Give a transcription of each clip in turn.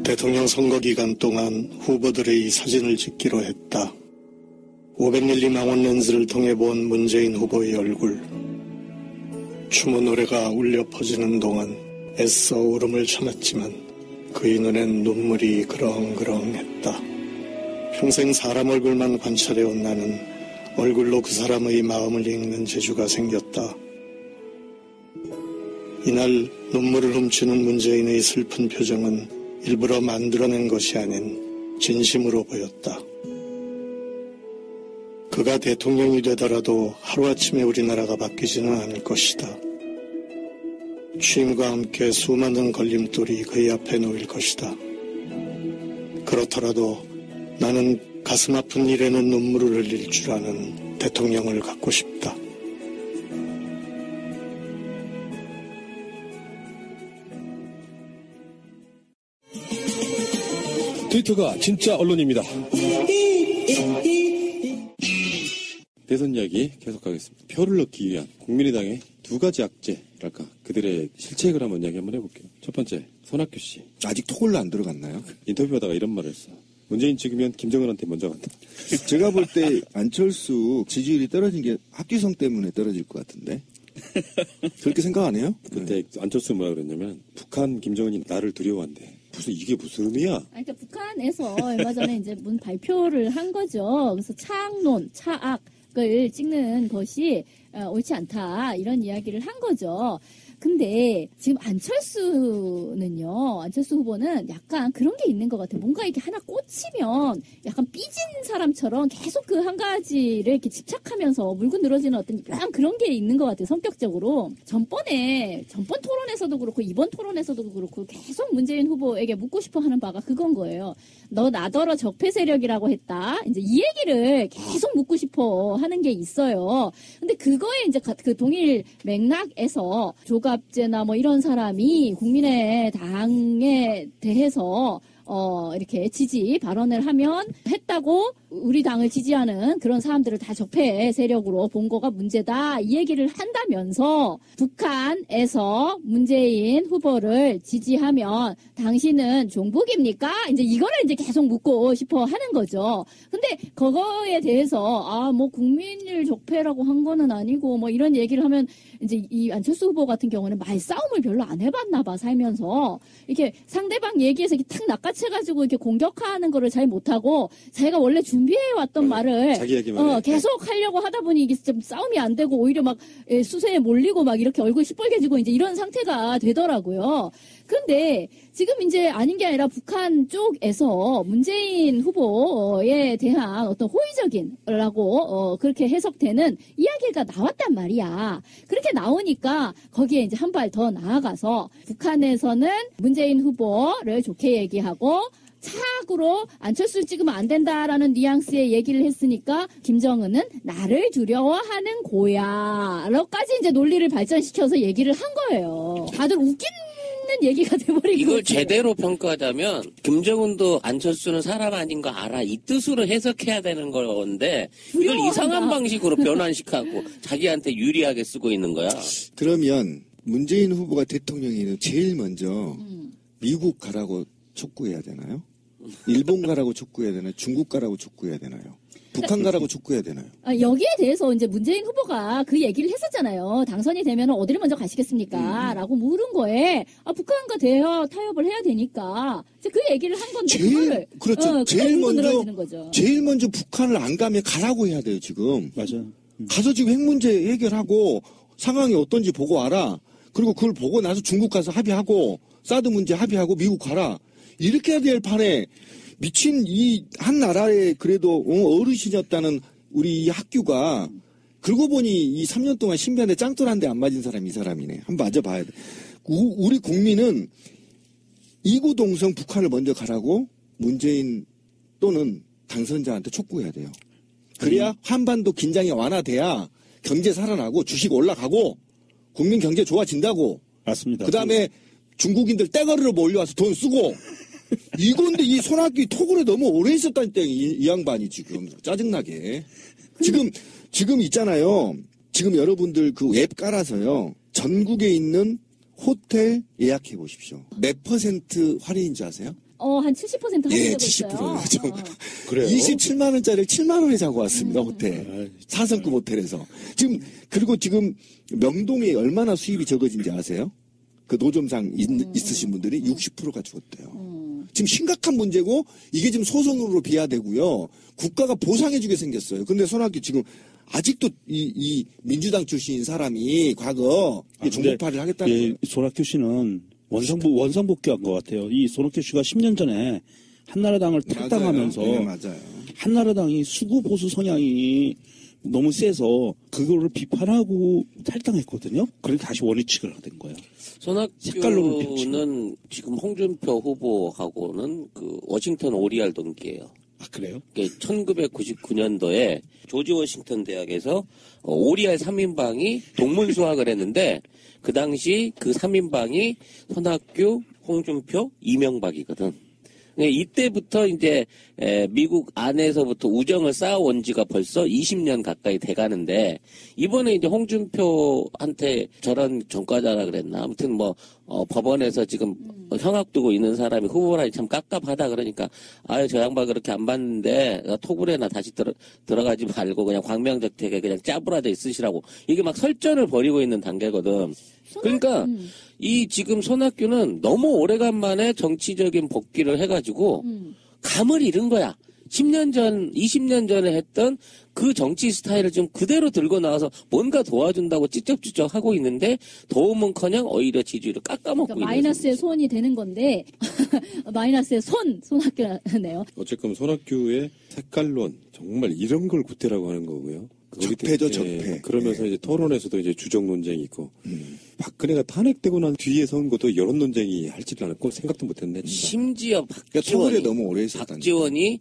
대통령 선거 기간 동안 후보들의 사진을 찍기로 했다. 500mm 망원 렌즈를 통해 본 문재인 후보의 얼굴. 추모 노래가 울려 퍼지는 동안 애써 울음을 참았지만 그의 눈엔 눈물이 그렁그렁했다. 평생 사람 얼굴만 관찰해온 나는 얼굴로 그 사람의 마음을 읽는 재주가 생겼다. 이날 눈물을 훔치는 문재인의 슬픈 표정은 일부러 만들어낸 것이 아닌 진심으로 보였다. 그가 대통령이 되더라도 하루아침에 우리나라가 바뀌지는 않을 것이다. 취임과 함께 수많은 걸림돌이 그의 앞에 놓일 것이다. 그렇더라도 나는 가슴 아픈 일에는 눈물을 흘릴 줄 아는 대통령을 갖고 싶다. 트위터가 진짜 언론입니다. 대선 이야기 계속하겠습니다. 표를 넣기 위한 국민의당의 두 가지 악재랄까 그들의 실책을 한번 이야기 한번 해볼게요. 첫 번째, 손학규 씨. 아직 토글로 안 들어갔나요? 인터뷰하다가 이런 말을 했어. 문재인 찍으면 김정은한테 먼저 간다. 제가 볼 때 안철수 지지율이 떨어진 게 학교성 때문에 떨어질 것 같은데. 그렇게 생각 안 해요? 그때 안철수 뭐라 그랬냐면 북한 김정은이 나를 두려워한대. 이게 무슨 의미야? 그러니까 북한에서 얼마 전에 이제 문 발표를 한 거죠. 그래서 차악론, 차악을 찍는 것이 옳지 않다 이런 이야기를 한 거죠. 근데 지금 안철수는요, 안철수 후보는 약간 그런 게 있는 것 같아요. 뭔가 이렇게 하나 꽂히면 약간 삐진 사람처럼 계속 그 한 가지를 이렇게 집착하면서 물고 늘어지는 어떤 약간 그런 게 있는 것 같아요. 성격적으로. 전번 토론에서도 그렇고 이번 토론에서도 그렇고 계속 문재인 후보에게 묻고 싶어 하는 바가 그건 거예요. 너 나더러 적폐 세력이라고 했다. 이제 이 얘기를 계속 묻고 싶어 하는 게 있어요. 근데 그거에 이제 그 동일 맥락에서 조갑제나 뭐 이런 사람이 국민의당에 대해서 이렇게 지지 발언을 했다고 우리 당을 지지하는 그런 사람들을 다 적폐 세력으로 본 거가 문제다. 이 얘기를 한다면서 북한에서 문재인 후보를 지지하면 당신은 종북입니까? 이제 이거를 이제 계속 묻고 싶어 하는 거죠. 근데 그거에 대해서 뭐 국민을 적폐라고 한 거는 아니고 뭐 이런 얘기를 하면 이제 이 안철수 후보 같은 경우는 말싸움을 별로 안 해봤나 봐, 살면서. 이렇게 상대방 얘기에서 이렇게 탁 낚아채가지고 이렇게 공격하는 거를 잘 못하고 자기가 원래 준비해왔던 말을 자기 얘기만 계속 하려고 하다 보니 이게 좀 싸움이 안 되고 오히려 막 수세에 몰리고 막 이렇게 얼굴 시뻘개지고 이제 이런 상태가 되더라고요. 그런데 지금 이제 아닌 게 아니라 북한 쪽에서 문재인 후보에 대한 어떤 호의적인라고 그렇게 해석되는 이야기가 나왔단 말이야. 그렇게 나오니까 거기에 이제 한 발 더 나아가서 북한에서는 문재인 후보를 좋게 얘기하고 차악으로 안철수 찍으면 안 된다라는 뉘앙스의 얘기를 했으니까 김정은은 나를 두려워하는 고야로까지 이제 논리를 발전시켜서 얘기를 한 거예요. 다들 웃기는 얘기가 돼버리고 이걸 제대로 평가하자면 김정은도 안철수는 사람 아닌 거 알아 이 뜻으로 해석해야 되는 건데 이걸 이상한 방식으로 변환시켜갖고 자기한테 유리하게 쓰고 있는 거야. 그러면 문재인 후보가 대통령이 제일 먼저 미국 가라고 촉구해야 되나요? 일본 가라고 촉구해야 되나요? 중국 가라고 촉구해야 되나요? 북한 가라고 촉구해야 되나요? 여기에 대해서 이제 문재인 후보가 그 얘기를 했었잖아요. 당선이 되면 어디를 먼저 가시겠습니까? 라고 물은 거에 북한과 대화 타협을 해야 되니까 이제 그 얘기를 한 건데 그렇죠. 제일 먼저 북한을 안 가면 가라고 해야 돼요. 지금. 맞아요. 가서 지금 핵 문제 해결하고 상황이 어떤지 보고 와라. 그리고 그걸 보고 나서 중국 가서 합의하고 사드 문제 합의하고 미국 가라. 이렇게 해야 될 판에 미친 이 한 나라에 그래도 어르신이었다는 우리 이 학교가 그러고 보니 이 3년 동안 신비한데 짱돌한데 안 맞은 사람이 이 사람이네. 한번 맞아봐야 돼. 우리 국민은 이구동성 북한을 먼저 가라고 문재인 또는 당선자한테 촉구해야 돼요. 그래야 한반도 긴장이 완화돼야 경제 살아나고 주식 올라가고 국민 경제 좋아진다고. 맞습니다. 그다음에 중국인들 떼거리로 몰려와서 돈 쓰고 이건데 이 손학규 톡으로 너무 오래 있었다니까 이 양반이 지금 짜증나게. 지금 있잖아요. 지금 여러분들 그 웹 깔아서요. 전국에 있는 호텔 예약해 보십시오. 몇 퍼센트 할인인지 아세요? 한 70% 예, 할인되고 70%요. 있어요. 그래요? 27만 원짜리를 7만 원에 자고 왔습니다. 호텔. 4성급 호텔에서. 그리고 지금 명동에 얼마나 수입이 적어진지 아세요? 그 노점상 있으신 분들이 60%가 죽었대요. 지금 심각한 문제고 이게 지금 소송으로 비화되고요. 국가가 보상해주게 생겼어요. 근데 손학규 지금 아직도 이 민주당 출신인 사람이 과거 종북파를 하겠다는 거예요. 손학규 씨는 원상복귀한 것 같아요. 이 손학규 씨가 10년 전에 한나라당을 탈당하면서 맞아요. 한나라당이 수구 보수 성향이 너무 세서 그거를 비판하고 탈당했거든요. 그래서 다시 원위치를 하게 된 거예요. 손학규는 지금 홍준표 후보하고는 그 워싱턴 오리알 동기예요. 아, 그래요? 1999년도에 조지 워싱턴 대학에서 오리알 3인방이 동문 수학을 했는데 그 당시 그 3인방이 손학규, 홍준표, 이명박이거든. 이때부터 이제 미국 안에서부터 우정을 쌓아온 지가 벌써 20년 가까이 돼가는데 이번에 이제 홍준표한테 저런 전과자라 그랬나 아무튼 뭐 법원에서 지금 형학 두고 있는 사람이 후보라니 참 깝깝하다 그러니까 아유 저 양반 그렇게 안 봤는데 토굴에나 다시 들어가지 말고 그냥 광명저택에 그냥 짜부라져 있으시라고 이게 막 설전을 벌이고 있는 단계거든. 그러니까 이 지금 손학규는 너무 오래간만에 정치적인 복귀를 해가지고 감을 잃은 거야. 10년 전, 20년 전에 했던 그 정치 스타일을 좀 그대로 들고 나와서 뭔가 도와준다고 찌쩍찌쩍 하고 있는데 도움은커녕 오히려 지지율을 깎아먹고 그러니까 있는 마이너스의 손이 되는 건데 마이너스의 손학규네요. 어쨌건 손학규의 색깔론 정말 이런 걸 구태라고 하는 거고요. 적폐죠, 적폐. 그러면서 이제 토론에서도 이제 주적 논쟁이 있고 박근혜가 탄핵되고 난 뒤에 선 것도 여론 논쟁이 할지를 않았고 생각도 못했네. 진짜. 심지어 토굴에 너무 오래 있었다니까. 박지원이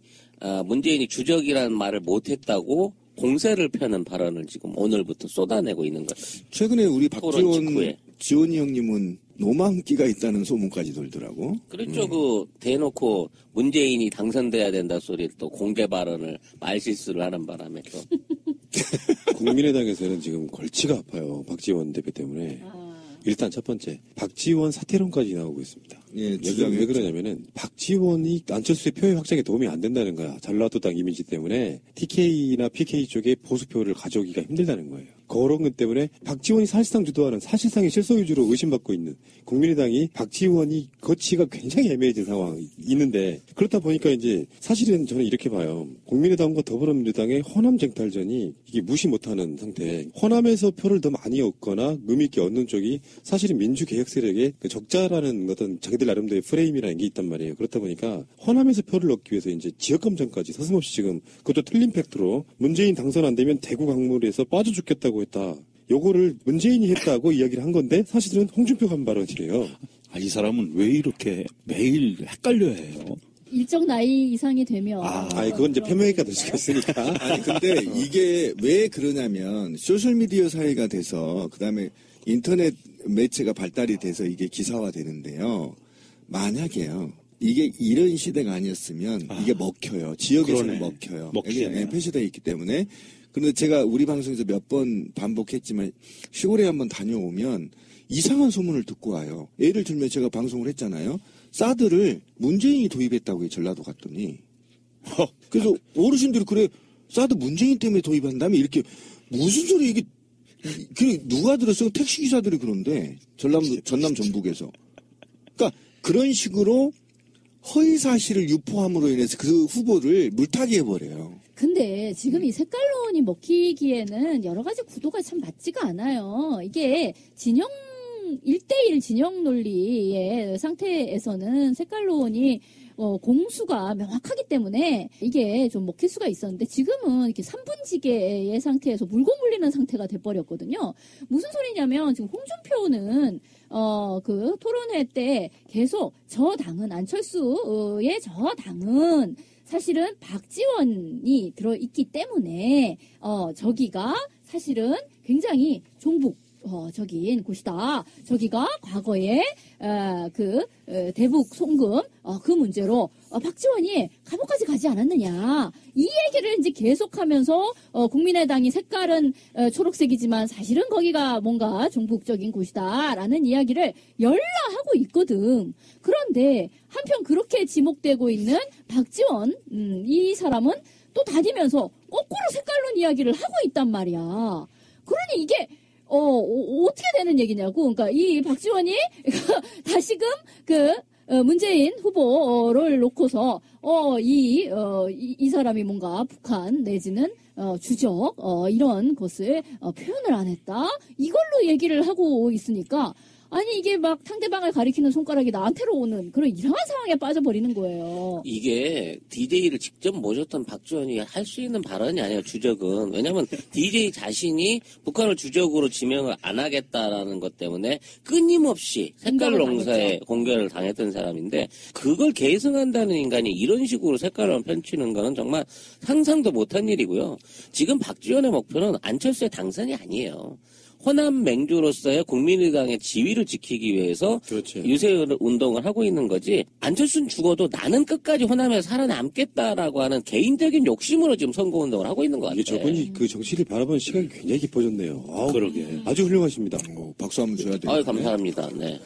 문재인이 주적이라는 말을 못했다고 공세를 펴는 발언을 지금 오늘부터 쏟아내고 있는 거예요. 최근에 우리 토론 직후에. 지원이 형님은 노망기가 있다는 소문까지 돌더라고. 그렇죠. 그 대놓고 문재인이 당선돼야 된다 소리를 또 공개 발언을 말실수를 하는 바람에 또. 국민의당에서는 지금 골치가 아파요. 박지원 대표 때문에. 일단 첫 번째, 박지원 사퇴론까지 나오고 있습니다. 예, 왜 그러냐면은 박지원이 안철수의 표의 확장에 도움이 안 된다는 거야. 전라도당 이미지 때문에 TK나 PK 쪽에 보수표를 가져오기가 힘들다는 거예요. 그런 것 때문에 박지원이 사실상 주도하는 사실상의 실속 위주로 의심받고 있는 국민의당이 박지원이 거치가 굉장히 애매해진 상황이 있는데 그렇다 보니까 이제 사실은 저는 이렇게 봐요. 국민의당과 더불어민주당의 호남 쟁탈전이 이게 무시 못하는 상태. 호남에서 표를 더 많이 얻거나 의미 있게 얻는 쪽이 사실은 민주개혁 세력의 그 적자라는 어떤 자기들 나름대로의 프레임이라는 게 있단 말이에요. 그렇다 보니까 호남에서 표를 얻기 위해서 이제 지역감정까지 서슴없이 지금 그것도 틀린 팩트로 문재인 당선 안 되면 대구 강물에서 빠져 죽겠다고 했다. 요거를 문재인이 했다고 이야기를 한 건데 사실은 홍준표가 한 발언이에요. 이 사람은 왜 이렇게 매일 헷갈려 해요? 일정 나이 이상이 되면 그건 이제 폄훼가 될 수가 있으니까. 아니 근데 이게 왜 그러냐면 소셜미디어 사회가 돼서 그다음에 인터넷 매체가 발달이 돼서 이게 기사화 되는데요. 만약에요. 이게 이런 시대가 아니었으면 이게 먹혀요. 지역에서는 먹혀요. 먹히네. 폐쇄되어 있기 때문에. 그런데 제가 우리 방송에서 몇 번 반복했지만 시골에 한번 다녀오면 이상한 소문을 듣고 와요. 예를 들면 제가 방송을 했잖아요. 사드를 문재인이 도입했다고 해 전라도 갔더니. 그래서 어르신들이 그래 사드 문재인 때문에 도입한다면 이렇게 무슨 소리 이게 누가 들었어요? 택시기사들이 그런데 전남 전북에서. 그러니까 그런 식으로 허위 사실을 유포함으로 인해서 그 후보를 물타기 해버려요. 근데 지금 이 색깔론이 먹히기에는 여러 가지 구도가 참 맞지가 않아요. 이게 1대1 진영 논리의 상태에서는 색깔론이 공수가 명확하기 때문에 이게 좀 먹힐 수가 있었는데 지금은 이렇게 3분지계의 상태에서 물고 물리는 상태가 돼버렸거든요. 무슨 소리냐면 지금 홍준표는 그 토론회 때 계속 저 당은 안철수의 저 당은 사실은 박지원이 들어있기 때문에 저기가 사실은 굉장히 종북 적인 곳이다. 저기가 과거에 대북 송금 그 문제로 박지원이 감옥까지 가지 않았느냐. 이 얘기를 이제 계속하면서 국민의당이 색깔은 초록색이지만 사실은 거기가 뭔가 종북적인 곳이다라는 이야기를 열라 하고 있거든. 그런데 한편 그렇게 지목되고 있는 박지원 이 사람은 또 다니면서 거꾸로 색깔론 이야기를 하고 있단 말이야. 그러니 이게 어떻게 되는 얘기냐고. 그러니까 이 박지원이 다시금 문재인 후보를 놓고서 이 사람이 뭔가 북한 내지는 주적 이런 것을 표현을 안 했다. 이걸로 얘기를 하고 있으니까 아니 이게 막 상대방을 가리키는 손가락이 나한테로 오는 그런 이상한 상황에 빠져버리는 거예요. 이게 DJ를 직접 모셨던 박지원이 할 수 있는 발언이 아니에요. 주적은. 왜냐하면 DJ 자신이 북한을 주적으로 지명을 안 하겠다라는 것 때문에 끊임없이 색깔 농사에 공격을 당했던 사람인데 그걸 계승한다는 인간이 이런 식으로 색깔을 펼치는 거는 정말 상상도 못한 일이고요. 지금 박지원의 목표는 안철수의 당선이 아니에요. 호남 맹주로서의 국민의당의 지위를 지키기 위해서 그렇죠. 유세 운동을 하고 있는 거지. 안철수는 죽어도 나는 끝까지 호남에서 살아남겠다라고 하는 개인적인 욕심으로 지금 선거운동을 하고 있는 것 같아요. 이게 저분이 그 정치를 바라보는 시각이 굉장히 깊어졌네요. 아우, 그러게. 아주 훌륭하십니다. 박수 한번 줘야 돼요. 아유, 감사합니다. 네.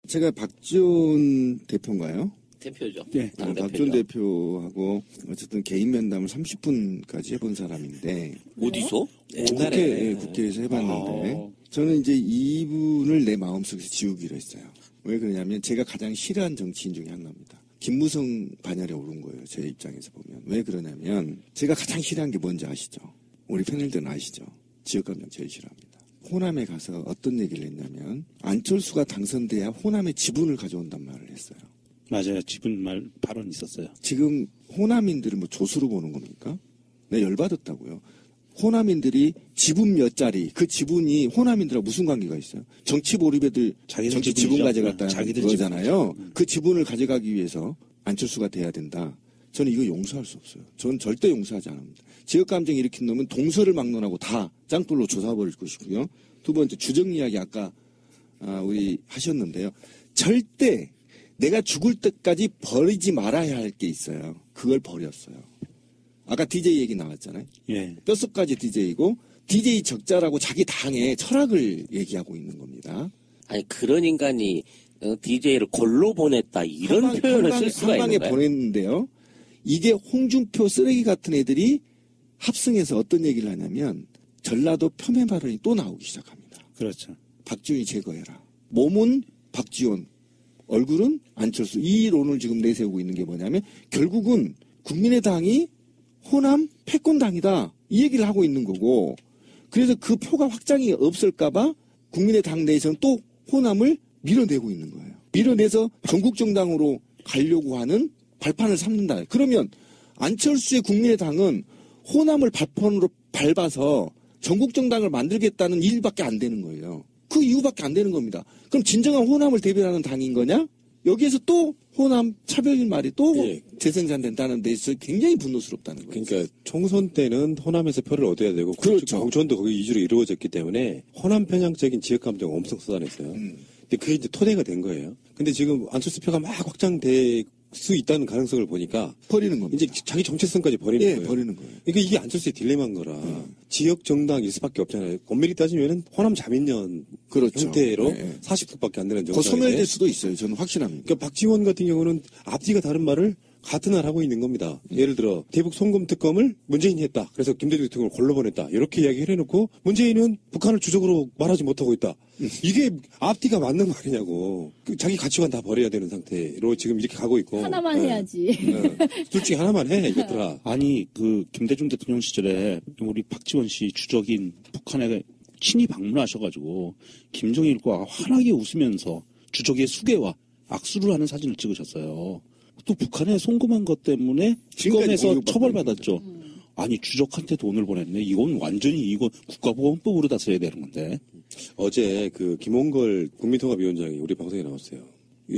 제가 박지원 대표인가요? 대표죠. 네. 박지원 대표하고 어쨌든 개인 면담을 30분까지 해본 사람인데 어디서? 국회에서 해봤는데 저는 이제 이분을 내 마음속에서 지우기로 했어요. 왜 그러냐면 제가 가장 싫어하는 정치인 중에 하나입니다. 김무성 반열에 오른 거예요. 제 입장에서 보면. 왜 그러냐면 제가 가장 싫어하는 게 뭔지 아시죠? 우리 패널들은 아시죠? 지역감정 제일 싫어합니다. 호남에 가서 어떤 얘기를 했냐면 안철수가 당선돼야 호남의 지분을 가져온단 말을 했어요. 맞아요. 지분 발언 있었어요. 지금 호남인들을 뭐 조수로 보는 겁니까? 내가 열받았다고요. 호남인들이 지분 몇 자리, 그 지분이 호남인들하고 무슨 관계가 있어요? 정치 몰입애들 정치 지분 가져갔다는 거잖아요. 그 지분을 가져가기 위해서 안철수가 돼야 된다. 저는 이거 용서할 수 없어요. 저는 절대 용서하지 않습니다. 지역감정 일으킨 놈은 동서를 막론하고 다 짱돌로 조사버릴 것이고요. 두 번째 주적 이야기 아까 우리 하셨는데요. 절대 내가 죽을 때까지 버리지 말아야 할 게 있어요. 그걸 버렸어요. 아까 DJ 얘기 나왔잖아요. 예. 뼛속까지 DJ이고 DJ 적자라고 자기 당의 철학을 얘기하고 있는 겁니다. 아니 그런 인간이 DJ를 골로 보냈다 이런 표현을 쓸 수가 있는 한 방에 거예요. 보냈는데요. 이게 홍준표 쓰레기 같은 애들이 합성해서 어떤 얘기를 하냐면 전라도 폄훼 발언이 또 나오기 시작합니다. 그렇죠. 박지원이 제거해라. 몸은 박지원, 얼굴은 안철수. 이 이론을 지금 내세우고 있는 게 뭐냐면 결국은 국민의당이 호남 패권당이다. 이 얘기를 하고 있는 거고 그래서 그 표가 확장이 없을까봐 국민의당 내에서는 또 호남을 밀어내고 있는 거예요. 밀어내서 전국정당으로 가려고 하는 발판을 삼는다. 그러면 안철수의 국민의당은 호남을 발판으로 밟아서 전국정당을 만들겠다는 일밖에 안 되는 거예요. 그 이유밖에 안 되는 겁니다. 그럼 진정한 호남을 대변하는 당인 거냐? 여기에서 또 호남 차별인 말이 또 재생산된다는 데서 굉장히 분노스럽다는 거예요. 그러니까 총선 때는 호남에서 표를 얻어야 되고 그렇죠. 공천도 거기 위주로 이루어졌기 때문에 호남 편향적인 지역 감정을 엄청 쏟아냈어요. 근데 그게 이제 토대가 된 거예요. 근데 지금 안철수 표가 막 확장될 수 있다는 가능성을 보니까 버리는 겁니다. 이제 자기 정체성까지 버리는 거예요. 버리는 거예요. 그러니까 이게 안철수의 딜레마인 거라 지역 정당일 수밖에 없잖아요. 엄밀히 따지면은 호남 자민련 그렇죠. 형태로 네. 40석밖에 안 되는 더 정당인데 소멸될 수도 있어요. 저는 확신합니다. 그러니까 박지원 같은 경우는 앞뒤가 다른 말을 같은 날 하고 있는 겁니다. 예를 들어 대북 송금 특검을 문재인이 했다. 그래서 김대중 대통령을 골로 보냈다. 이렇게 이야기를 해놓고 문재인은 북한을 주적으로 말하지 못하고 있다. 이게 앞뒤가 맞는 말이냐고. 자기 가치관 다 버려야 되는 상태로 지금 이렇게 가고 있고. 하나만 해야지. 둘 중에 하나만 해 이것들아. 아니 그 김대중 대통령 시절에 우리 박지원 씨 주적인 북한에 친히 방문하셔가지고 김정일과 환하게 웃으면서 주적의 수계와 악수를 하는 사진을 찍으셨어요. 또 북한에 송금한 것 때문에 특검에서 처벌받았죠. 아니 주적한테 돈을 보냈네. 이건 완전히 이거 국가보안법으로 다 써야 되는 건데. 어제 그 김홍걸 국민통합위원장이 우리 방송에 나왔어요.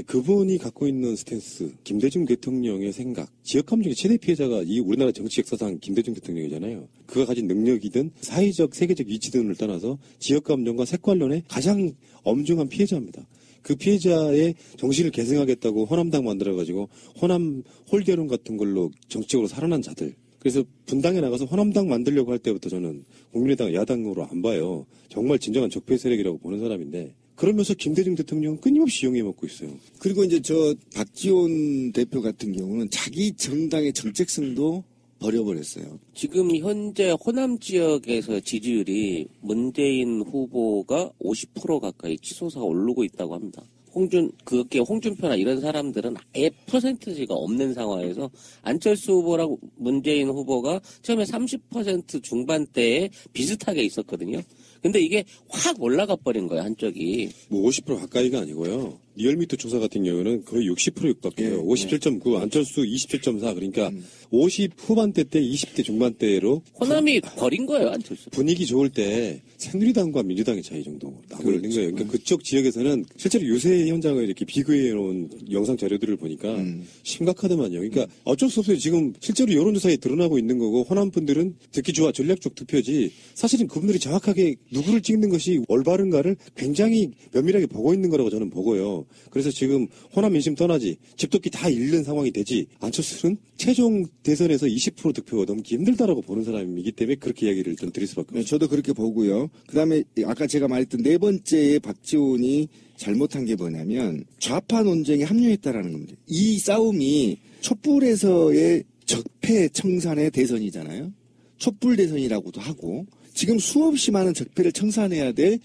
그분이 갖고 있는 스탠스, 김대중 대통령의 생각, 지역감정의 최대 피해자가 이 우리나라 정치 역사상 김대중 대통령이잖아요. 그가 가진 능력이든 사회적, 세계적 위치 등을 떠나서 지역감정과 색관론의 가장 엄중한 피해자입니다. 그 피해자의 정신을 계승하겠다고 호남당 만들어가지고 호남 홀결론 같은 걸로 정치적으로 살아난 자들. 그래서 분당에 나가서 호남당 만들려고 할 때부터 저는 국민의당 야당으로 안 봐요. 정말 진정한 적폐 세력이라고 보는 사람인데 그러면서 김대중 대통령은 끊임없이 이용해 먹고 있어요. 그리고 이제 저 박지원 대표 같은 경우는 자기 정당의 정책성도 버려버렸어요. 지금 현재 호남 지역에서 지지율이 문재인 후보가 50% 가까이 치솟아 오르고 있다고 합니다. 홍준표나 이런 사람들은 아예 퍼센티지가 없는 상황에서 안철수 후보랑 문재인 후보가 처음에 30% 중반대에 비슷하게 있었거든요. 근데 이게 확 올라가 버린 거예요, 한쪽이. 뭐 50% 가까이가 아니고요. 리얼미터 조사 같은 경우는 거의 60% 육박해요. 57.9, 안철수 27.4. 그러니까 50 후반대 때 20대 중반대로 호남이 버린 거예요, 안철수. 분위기 좋을 때 새누리당과 민주당의 차이 정도 나고 있는 거예요. 그러니까 그쪽 지역에서는 실제로 유세 현장을 이렇게 비교해 놓은 영상 자료들을 보니까 심각하더만요. 그러니까 어쩔 수 없어요. 지금 실제로 여론조사에 드러나고 있는 거고 호남 분들은 듣기 좋아 전략적 투표지 사실은 그분들이 정확하게 누구를 찍는 것이 올바른가를 굉장히 면밀하게 보고 있는 거라고 저는 보고요. 그래서 지금 호남 민심 떠나지 집도끼 다 잃는 상황이 되지 안철수는 최종 대선에서 20% 득표가 넘기 힘들다라고 보는 사람이기 때문에 그렇게 이야기를 일단 드릴 수밖에 없어요. 네, 저도 그렇게 보고요. 그다음에 아까 제가 말했던 네 번째에 박지원이 잘못한 게 뭐냐면 좌파 논쟁에 합류했다라는 겁니다. 이 싸움이 촛불에서의 적폐 청산의 대선이잖아요. 촛불 대선이라고도 하고 지금 수없이 많은 적폐를 청산해야 될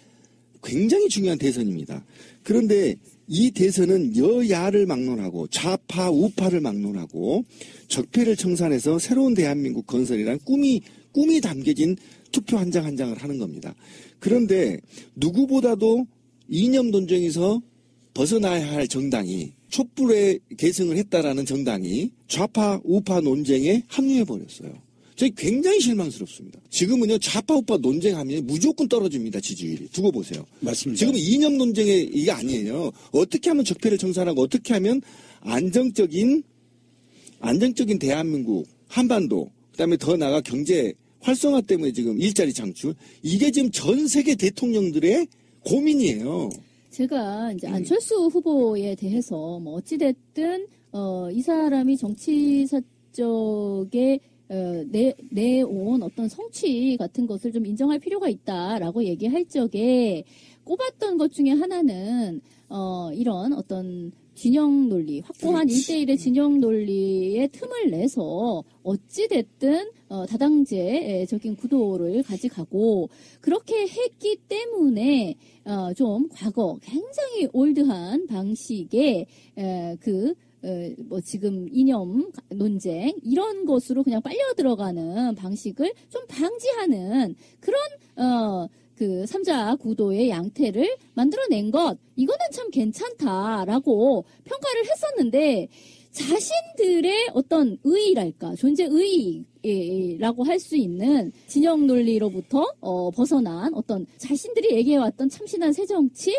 굉장히 중요한 대선입니다. 그런데 이 대선은 여야를 막론하고 좌파 우파를 막론하고 적폐를 청산해서 새로운 대한민국 건설이라는 꿈이 담겨진 투표 한 장 한 장을 하는 겁니다. 그런데 누구보다도 이념 논쟁에서 벗어나야 할 정당이 촛불에 계승을 했다라는 정당이 좌파 우파 논쟁에 합류해버렸어요. 저희 굉장히 실망스럽습니다. 지금은요 좌파 우파 논쟁하면 무조건 떨어집니다. 지지율이. 두고 보세요. 맞습니다. 지금 이념 논쟁에 이게 아니에요. 어떻게 하면 적폐를 청산하고 어떻게 하면 안정적인 대한민국 한반도 그다음에 더 나아가 경제 활성화 때문에 지금 일자리 창출 이게 지금 전 세계 대통령들의 고민이에요. 제가 이제 안철수 후보에 대해서 뭐 어찌됐든 이 사람이 정치사 쪽에 내온 어떤 성취 같은 것을 좀 인정할 필요가 있다라고 얘기할 적에 꼽았던 것 중에 하나는 이런 어떤 진영 논리, 확고한 1대1의 진영 논리에 틈을 내서 어찌됐든 다당제적인 구도를 가져가고 그렇게 했기 때문에 좀 과거 굉장히 올드한 방식의 지금 이념 논쟁 이런 것으로 그냥 빨려 들어가는 방식을 좀 방지하는 그런 그 3자 구도의 양태를 만들어낸 것 이거는 참 괜찮다라고 평가를 했었는데 자신들의 어떤 의의랄까 존재 의의라고 할 수 있는 진영 논리로부터 벗어난 어떤 자신들이 얘기해왔던 참신한 새정치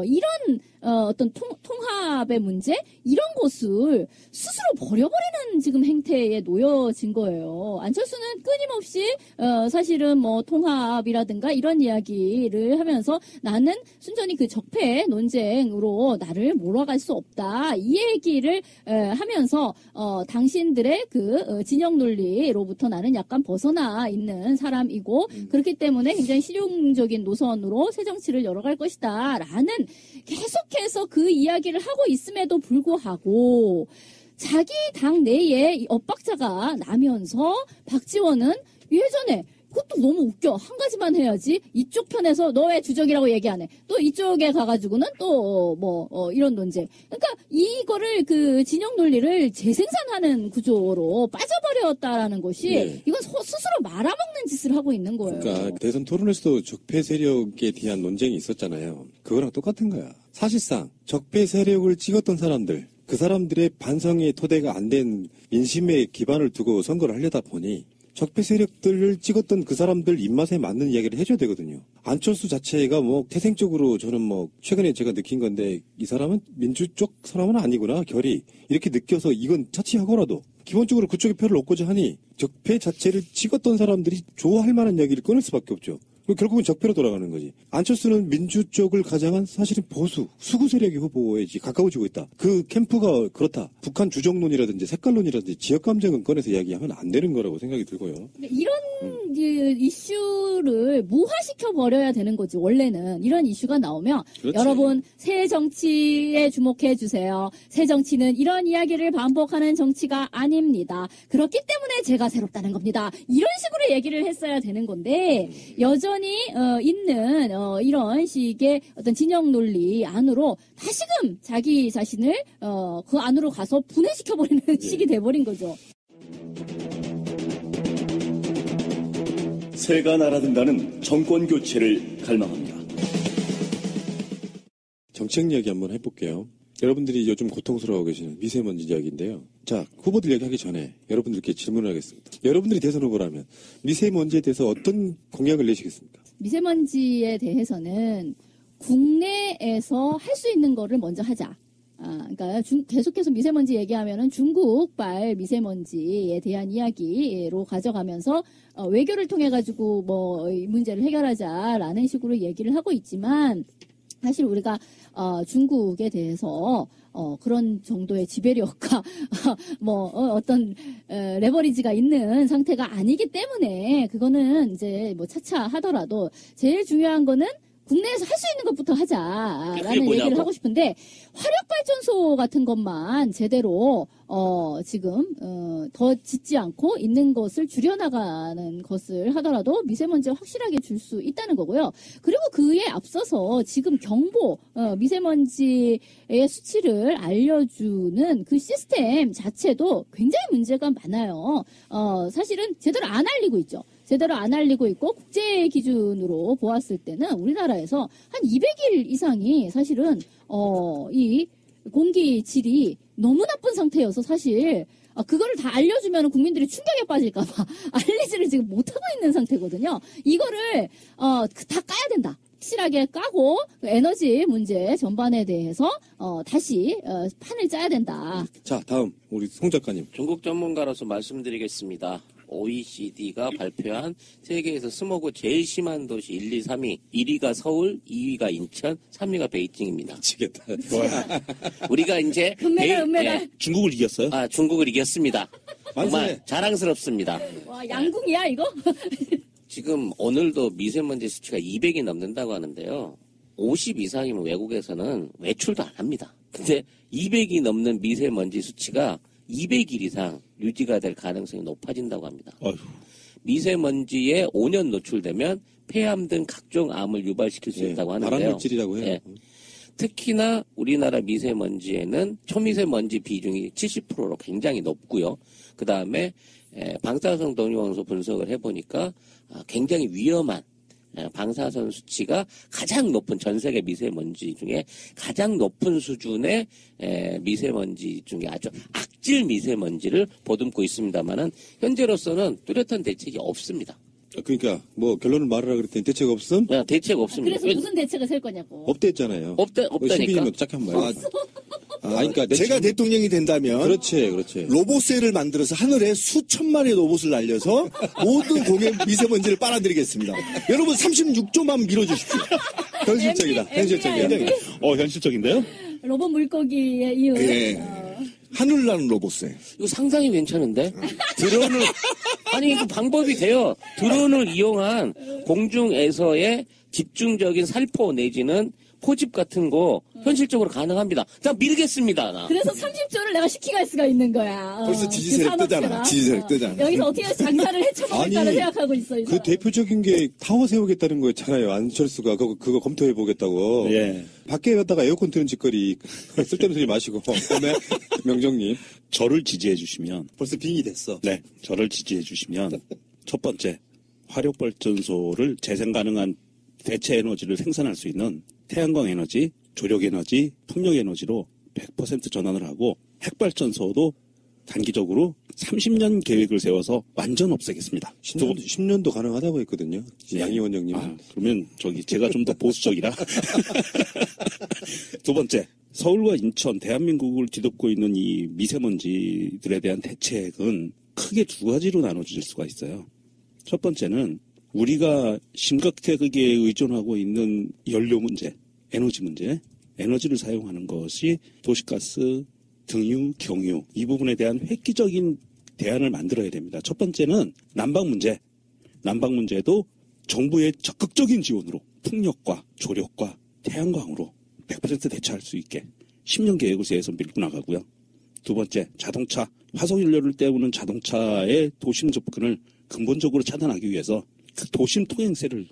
이런 어떤 통합의 문제 이런 것을 스스로 버려버리는 지금 행태에 놓여진 거예요. 안철수는 끊임없이 사실은 뭐 통합이라든가 이런 이야기를 하면서 나는 순전히 그 적폐 논쟁으로 나를 몰아갈 수 없다 이 얘기를 하면서 당신들의 그 진영 논리로부터 나는 약간 벗어나 있는 사람이고 그렇기 때문에 굉장히 실용적인 노선으로 새 정치를 열어갈 것이다 라는 계속해서 그 이야기를 하고 있음에도 불구하고 자기 당 내에 엇박자가 나면서 박지원은 예전에 그것도 너무 웃겨. 한 가지만 해야지. 이쪽 편에서 너 왜 주적이라고 얘기 안 해. 또 이쪽에 가가지고는 또 이런 논쟁. 그러니까 이거를 그 진영 논리를 재생산하는 구조로 빠져버렸다라는 것이 네. 이건 스스로 말아먹는 짓을 하고 있는 거예요. 그러니까 대선 토론에서도 적폐 세력에 대한 논쟁이 있었잖아요. 그거랑 똑같은 거야. 사실상 적폐 세력을 찍었던 사람들, 그 사람들의 반성의 토대가 안 된 민심의 기반을 두고 선거를 하려다 보니 적폐 세력들을 찍었던 그 사람들 입맛에 맞는 이야기를 해줘야 되거든요. 안철수 자체가 뭐 태생적으로 저는 뭐 최근에 제가 느낀 건데 이 사람은 민주 쪽 사람은 아니구나 결이 이렇게 느껴서 이건 차치하고라도 기본적으로 그쪽에 표를 얻고자 하니 적폐 자체를 찍었던 사람들이 좋아할 만한 이야기를 꺼낼 수밖에 없죠. 결국은 적폐로 돌아가는 거지. 안철수는 민주 쪽을 가장한 사실은 보수, 수구 세력의 후보에 가까워지고 있다. 그 캠프가 그렇다. 북한 주정론이라든지 색깔론이라든지 지역 감정은 꺼내서 이야기하면 안 되는 거라고 생각이 들고요. 이런 이슈를 무화시켜 버려야 되는 거지. 원래는 이런 이슈가 나오면 그렇지. 여러분 새 정치에 주목해 주세요. 새 정치는 이런 이야기를 반복하는 정치가 아닙니다. 그렇기 때문에 제가 새롭다는 겁니다. 이런 식으로 얘기를 했어야 되는 건데 여전히 있는 이런 식의 어떤 진영 논리 안으로 다시금 자기 자신을 그 안으로 가서 분해시켜 버리는 식이 돼버린 거죠. 새가 날아든다는 정권 교체를 갈망합니다. 정책 이야기 한번 해볼게요. 여러분들이 요즘 고통스러워하고 계시는 미세먼지 이야기인데요. 자, 후보들 이야기하기 전에 여러분들께 질문을 하겠습니다. 여러분들이 대선 후보라면 미세먼지에 대해서 어떤 공약을 내시겠습니까? 미세먼지에 대해서는 국내에서 할 수 있는 거를 먼저 하자. 그러니까 계속해서 미세먼지 얘기하면은 중국발 미세먼지에 대한 이야기로 가져가면서 외교를 통해 가지고 뭐 이 문제를 해결하자라는 식으로 얘기를 하고 있지만 사실 우리가 중국에 대해서 그런 정도의 지배력과 어떤 레버리지가 있는 상태가 아니기 때문에 그거는 이제 뭐 차차 하더라도 제일 중요한 거는 국내에서 할 수 있는 것부터 하자라는 얘기를 하고 싶은데 화력발전소 같은 것만 제대로 지금 더 짓지 않고 있는 것을 줄여나가는 것을 하더라도 미세먼지를 확실하게 줄 수 있다는 거고요. 그리고 그에 앞서서 지금 경보 미세먼지의 수치를 알려주는 그 시스템 자체도 굉장히 문제가 많아요. 사실은 제대로 안 알리고 있죠. 제대로 안 알리고 있고 국제 기준으로 보았을 때는 우리나라에서 한 200일 이상이 사실은 이 공기 질이 너무 나쁜 상태여서 사실 그거를 다 알려주면 국민들이 충격에 빠질까봐 알리지를 지금 못하고 있는 상태거든요. 이거를 다 까야 된다. 확실하게 까고 에너지 문제 전반에 대해서 다시 판을 짜야 된다. 자, 다음 우리 송 작가님. 중국 전문가로서 말씀드리겠습니다. OECD가 발표한 세계에서 스모그 제일 심한 도시 1, 2, 3위. 1위가 서울, 2위가 인천, 3위가 베이징입니다. 미치겠다. 우리가 이제 은메달. 중국을 이겼어요? 중국을 이겼습니다. 정말 자랑스럽습니다. 와, 양궁이야 이거? 지금 오늘도 미세먼지 수치가 200이 넘는다고 하는데요. 50 이상이면 외국에서는 외출도 안 합니다. 근데 200이 넘는 미세먼지 수치가 200일 이상 유지가 될 가능성이 높아진다고 합니다. 어휴. 미세먼지에 5년 노출되면 폐암 등 각종 암을 유발시킬 수 있다고 하는데요. 발암물질이라고 해요. 예. 특히나 우리나라 미세먼지에는 초미세먼지 비중이 70%로 굉장히 높고요. 그 다음에 방사성 동위원소 분석을 해보니까 굉장히 위험한 방사선 수치가 가장 높은 전 세계 미세먼지 중에 가장 높은 수준의 미세먼지 중에 아주 악질 미세먼지를 보듬고 있습니다만은 현재로서는 뚜렷한 대책이 없습니다. 그러니까 뭐 결론을 말하라 그랬더니 대책 없음? 대책 없습니다. 그래서 무슨 대책을 셀 거냐고. 없댔잖아요. 없다니까. 신비님은 짝한 말. 그러니까 제가 대통령이 된다면 그렇지. 로봇셀을 만들어서 하늘에 수천 마리의 로봇을 날려서 모든 공해 미세먼지를 빨아들이겠습니다. 여러분 36조만 밀어주십시오. 현실적이다. 현실적이야. 현실적인데요? 로봇 물고기에 이은 하늘나는 로봇셀. 이거 상당히 괜찮은데? 드론을, 아니, 이거 방법이 돼요. 드론을 이용한 공중에서의 집중적인 살포 내지는 포집 같은 거 현실적으로 가능합니다. 자, 밀겠습니다, 나. 그래서 30조를 내가 시키갈 수가 있는 거야. 벌써 지지세력 뜨잖아. 지지세력 뜨잖아. 여기서 어떻게 해서 장사를 해쳐먹을까를 생각하고 있어. 그 대표적인 게 타워 세우겠다는 거였잖아요. 안철수가 그거 검토해 보겠다고. 예. 밖에 갔다가 에어컨 트는 짓거리 쓸데없는 소리 마시고. 그다음에 명정님. 저를 지지해 주시면 벌써 빙이 됐어. 네, 저를 지지해 주시면 첫 번째 화력발전소를 재생 가능한 대체 에너지를 생산할 수 있는 태양광 에너지, 조력 에너지, 풍력 에너지로 100% 전환을 하고 핵발전소도 단기적으로 30년 계획을 세워서 완전 없애겠습니다. 10년도 가능하다고 했거든요. 양희 원장님은. 그러면 제가 좀 더 보수적이라. 두 번째, 서울과 인천, 대한민국을 뒤덮고 있는 이 미세먼지들에 대한 대책은 크게 두 가지로 나눠질 수가 있어요. 첫 번째는 우리가 심각하게 의존하고 있는 연료 문제, 에너지 문제, 에너지를 사용하는 것이 도시가스, 등유, 경유 이 부분에 대한 획기적인 대안을 만들어야 됩니다. 첫 번째는 난방 문제. 난방 문제도 정부의 적극적인 지원으로 풍력과 조력과 태양광으로 100% 대처할 수 있게 10년 계획을 세워서 밀고 나가고요. 두 번째, 자동차. 화석연료를 때우는 자동차의 도심 접근을 근본적으로 차단하기 위해서 그 도심 통행세를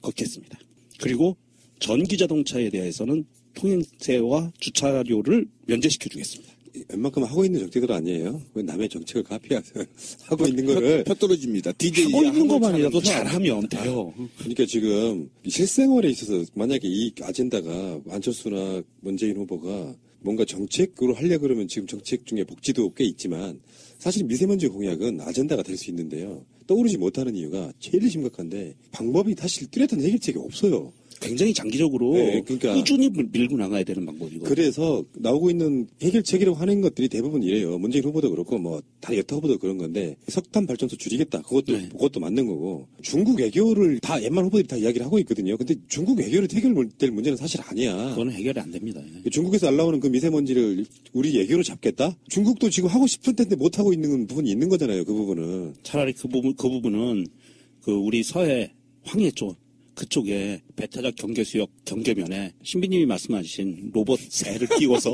걷겠습니다. 그리고 전기 자동차에 대해서는 통행세와 주차료를 면제시켜 주겠습니다. 웬만큼 하고 있는 정책들 아니에요? 왜 남의 정책을 카피하세요? 하고 있는 거를. 표 떨어집니다. DJ 하고 있는 것만이라도 잘하면 돼요. 그러니까 지금 실생활에 있어서 만약에 이 아젠다가 안철수나 문재인 후보가 뭔가 정책으로 하려고 그러면 지금 정책 중에 복지도 꽤 있지만 사실 미세먼지 공약은 아젠다가 될 수 있는데요. 떠오르지 못하는 이유가 제일 심각한데 방법이 사실 뚜렷한 해결책이 없어요. 굉장히 장기적으로 네, 그러니까 꾸준히 밀고 나가야 되는 방법이고. 그래서 나오고 있는 해결책이라고 하는 것들이 대부분 이래요. 문재인 후보도 그렇고 뭐 다른 여타 후보도 그런 건데 석탄 발전소 줄이겠다. 그것도 맞는 거고 중국 외교를 다 웬만한 후보들이 다 이야기를 하고 있거든요. 근데 중국 외교를 해결될 문제는 사실 아니야. 그거는 해결이 안 됩니다. 중국에서 날라오는 그 미세먼지를 우리 외교로 잡겠다? 중국도 지금 하고 싶은 텐데 못 하고 있는 부분이 있는 거잖아요. 그 부분은. 차라리 그 부분은 그 우리 서해 황해 쪽 그쪽에 배타적 경계수역 경계면에 신비님이 말씀하신 로봇 새를 끼워서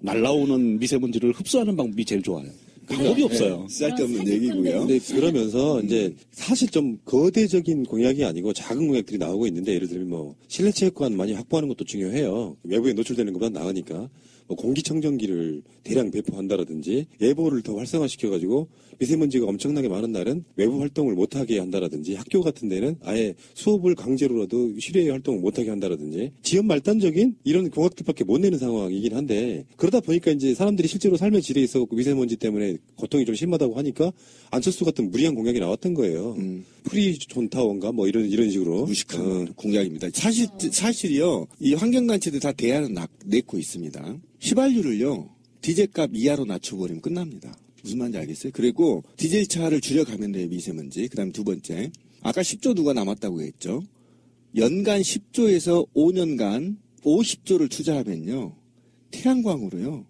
날라오는 미세먼지를 흡수하는 방법이 제일 좋아요. 방법이 없어요. 쓸데없는 얘기고요. 근데 그러면서 이제 사실 좀 거대적인 공약이 아니고 작은 공약들이 나오고 있는데 예를 들면 뭐 실내 체육관 많이 확보하는 것도 중요해요. 외부에 노출되는 것보다 나으니까. 뭐 공기청정기를 대량 배포한다라든지 예보를 더 활성화시켜가지고 미세먼지가 엄청나게 많은 날은 외부 활동을 못하게 한다라든지 학교 같은 데는 아예 수업을 강제로라도 실외 활동을 못하게 한다라든지 지연 말단적인 이런 공약들밖에 못 내는 상황이긴 한데 그러다 보니까 이제 사람들이 실제로 삶의 질에 있어갖고 미세먼지 때문에 고통이 좀 심하다고 하니까 안철수 같은 무리한 공약이 나왔던 거예요. 프리존타워인가 뭐 이런 식으로 무식한 공약입니다. 사실이요. 이 환경단체들 다 대안을 내고 있습니다. 휘발유를요. 디젤값 이하로 낮춰버리면 끝납니다. 무슨 말인지 알겠어요? 그리고 디젤차를 줄여가면 돼요. 미세먼지. 그 다음에 두 번째. 아까 10조 누가 남았다고 했죠. 연간 10조에서 5년간 50조를 투자하면요. 태양광으로요.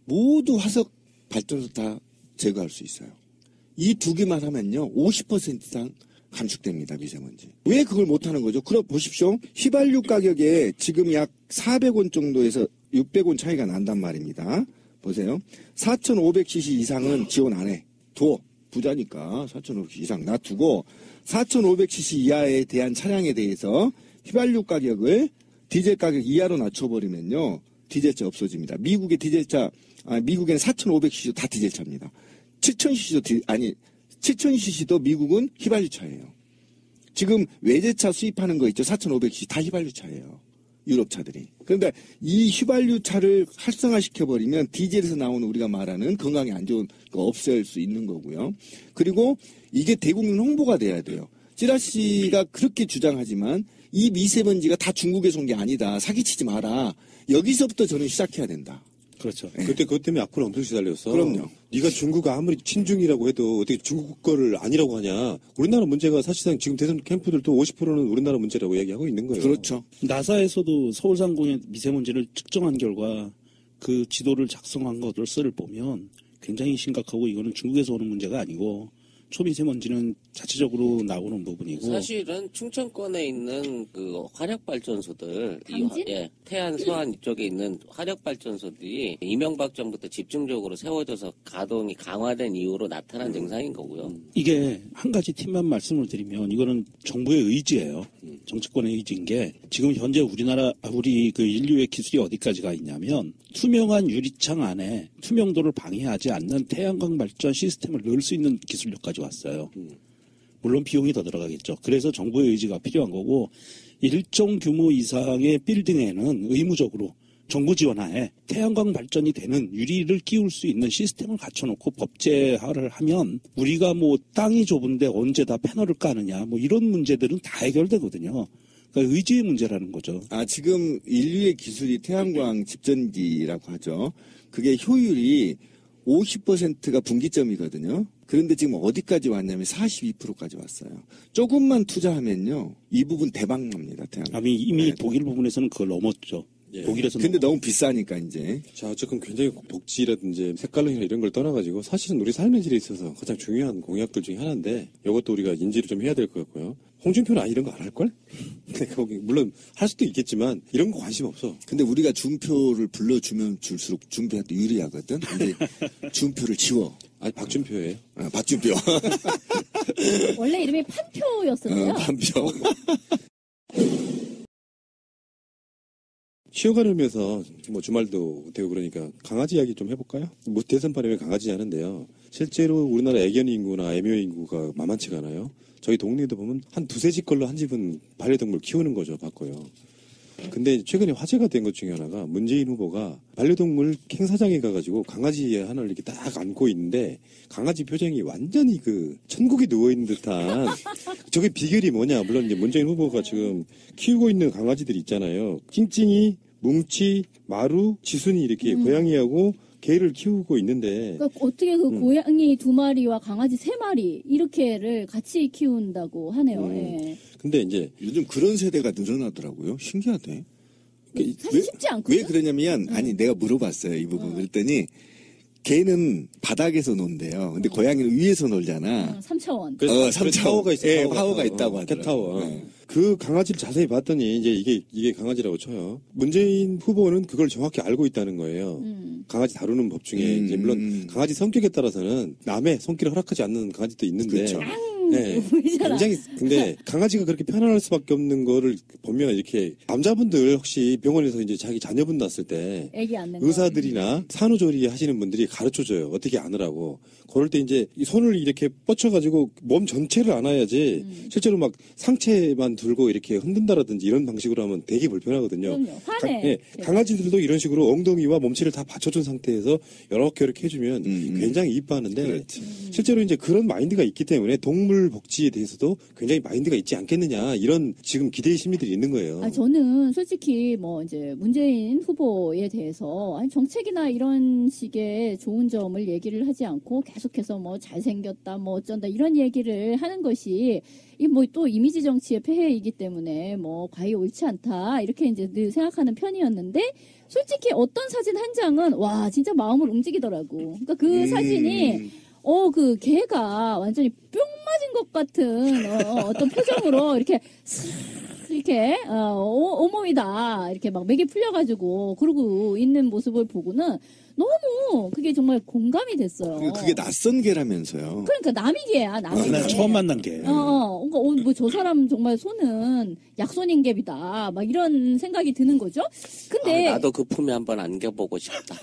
모두 화석 발전소 다 제거할 수 있어요. 이 두 개만 하면요. 50% 이상 감축됩니다. 미세먼지. 왜 그걸 못하는 거죠? 그럼 보십시오. 휘발유 가격에 지금 약 400원 정도에서 600원 차이가 난단 말입니다. 보세요. 4,500cc 이상은 지원 안 해. 둬. 부자니까 4,500cc 이상 놔두고 4,500cc 이하에 대한 차량에 대해서 휘발유 가격을 디젤 가격 이하로 낮춰버리면요. 디젤차 없어집니다. 미국에는 4,500cc도 다 디젤차입니다. 7,000cc도 미국은 휘발유차예요. 지금 외제차 수입하는 거 있죠. 4,500cc 다 휘발유차예요. 유럽 차들이. 그런데 이 휘발유 차를 활성화시켜버리면 디젤에서 나오는 우리가 말하는 건강에 안 좋은 거 없앨 수 있는 거고요. 그리고 이게 대국민 홍보가 돼야 돼요. 찌라시가 그렇게 주장하지만 이 미세먼지가 다 중국에서 온 게 아니다. 사기치지 마라. 여기서부터 저는 시작해야 된다. 그렇죠. 네. 그때 그것 때문에 악플 엄청 시달렸어. 그럼요. 네가 중국 아무리 친중이라고 해도 어떻게 중국 거를 아니라고 하냐. 우리나라 문제가 사실상 지금 대선 캠프들도 50%는 우리나라 문제라고 이야기하고 있는 거예요. 그렇죠. 나사에서도 서울상공의 미세먼지를 측정한 결과 그 지도를 작성한 것을 보면 굉장히 심각하고 이거는 중국에서 오는 문제가 아니고 초미세먼지는 자체적으로 나오는 부분이고 사실은 충청권에 있는 그 화력발전소들 당진? 태안 서안 이쪽에 있는 화력발전소들이 이명박 정부 때 집중적으로 세워져서 가동이 강화된 이후로 나타난 증상인 거고요. 이게 한 가지 팁만 말씀을 드리면 이거는 정부의 의지예요. 정치권의 의지인 게 지금 현재 우리 그 인류의 기술이 어디까지가 있냐면 투명한 유리창 안에 투명도를 방해하지 않는 태양광 발전 시스템을 넣을 수 있는 기술력까지 왔어요. 물론 비용이 더 들어가겠죠. 그래서 정부의 의지가 필요한 거고 일정 규모 이상의 빌딩에는 의무적으로 정부 지원하에 태양광 발전이 되는 유리를 끼울 수 있는 시스템을 갖춰놓고 법제화를 하면 우리가 뭐 땅이 좁은데 언제 다 패널을 까느냐 뭐 이런 문제들은 다 해결되거든요. 그러니까 의지의 문제라는 거죠. 지금 인류의 기술이 태양광 집전기라고 하죠. 그게 효율이 50%가 분기점이거든요. 그런데 지금 어디까지 왔냐면 42%까지 왔어요. 조금만 투자하면요. 이 부분 대박 납니다. 태양광. 이미 네. 독일 부분에서는 그걸 넘었죠. 예. 독일에서는. 근데 너무 비싸니까 이제. 자, 어쨌든 굉장히 복지라든지 색깔론이나 이런 걸 떠나가지고 사실은 우리 삶의 질에 있어서 가장 중요한 공약들 중에 하나인데 이것도 우리가 인지를 좀 해야 될 것 같고요. 홍준표는 이런 거 안 할걸? 물론 할 수도 있겠지만 이런 거 관심 없어. 근데 우리가 준표를 불러주면 줄수록 준표한테 유리하거든. 근데 준표를 지워. 박준표예요. 박준표. 원래 이름이 판표였었어요. 반표. 쉬어가는 의미에서 뭐 주말도 되고 그러니까 강아지 이야기 좀 해볼까요? 뭐 대선판에 왜 강아지 하는데요. 실제로 우리나라 애견 인구나 애묘 인구가 만만치가 않아요. 저희 동네에도 보면 한 두세 집 걸로 한 집은 반려동물 키우는 거죠. 바꿔요. 근데 최근에 화제가 된 것 중에 하나가 문재인 후보가 반려동물 행사장에 가가지고 강아지 하나를 이렇게 딱 안고 있는데 강아지 표정이 완전히 그 천국에 누워있는 듯한 저게 비결이 뭐냐. 물론 이제 문재인 후보가 지금 키우고 있는 강아지들이 있잖아요. 찡찡이, 뭉치, 마루, 지순이 이렇게 고양이하고 개를 키우고 있는데 그러니까 어떻게 그 고양이 2마리와 강아지 3마리 이렇게를 같이 키운다고 하네요. 예. 근데 이제 요즘 그런 세대가 늘어나더라고요. 신기하대. 사실 쉽지 않거든요. 왜 그러냐면, 내가 물어봤어요. 이 부분. 그랬더니, 개는 바닥에서 논대요. 근데 고양이는 위에서 놀잖아. 3차원. 그래서 3차원. 타워가 있어. 예, 타워가 있다고 하더라고요. 캣타워. 네. 그 강아지를 자세히 봤더니 이제 이게 강아지라고 쳐요. 문재인 후보는 그걸 정확히 알고 있다는 거예요. 강아지 다루는 법 중에 이제 물론 강아지 성격에 따라서는 남의 손길을 허락하지 않는 강아지도 있는데. 그렇죠. 네, 굉장히 근데 강아지가 그렇게 편안할 수밖에 없는 거를 보면 이렇게 남자분들 혹시 병원에서 이제 자기 자녀분 낳았을 때 애기 안는 의사들이나 산후조리 하시는 분들이 가르쳐줘요. 어떻게 안으라고. 그럴 때 이제 이 손을 이렇게 뻗쳐가지고 몸 전체를 안아야지 실제로 막 상체만 들고 이렇게 흔든다라든지 이런 방식으로 하면 되게 불편하거든요. 그럼요. 화내. 예, 강아지들도 이런 식으로 엉덩이와 몸체를 다 받쳐준 상태에서 이렇게 해주면 굉장히 이뻐하는데 그렇지. 실제로 이제 그런 마인드가 있기 때문에 동물 복지에 대해서도 굉장히 마인드가 있지 않겠느냐 이런 지금 기대의 심리들이 있는 거예요. 저는 솔직히 뭐 이제 문재인 후보에 대해서 정책이나 이런 식의 좋은 점을 얘기를 하지 않고 계속해서 뭐 잘생겼다 뭐 어쩐다 이런 얘기를 하는 것이 이 뭐 또 이미지 정치의 폐해이기 때문에 뭐 과히 옳지 않다 이렇게 이제 늘 생각하는 편이었는데 솔직히 어떤 사진 한 장은 와 진짜 마음을 움직이더라고. 그러니까 그 사진이 그 개가 완전히 뿅 맞은 것 같은 어떤 표정으로 이렇게 이렇게 온몸이다 이렇게 막 맥이 풀려가지고 그러고 있는 모습을 보고는 너무 그게 정말 공감이 됐어요. 그게 낯선 개라면서요. 그러니까 남이 개야, 남이 개. 난 처음 만난 게. 그러니까 뭐 저 사람 정말 손은 약손인개비다. 막 이런 생각이 드는 거죠. 근데 나도 그 품에 한번 안겨보고 싶다.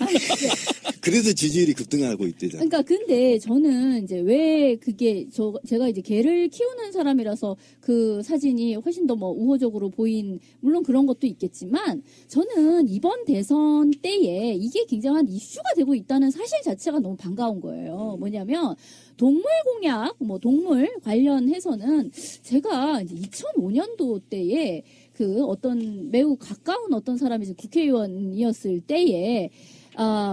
그래서 지지율이 급등하고 있대잖아. 그러니까 근데 저는 이제 왜 그게 제가 이제 개를 키우는 사람이라서 그 사진이 훨씬 더 뭐 우호적으로 보인 물론 그런 것도 있겠지만 저는 이번 대선 때에 이게 굉장한 이슈가 되고 있다는 사실 자체가 너무 반가운 거예요. 뭐냐면 동물 공약, 뭐 동물 관련해서는 제가 이제 2005년도 때에 그 어떤 매우 가까운 어떤 사람이 이제 국회의원이었을 때에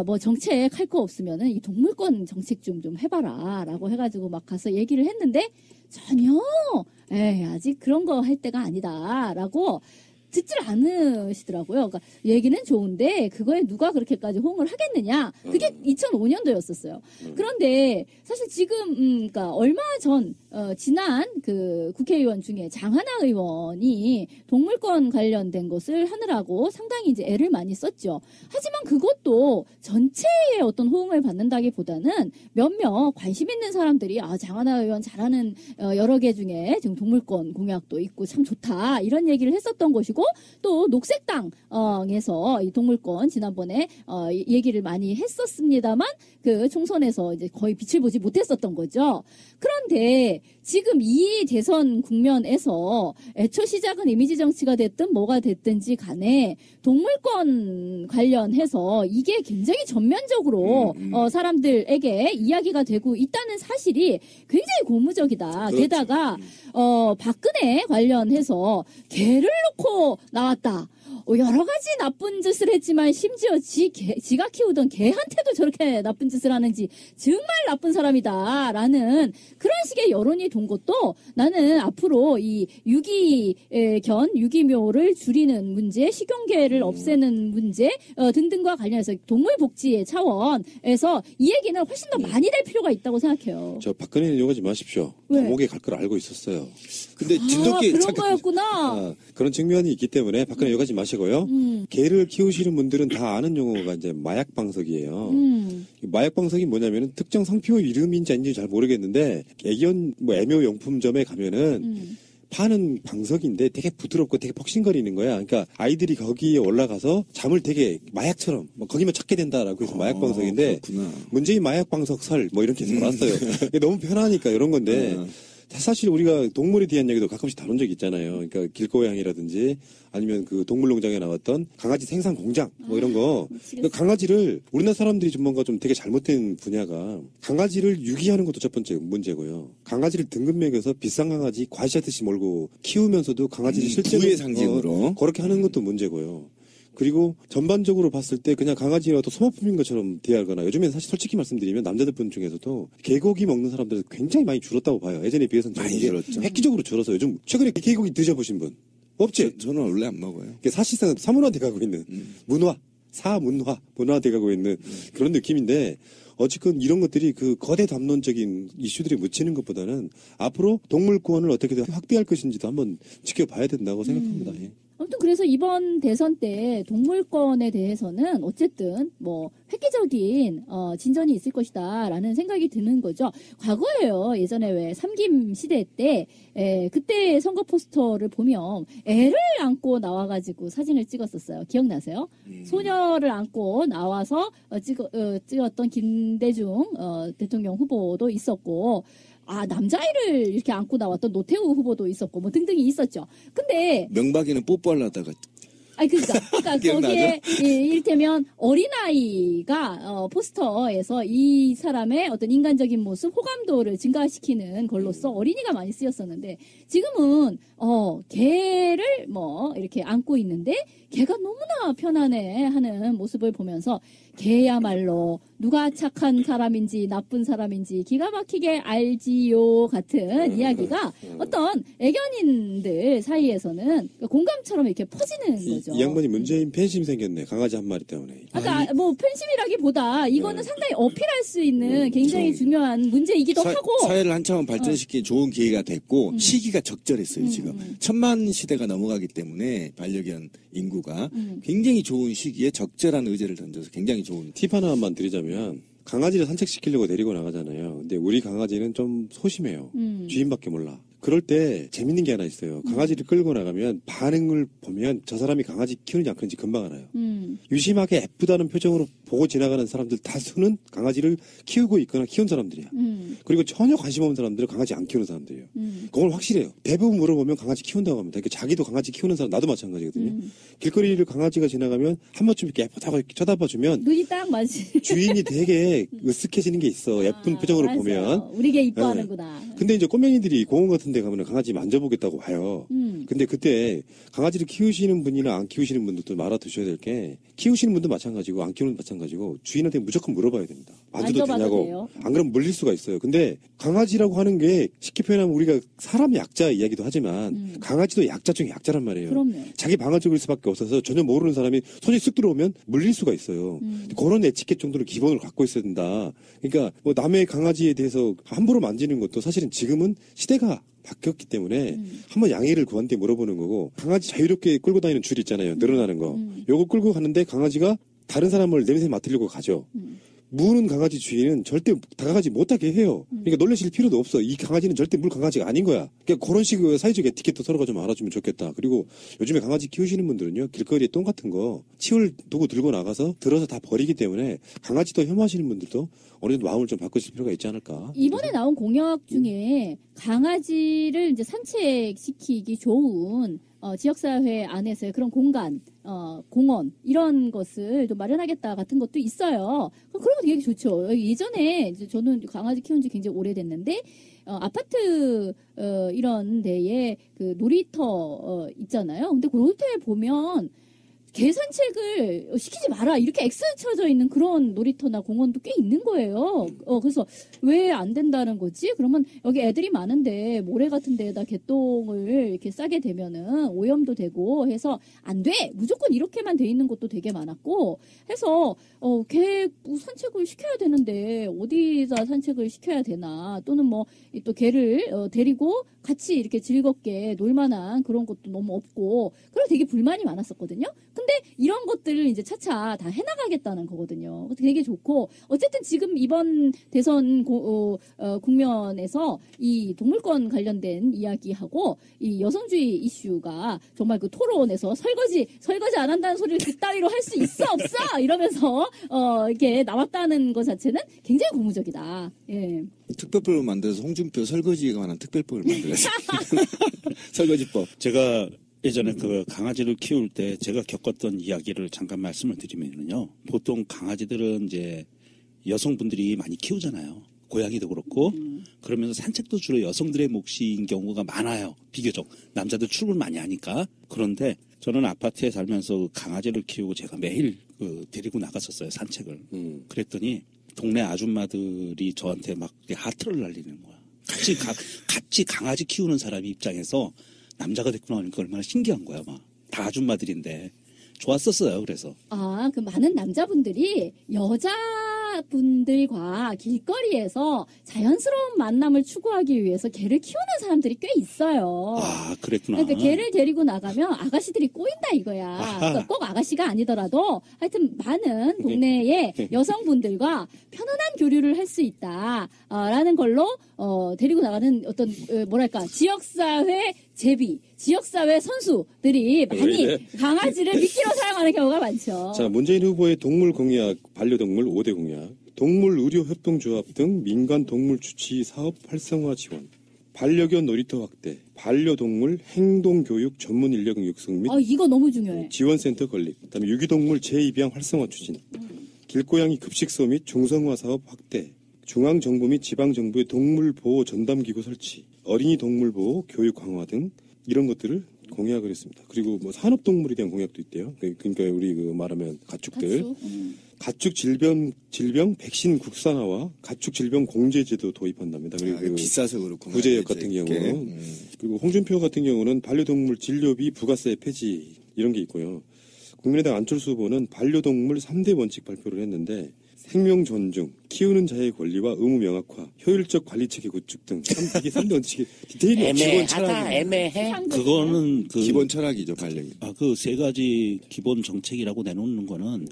뭐 정책 할 거 없으면은 이 동물권 정책 좀 해봐라 라고 해가지고 막 가서 얘기를 했는데 전혀 아직 그런 거 할 때가 아니다 라고 듣질 않으시더라고요. 그러니까 얘기는 좋은데 그거에 누가 그렇게까지 호응을 하겠느냐. 그게 2005년도였었어요. 그런데 사실 지금 그러니까 얼마 전 지난 그 국회의원 중에 장하나 의원이 동물권 관련된 것을 하느라고 상당히 이제 애를 많이 썼죠. 하지만 그것도 전체의 어떤 호응을 받는다기보다는 몇몇 관심 있는 사람들이 장하나 의원 잘하는 여러 개 중에 지금 동물권 공약도 있고 참 좋다 이런 얘기를 했었던 것이고 또 녹색당에서 이 동물권 지난번에 얘기를 많이 했었습니다만 그 총선에서 이제 거의 빛을 보지 못했었던 거죠. 그런데 지금 이 대선 국면에서 애초 시작은 이미지 정치가 됐든 뭐가 됐든지 간에 동물권 관련해서 이게 굉장히 전면적으로 사람들에게 이야기가 되고 있다는 사실이 굉장히 고무적이다. 그렇죠. 게다가 박근혜 관련해서 개를 놓고 나왔다. 여러 가지 나쁜 짓을 했지만 심지어 지가 키우던 개한테도 저렇게 나쁜 짓을 하는지 정말 나쁜 사람이다라는 그런 식의 여론이 돈 것도 나는 앞으로 이 유기묘를 줄이는 문제, 식용개를 없애는 문제 등등과 관련해서 동물복지의 차원에서 이 얘기는 훨씬 더 많이 될 필요가 있다고 생각해요. 저 박근혜는 욕하지 마십시오. 왜? 감옥에 갈 걸 알고 있었어요. 근데 진돗개 그런 잠깐 거였구나. 그런 측면이 있기 때문에 박근혜 욕하지 마시고요. 개를 키우시는 분들은 다 아는 용어가 이제 마약 방석이에요. 마약 방석이 뭐냐면은 특정 상표 이름인지 아닌지 잘 모르겠는데 애견 뭐 애묘 용품점에 가면은 파는 방석인데 되게 부드럽고 되게 폭신거리는 거야. 그러니까 아이들이 거기에 올라가서 잠을 되게 마약처럼 뭐 거기만 찾게 된다라고 해서 마약 방석인데 그렇구나. 문재인 마약 방석 설 뭐 이렇게 해서 나왔어요. 이게 너무 편하니까 이런 건데 사실 우리가 동물에 대한 얘기도 가끔씩 다룬 적이 있잖아요. 그러니까 길고양이라든지 아니면 그 동물농장에 나왔던 강아지 생산 공장 뭐 이런 거. 그러니까 강아지를 우리나라 사람들이 좀 뭔가 좀 되게 잘못된 분야가 강아지를 유기하는 것도 첫 번째 문제고요. 강아지를 등급 매겨서 비싼 강아지 과시하듯이 몰고 키우면서도 강아지를 실제로 부의 상징으로. 그렇게 하는 것도 문제고요. 그리고 전반적으로 봤을 때 그냥 강아지가 또 소모품인 것처럼 대하거나 요즘엔 사실 솔직히 말씀드리면 남자들 분 중에서도 개고기 먹는 사람들은 굉장히 많이 줄었다고 봐요. 예전에 비해서는 많이 이게 줄었죠. 획기적으로 줄어서 요즘 최근에 개고기 드셔보신 분 없지? 저는 원래 안 먹어요. 이게 사실상 사문화돼 가고 있는 문화돼 가고 있는 그런 느낌인데 어쨌든 이런 것들이 그 거대 담론적인 이슈들이 묻히는 것보다는 앞으로 동물권을 어떻게든 확대할 것인지도 한번 지켜봐야 된다고 생각합니다. 예. 아무튼 그래서 이번 대선 때 동물권에 대해서는 어쨌든 뭐 획기적인 진전이 있을 것이다라는 생각이 드는 거죠. 과거에요. 예전에 왜 삼김 시대 때 그때 선거 포스터를 보면 애를 안고 나와가지고 사진을 찍었었어요. 기억나세요? 소녀를 안고 나와서 찍었던 김대중 대통령 후보도 있었고 남자아이를 이렇게 안고 나왔던 노태우 후보도 있었고 뭐 등등이 있었죠. 근데 명박이는 뽀뽀하려다가 그러니까 거기에 이를테면 어린아이가 포스터에서 이 사람의 어떤 인간적인 모습, 호감도를 증가시키는 걸로써 어린이가 많이 쓰였었는데 지금은 개를 뭐 이렇게 안고 있는데 개가 너무나 편안해 하는 모습을 보면서 개야말로 누가 착한 사람인지 나쁜 사람인지 기가 막히게 알지요 같은 이야기가 어떤 애견인들 사이에서는 공감처럼 이렇게 퍼지는 거죠. 이 양반이 문재인 팬심 생겼네. 강아지 한 마리 때문에. 뭐 팬심이라기보다 이거는 상당히 어필할 수 있는 굉장히 중요한 문제이기도 하고 사회를 한차원 발전시키기 좋은 기회가 됐고 시기가 적절했어요. 지금 1000만 시대가 넘어가기 때문에 반려견 인구가 굉장히 좋은 시기에 적절한 의제를 던져서 굉장히 좋은 팁 하나만 드리자면 강아지를 산책시키려고 데리고 나가잖아요. 근데 우리 강아지는 좀 소심해요. 주인밖에 몰라. 그럴 때 재밌는 게 하나 있어요. 강아지를 끌고 나가면 반응을 보면 저 사람이 강아지 키우는지 안 키우는지 금방 알아요. 유심하게 예쁘다는 표정으로 보고 지나가는 사람들 다수는 강아지를 키우고 있거나 키운 사람들이야. 그리고 전혀 관심 없는 사람들은 강아지 안 키우는 사람들이에요. 그건 확실해요. 대부분 물어보면 강아지 키운다고 합니다. 그러니까 자기도 강아지 키우는 사람 나도 마찬가지거든요. 길거리를 강아지가 지나가면 한 번쯤 이렇게 예쁘다고 쳐다봐주면 눈이 딱 맞지. 주인이 되게 으쓱해지는 게 있어. 예쁜 표정으로 맞아요. 보면. 우리 개 이뻐하는구나. 근데 이제 꼬맹이들이 공원 같은 데 가면 강아지 만져보겠다고 와요. 근데 그때 강아지를 키우시는 분이나 안 키우시는 분들도 알아두셔야 될 게 키우시는 분도 마찬가지고 안 키우는 분도 마찬가지고 주인한테 무조건 물어봐야 됩니다. 만져도 되냐고. 돼요? 안 그러면 물릴 수가 있어요. 근데 강아지라고 하는 게 쉽게 표현하면 우리가 사람의 약자 이야기도 하지만 강아지도 약자 중에 약자란 말이에요. 그럼요. 자기 방어적일 수밖에 없어서 전혀 모르는 사람이 손이 쓱 들어오면 물릴 수가 있어요. 그런 에티켓 정도는 기본으로 갖고 있어야 된다. 그러니까 뭐 남의 강아지에 대해서 함부로 만지는 것도 사실은 지금은 시대가 바뀌었기 때문에 한번 양해를 구한테 물어보는 거고 강아지 자유롭게 끌고 다니는 줄 있잖아요. 늘어나는 거. 요거 끌고 가는데 강아지가 다른 사람을 냄새 맡으려고 가죠. 무는 강아지 주인은 절대 다가가지 못하게 해요. 그러니까 놀라실 필요도 없어. 이 강아지는 절대 물 강아지가 아닌 거야. 그러니까 그런 식의 사회적 에티켓도 서로가 좀 알아주면 좋겠다. 그리고 요즘에 강아지 키우시는 분들은요, 길거리에 똥 같은 거 치울 도구 들고 나가서 들어서 다 버리기 때문에 강아지도 혐오하시는 분들도 어느 정도 마음을 좀 바꾸실 필요가 있지 않을까. 이번에 나온 공약 중에 강아지를 이제 산책시키기 좋은 지역사회 안에서의 그런 공간, 공원, 이런 것을 좀 마련하겠다 같은 것도 있어요. 그런 거 되게 좋죠. 예전에 이제 저는 강아지 키운 지 굉장히 오래됐는데, 아파트, 이런 데에 그 놀이터, 있잖아요. 근데 그 놀이터에 보면 개 산책을 시키지 마라 이렇게 X 쳐져 있는 그런 놀이터나 공원도 꽤 있는 거예요. 그래서 왜 안 된다는 거지? 그러면 여기 애들이 많은데 모래 같은 데에다 개똥을 이렇게 싸게 되면은 오염도 되고 해서 안 돼. 무조건 이렇게만 돼 있는 곳도 되게 많았고 해서 개 산책을 시켜야 되는데 어디다 산책을 시켜야 되나 또는 뭐 또 개를 데리고 같이 이렇게 즐겁게 놀만한 그런 것도 너무 없고 그래서 되게 불만이 많았었거든요. 근데 이런 것들을 이제 차차 다 해나가겠다는 거거든요. 되게 좋고 어쨌든 지금 이번 대선 국면에서 이 동물권 관련된 이야기하고 이 여성주의 이슈가 정말 그 토론에서 설거지 안 한다는 소리를 그따위로 할 수 있어 없어 이러면서 이렇게 나왔다는 것 자체는 굉장히 고무적이다. 예. 특별법을 만들어서 홍준표 설거지에 관한 특별법을 만들었어요. 설거지법. 제가 예전에 그 강아지를 키울 때 제가 겪었던 이야기를 잠깐 말씀을 드리면요. 보통 강아지들은 이제 여성분들이 많이 키우잖아요. 고양이도 그렇고. 그러면서 산책도 주로 여성들의 몫인 경우가 많아요. 비교적. 남자들 출근 많이 하니까. 그런데 저는 아파트에 살면서 강아지를 키우고 제가 매일 데리고 나갔었어요. 산책을. 그랬더니 동네 아줌마들이 저한테 막 하트를 날리는 거야. 같이 강아지 키우는 사람 입장에서 남자가 됐구나 하니까 얼마나 신기한 거야, 막. 다 아줌마들인데. 좋았었어요, 그래서. 그 많은 남자분들이 여자분들과 길거리에서 자연스러운 만남을 추구하기 위해서 개를 키우는 사람들이 꽤 있어요. 아, 그랬구나. 그러니까 개를 데리고 나가면 아가씨들이 꼬인다 이거야. 그러니까 꼭 아가씨가 아니더라도 하여튼 많은 동네의 여성분들과 편안한 교류를 할 수 있다라는 걸로 데리고 나가는 어떤 뭐랄까 지역사회 제비, 지역사회 선수들이 많이 강아지를 미끼로 사용하는 경우가 많죠. 자, 문재인 후보의 동물 공약, 반려동물 5대 공약, 동물 의료 협동조합 등 민간 동물 주치 사업 활성화 지원, 반려견 놀이터 확대, 반려동물 행동교육 전문 인력 육성 및 이거 너무 중요해. 지원센터 건립, 그다음에 유기동물 재입양 활성화 추진, 길고양이 급식소 및 중성화 사업 확대, 중앙정부 및 지방정부의 동물보호 전담기구 설치, 어린이 동물보호 교육 강화 등 이런 것들을 공약을 했습니다. 그리고 뭐 산업동물에 대한 공약도 있대요. 그러니까 우리 말하면 가축들. 가축 질병 백신 국산화와 가축 질병 공제제도 도입한답니다. 그리고 비싸서 그렇구나. 구제역 같은 경우는 그리고 홍준표 같은 경우는 반려동물 진료비 부가세 폐지 이런 게 있고요. 국민의당 안철수 후보는 반려동물 3대 원칙 발표를 했는데 생명 존중, 키우는 자의 권리와 의무 명확화, 효율적 관리 체계 구축 등 이게 3대 원칙이 디테일이 기본 철학. 애매해. 그거는 기본 철학이죠, 반려견. 그 세 가지 기본 정책이라고 내놓는 거는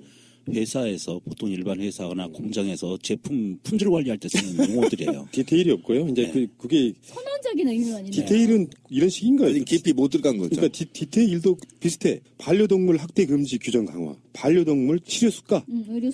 회사에서 보통 일반 회사나 공장에서 제품 품질 관리할 때 쓰는 용어들이에요. 디테일이 없고요. 이제 그게 선언적인 의미는 아닌데. 디테일은 이런 식인 거예요. 깊이 못 들어간 거죠. 그러니까 디테일도 비슷해. 반려동물 학대 금지 규정 강화, 반려동물 치료 수가,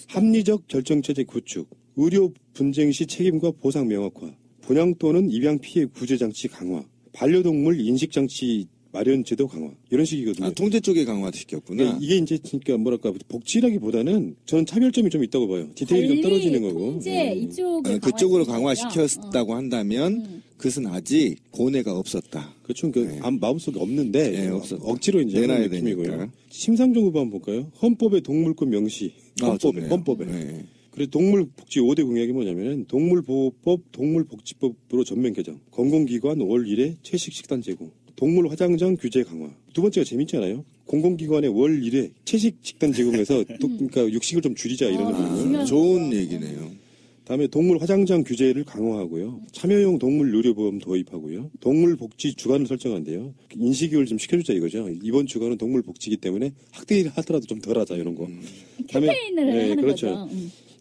합리적 결정 체제 구축, 의료 분쟁 시 책임과 보상 명확화, 분양 또는 입양 피해 구제 장치 강화, 반려동물 인식 장치 마련 제도 강화 이런 식이거든요. 통제 쪽에 강화시켰구나. 네, 이게 이제 그러니까 뭐랄까 복지라기보다는 저는 차별점이 좀 있다고 봐요. 디테일이 좀 떨어지는 거고. 통제 이쪽을 그쪽으로 강화시켰다고 한다면 그것은 아직 고뇌가 없었다. 그렇죠. 마음속에 없는데 억지로 이제 내놔야 느낌이고요. 되니까. 심상정 후보 한번 볼까요? 헌법에 동물권 명시. 헌법에. 네. 그래서 동물복지 5대 공약이 뭐냐면은 동물보호법, 동물복지법으로 전면 개정, 공공기관 월 1회 채식 식단 제공, 동물 화장장 규제 강화. 두 번째가 재밌잖아요. 공공기관에 월 1회 채식 식단 제공해서 그러니까 육식을 좀 줄이자 이런 거죠. 좋은 얘기네요. 다음에 동물 화장장 규제를 강화하고요. 참여용 동물 의료보험 도입하고요. 동물 복지 주간을 설정한대요. 인식을 좀 시켜주자 이거죠. 이번 주간은 동물 복지이기 때문에 학대를 하더라도 좀 덜하자 이런 거. 캠페인을 하는 그렇죠. 거죠.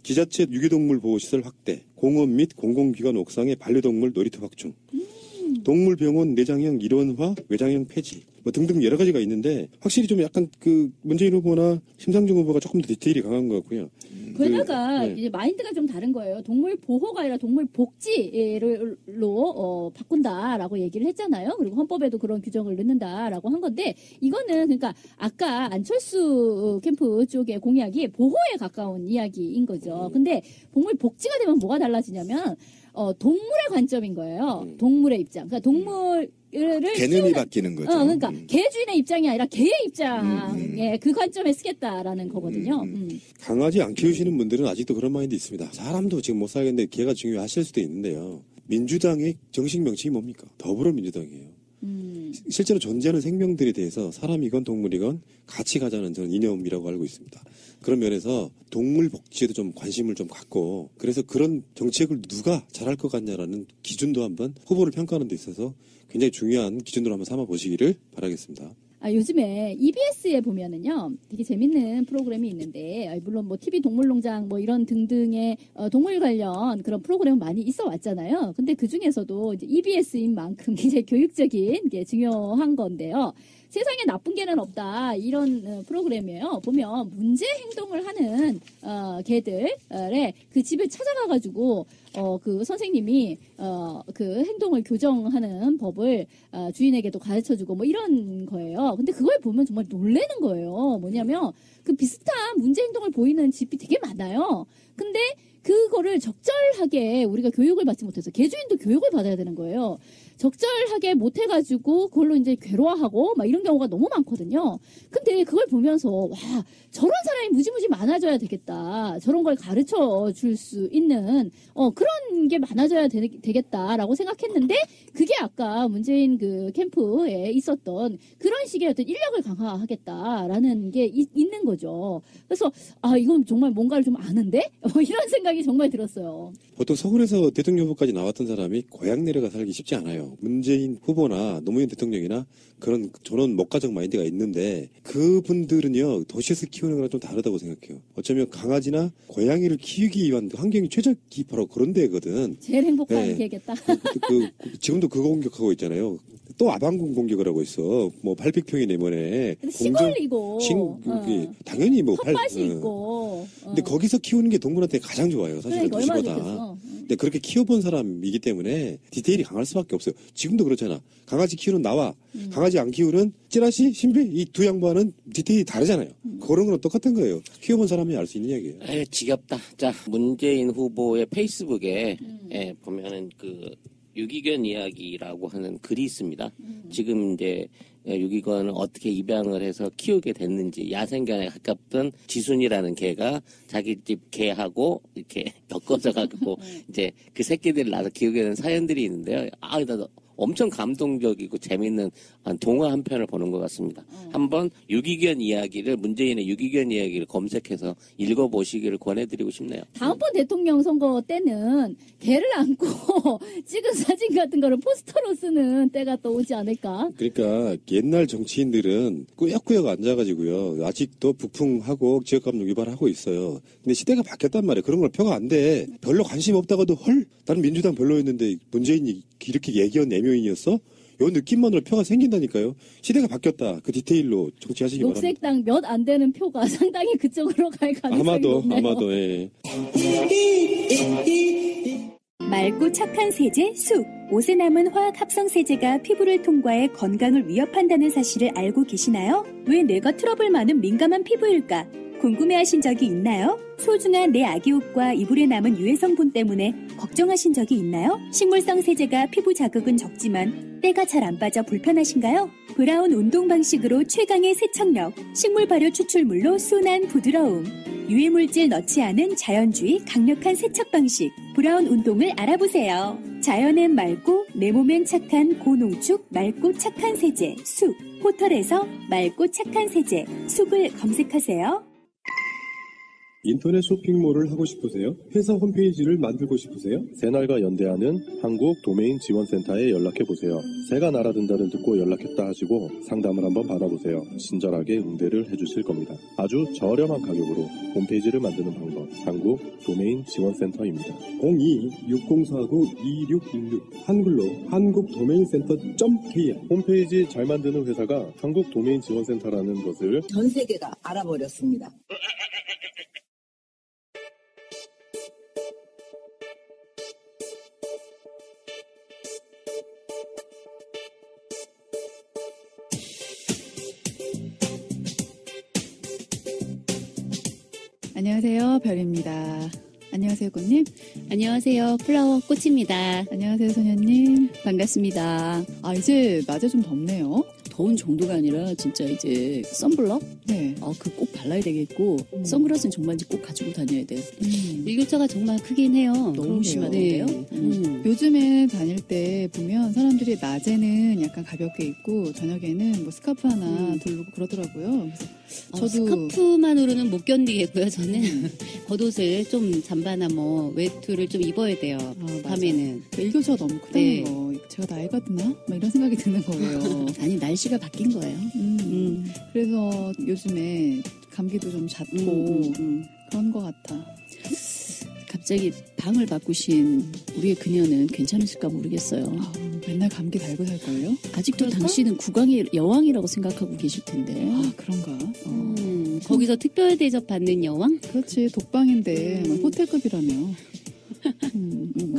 지자체 유기동물 보호시설 확대, 공원 및 공공기관 옥상의 반려동물 놀이터 확충, 동물병원 내장형 일원화, 외장형 폐지, 뭐 등등 여러 가지가 있는데 확실히 좀 약간 그 문재인 후보나 심상정 후보가 조금 더 디테일이 강한 것 같고요. 게다가 이제 마인드가 좀 다른 거예요. 동물 보호가 아니라 동물 복지로 바꾼다라고 얘기를 했잖아요. 그리고 헌법에도 그런 규정을 넣는다라고 한 건데 이거는 그러니까 아까 안철수 캠프 쪽의 공약이 보호에 가까운 이야기인 거죠. 근데 동물 복지가 되면 뭐가 달라지냐면 동물의 관점인 거예요. 동물의 입장. 그러니까 동물을 개념이 바뀌는 거죠. 그러니까 개주인의 입장이 아니라 개의 입장에 그 관점에 쓰겠다라는 거거든요. 강아지 안 키우시는 분들은 아직도 그런 마인드 있습니다. 사람도 지금 못 살겠는데 개가 중요하실 수도 있는데요. 민주당의 정식 명칭이 뭡니까? 더불어민주당이에요. 실제로 존재하는 생명들에 대해서 사람이건 동물이건 같이 가자는 저는 이념이라고 알고 있습니다. 그런 면에서 동물 복지에도 좀 관심을 좀 갖고 그래서 그런 정책을 누가 잘할 것 같냐라는 기준도 한번 후보를 평가하는 데 있어서 굉장히 중요한 기준으로 한번 삼아 보시기를 바라겠습니다. 요즘에 EBS에 보면은요, 되게 재밌는 프로그램이 있는데, 물론 뭐 TV 동물농장 뭐 이런 등등의 동물 관련 그런 프로그램은 많이 있어 왔잖아요. 근데 그 중에서도 이제 EBS인 만큼 굉장히 교육적인 게 중요한 건데요. 세상에 나쁜 개는 없다 이런 프로그램이에요. 보면 문제 행동을 하는 개들의 그 집에 찾아가가지고 그 선생님이 그 행동을 교정하는 법을 주인에게도 가르쳐주고 뭐 이런 거예요. 근데 그걸 보면 정말 놀라는 거예요. 뭐냐면 그 비슷한 문제 행동을 보이는 집이 되게 많아요. 근데 그거를 적절하게 우리가 교육을 받지 못해서 개주인도 교육을 받아야 되는 거예요. 적절하게 못해가지고 그걸로 이제 괴로워하고 막 이런 경우가 너무 많거든요. 근데 그걸 보면서 와 저런 사람이 무지무지 많아져야 되겠다. 저런 걸 가르쳐 줄 수 있는 그런 게 많아져야 되겠다라고 생각했는데 그게 아까 문재인 그 캠프에 있었던 그런 식의 어떤 인력을 강화하겠다라는 게 있는 거죠. 그래서 이건 정말 뭔가를 좀 아는데 이런 생각이 정말 들었어요. 보통 서울에서 대통령 후보까지 나왔던 사람이 고향 내려가 살기 쉽지 않아요. 문재인 후보나 노무현 대통령이나 그런 저런 목가정 마인드가 있는데 그분들은요 도시에서 키우는 거랑 좀 다르다고 생각해요. 어쩌면 강아지나 고양이를 키우기 위한 환경이 최적이 바로 그런 데거든. 제일 행복한 개겠다. 지금도 그거 공격하고 있잖아요. 또 아방궁 공격을 하고 있어. 뭐 800평이 내면에 시골이고 당연히 뭐 텃밭이 있고. 근데 거기서 키우는 게 동물한테 가장 좋아요. 사실은 도시보다. 근데 그렇게 키워본 사람이기 때문에 디테일이 강할 수밖에 없어요. 지금도 그렇잖아. 강아지 키우는 나와 강아지 안 키우는 찌라시, 신비 이 두 양반은 디테일이 다르잖아요. 그런 거랑 똑같은 거예요. 키워본 사람이 알 수 있는 이야기예요. 지겹다. 자, 문재인 후보의 페이스북에 보면은 그 유기견 이야기라고 하는 글이 있습니다. 지금 이제 유기견을 어떻게 입양을 해서 키우게 됐는지 야생견에 가깝던 지순이라는 개가 자기 집 개하고 이렇게 엮어져 갖고 이제 그 새끼들을 낳아서 키우게 된 사연들이 있는데요. 나 엄청 감동적이고 재밌는 동화 한 편을 보는 것 같습니다. 한번 유기견 이야기를 문재인의 유기견 이야기를 검색해서 읽어보시기를 권해드리고 싶네요. 다음번 대통령 선거 때는 개를 안고 찍은 사진 같은 거를 포스터로 쓰는 때가 또 오지 않을까? 그러니까 옛날 정치인들은 꾸역꾸역 앉아가지고요. 아직도 북풍하고 지역감독 위반하고 있어요. 근데 시대가 바뀌었단 말이에요. 그런 걸 표가 안 돼. 별로 관심 없다가도 나는 민주당 별로였는데 문재인이 이렇게 얘기한 애묘인이었어? 요 느낌만으로 표가 생긴다니까요. 시대가 바뀌었다. 그 디테일로 정치하시기 바랍니다. 녹색당 몇 안 되는 표가 상당히 그쪽으로 갈 가능성이 높네요. 아마도 예. 맑고 착한 세제 쑥. 옷에 남은 화학 합성 세제가 피부를 통과해 건강을 위협한다는 사실을 알고 계시나요? 왜 내가 트러블 많은 민감한 피부일까? 궁금해하신 적이 있나요? 소중한 내 아기 옷과 이불에 남은 유해 성분 때문에 걱정하신 적이 있나요? 식물성 세제가 피부 자극은 적지만 때가 잘 안 빠져 불편하신가요? 브라운 운동 방식으로 최강의 세척력, 식물 발효 추출물로 순한 부드러움, 유해물질 넣지 않은 자연주의 강력한 세척 방식, 브라운 운동을 알아보세요. 자연엔 맑고 내 몸엔 착한 고농축 맑고 착한 세제 쑥. 포털에서 맑고 착한 세제 쑥을 검색하세요. 인터넷 쇼핑몰을 하고 싶으세요? 회사 홈페이지를 만들고 싶으세요? 새날과 연대하는 한국 도메인 지원센터에 연락해보세요. 새가 날아든다를 듣고 연락했다 하시고 상담을 한번 받아보세요. 친절하게 응대를 해주실 겁니다. 아주 저렴한 가격으로 홈페이지를 만드는 방법, 한국 도메인 지원센터입니다. 02-6049-2616 한글로 한국도메인센터.kr 홈페이지 잘 만드는 회사가 한국 도메인 지원센터라는 것을 전 세계가 알아버렸습니다. 안녕하세요, 별입니다. 안녕하세요, 꽃님. 안녕하세요, 플라워 꽃입니다. 안녕하세요, 소녀님. 반갑습니다. 이제 낮에 좀 덥네요. 더운 정도가 아니라 진짜 이제 선블럭? 네. 그 꼭 발라야 되겠고 선글라스는 정말 꼭 가지고 다녀야 돼요. 일교차가 정말 크긴 해요. 너무 심하던데요. 요즘에 다닐 때 보면 사람들이 낮에는 약간 가볍게 입고 저녁에는 뭐 스카프 하나 두르고 그러더라고요. 그래서 저도 스카프만으로는 못 견디겠고요. 저는 겉옷을 좀 잠바나 뭐 외투를 좀 입어야 돼요. 밤에는. 일교차가 너무 크다는 거. 제가 나이가 드나? 막 이런 생각이 드는 거예요. 아니 날씨가 바뀐 거예요. 그래서 요즘에 감기도 좀 잦고 그런 것 같아. 갑자기 방을 바꾸신 우리의 그녀는 괜찮으실까 모르겠어요. 맨날 감기 달고 살걸요? 아직도 당신은 국왕의 여왕이라고 생각하고 계실 텐데. 그런가? 거기서 특별 대접 받는 여왕? 그렇지. 독방인데 호텔급이라며.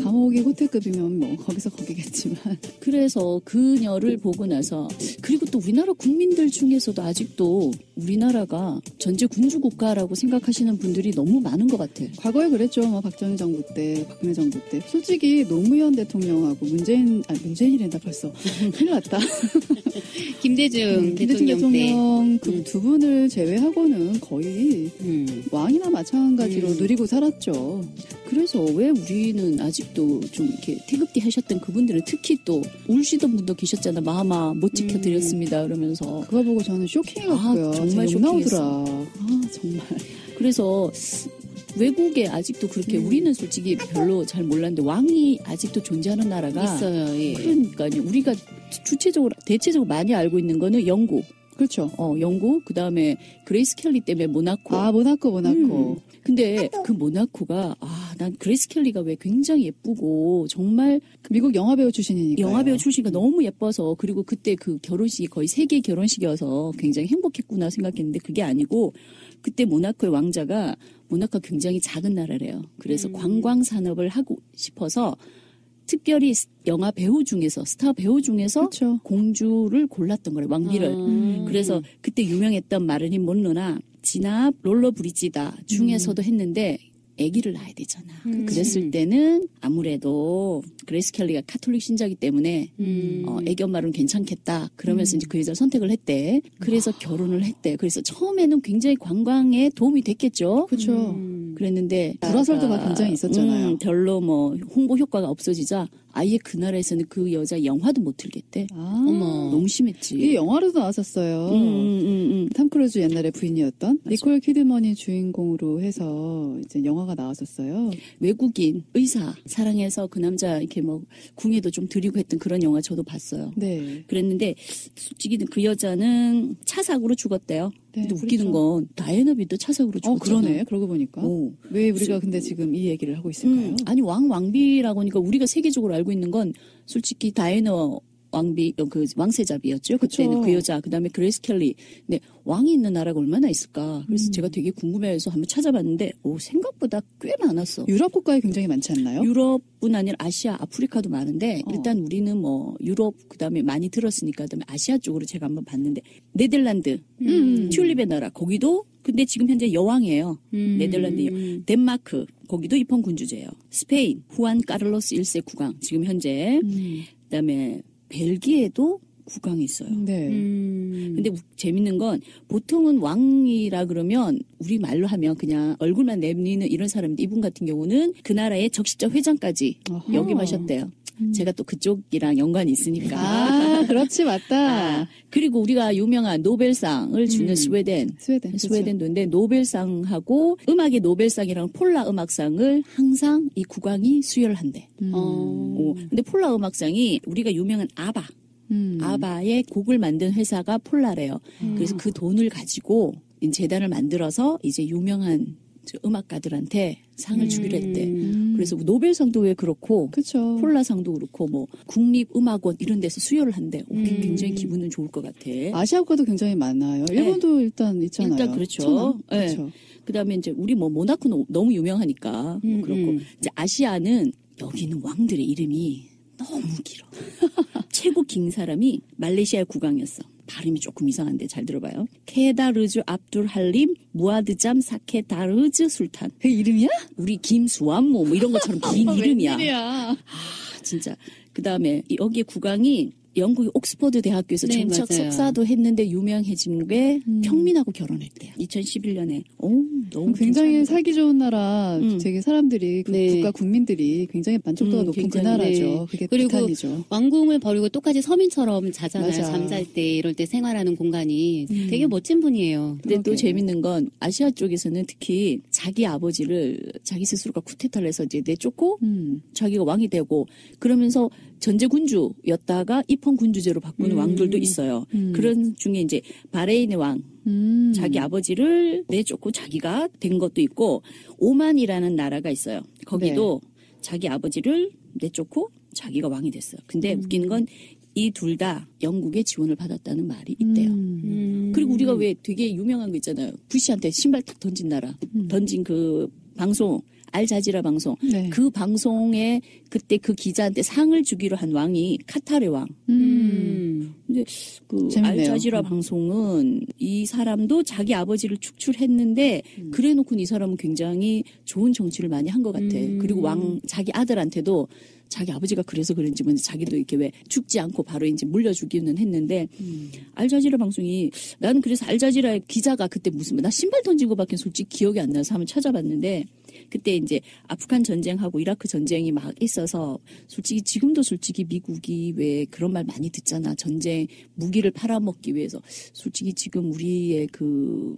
감옥이 호텔급이면 뭐 거기서 거기겠지만. 그래서 그녀를 보고 나서 그리고 또 우리나라 국민들 중에서도 아직도 우리나라가 전제 군주 국가라고 생각하시는 분들이 너무 많은 것 같아. 과거에 그랬죠. 뭐 박정희 정부 때, 박근혜 정부 때. 솔직히 노무현 대통령하고 문재인이란다 벌써. 큰일 났다. 김대중 대통령 그 두 분을 제외하고는 거의 왕이나 마찬가지로 누리고 살았죠. 그래서 왜 우리는 아직도 좀 이렇게 태극기 하셨던 그분들은 특히 또 울시던 분도 계셨잖아. 마마 못 지켜드렸습니다. 그러면서. 그거 보고 저는 쇼킹해갖고요. 정말 쇼킹했어. 정말. 그래서 외국에 아직도 그렇게 우리는 솔직히 별로 잘 몰랐는데 왕이 아직도 존재하는 나라가 있어요. 예. 그러니까요. 우리가 대체적으로 많이 알고 있는 거는 영국. 그렇죠. 영국 그다음에 그레이스 켈리 때문에 모나코. 모나코. 근데 그 모나코가 난 그레이스 켈리가 왜 굉장히 예쁘고 정말 미국 영화배우 출신이니까. 영화배우 출신이니까 너무 예뻐서 그리고 그때 그 결혼식이 거의 세계 결혼식이어서 굉장히 행복했구나 생각했는데 그게 아니고 그때 모나코의 왕자가 모나코가 굉장히 작은 나라래요. 그래서 관광 산업을 하고 싶어서 특별히 영화 배우 중에서 스타 배우 중에서 그렇죠. 공주를 골랐던 거래요. 왕비를. 그래서 그때 유명했던 마릴린 monroe나 진압 롤러 브리지다 중에서도 했는데 아기를 낳아야 되잖아. 그랬을 때는 아무래도 그레이스 켈리가 카톨릭 신자이기 때문에 아기 엄마로는 괜찮겠다. 그러면서 이제 그 여자를 선택을 했대. 그래서 결혼을 했대. 그래서 처음에는 굉장히 관광에 도움이 됐겠죠. 그렇죠. 그랬는데 불화설도가 굉장히 있었잖아요. 별로 뭐 홍보 효과가 없어지자 아예 그 나라에서는 그 여자 영화도 못 틀겠대. 어머. 너무 심했지. 이게 영화로도 나왔었어요. 탐 크루즈 옛날에 부인이었던 맞아. 니콜 키드먼이 주인공으로 해서 이제 영화가 나왔었어요. 외국인 의사 사랑해서 그 남자 이렇게 뭐 궁예도 좀 드리고 했던 그런 영화 저도 봤어요. 네. 그랬는데 솔직히 그 여자는 차 사고로 죽었대요. 네, 근데 웃기는 건 다이애나 비도 차 사고로 죽었잖아. 그러네. 그러고 보니까. 왜 우리가 근데 지금 이 얘기를 하고 있을까요? 아니 왕비라고 하니까 우리가 세계적으로 알고 있는 건 솔직히 다이애나 왕비 그 왕세자비였죠. 그때는 그 여자 그다음에 그레이스 켈리. 근데 왕이 있는 나라가 얼마나 있을까? 그래서 제가 되게 궁금해서 한번 찾아봤는데 생각보다 꽤 많았어. 유럽 국가에 굉장히 많지 않나요? 유럽뿐 아니라 아시아, 아프리카도 많은데 일단 우리는 뭐 유럽 그다음에 많이 들었으니까 그다음에 아시아 쪽으로 제가 한번 봤는데 네덜란드 튤립의 나라 거기도 근데 지금 현재 여왕이에요. 네덜란드, 덴마크 거기도 입헌 군주제예요. 스페인 후안 카를로스 1세 국왕 지금 현재 그다음에 벨기에도 국왕이 있어요. 네. 근데 재밌는 건 보통은 왕이라 그러면 우리 말로 하면 그냥 얼굴만 내미는 이런 사람인데 이분 같은 경우는 그 나라의 적시자 회장까지 역임하셨대요. 제가 또 그쪽이랑 연관이 있으니까. 아, 그렇지, 맞다. 그리고 우리가 유명한 노벨상을 주는 스웨덴. 스웨덴도인데 노벨상하고 음악의 노벨상이랑 폴라 음악상을 항상 이 국왕이 수여를 한대. 근데 폴라 음악상이 우리가 유명한 아바의 곡을 만든 회사가 폴라래요. 그래서 그 돈을 가지고 재단을 만들어서 이제 유명한 음악가들한테 상을 주기로 했대. 그래서 노벨상도 왜 그렇고, 그쵸. 폴라상도 그렇고, 뭐 국립음악원 이런 데서 수여를 한대. 굉장히 기분은 좋을 것 같아. 아시아 국가도 굉장히 많아요. 일본도 일단 있잖아요. 일단 그렇죠. 네. 그렇죠. 그다음에 이제 우리 뭐 모나코는 너무 유명하니까 그렇고 이제 아시아는 여기는 왕들의 이름이 너무 길어. 최고 긴 사람이 말레이시아의 국왕이었어. 발음이 조금 이상한데 잘 들어봐요. 케다르즈 압둘 할림 무아드잠 사케다르즈 술탄. 그 이름이야? 우리 김수완모 뭐 이런 것처럼 긴 이름이야. 웬일이야. 진짜. 그다음에 여기에 국왕이 영국의 옥스퍼드 대학교에서 네, 정책 맞아요. 석사도 했는데 유명해진 게 평민하고 결혼했대요. 2011년에. 너무 굉장히 괜찮은데. 살기 좋은 나라, 되게 사람들이, 네. 국가 국민들이 굉장히 만족도가 높은 그 나라죠. 네. 그게 그리고 부탄이죠. 왕궁을 버리고 똑같이 서민처럼 자잖아요. 맞아. 잠잘 때 이럴 때 생활하는 공간이 되게 멋진 분이에요. 근데 또 재밌는 건 아시아 쪽에서는 특히 자기 아버지를 자기 스스로가 쿠데타를 해서 이제 내쫓고 자기가 왕이 되고 그러면서 전제군주였다가 입헌군주제로 바꾸는 왕들도 있어요. 그런 중에 이제 바레인의 왕 자기 아버지를 내쫓고 자기가 된 것도 있고 오만이라는 나라가 있어요. 거기도 자기 아버지를 내쫓고 자기가 왕이 됐어요. 근데 웃기는 건 이 둘 다 영국의 지원을 받았다는 말이 있대요. 그리고 우리가 왜 되게 유명한 거 있잖아요. 부시한테 신발 탁 던진 나라. 던진 그 방송. 알자지라 방송. 네. 그 방송에 그때 그 기자한테 상을 주기로 한 왕이 카타르 왕. 근데 그 재밌네요. 알자지라 방송은 이 사람도 자기 아버지를 축출했는데 그래놓고 이 사람은 굉장히 좋은 정치를 많이 한 것 같아. 그리고 자기 아들한테도 자기 아버지가 그래서 그런지 뭔지 자기도 이렇게 왜 죽지 않고 바로 이제 물려주기는 했는데 알자지라 방송이 나는 그래서 알자지라의 기자가 그때 나 신발 던진 거밖에 솔직히 기억이 안 나서 한번 찾아봤는데 그때 이제 아프간 전쟁하고 이라크 전쟁이 막 있어서 지금도 미국이 왜 그런 말 많이 듣잖아. 전쟁 무기를 팔아먹기 위해서 솔직히 지금 우리의 그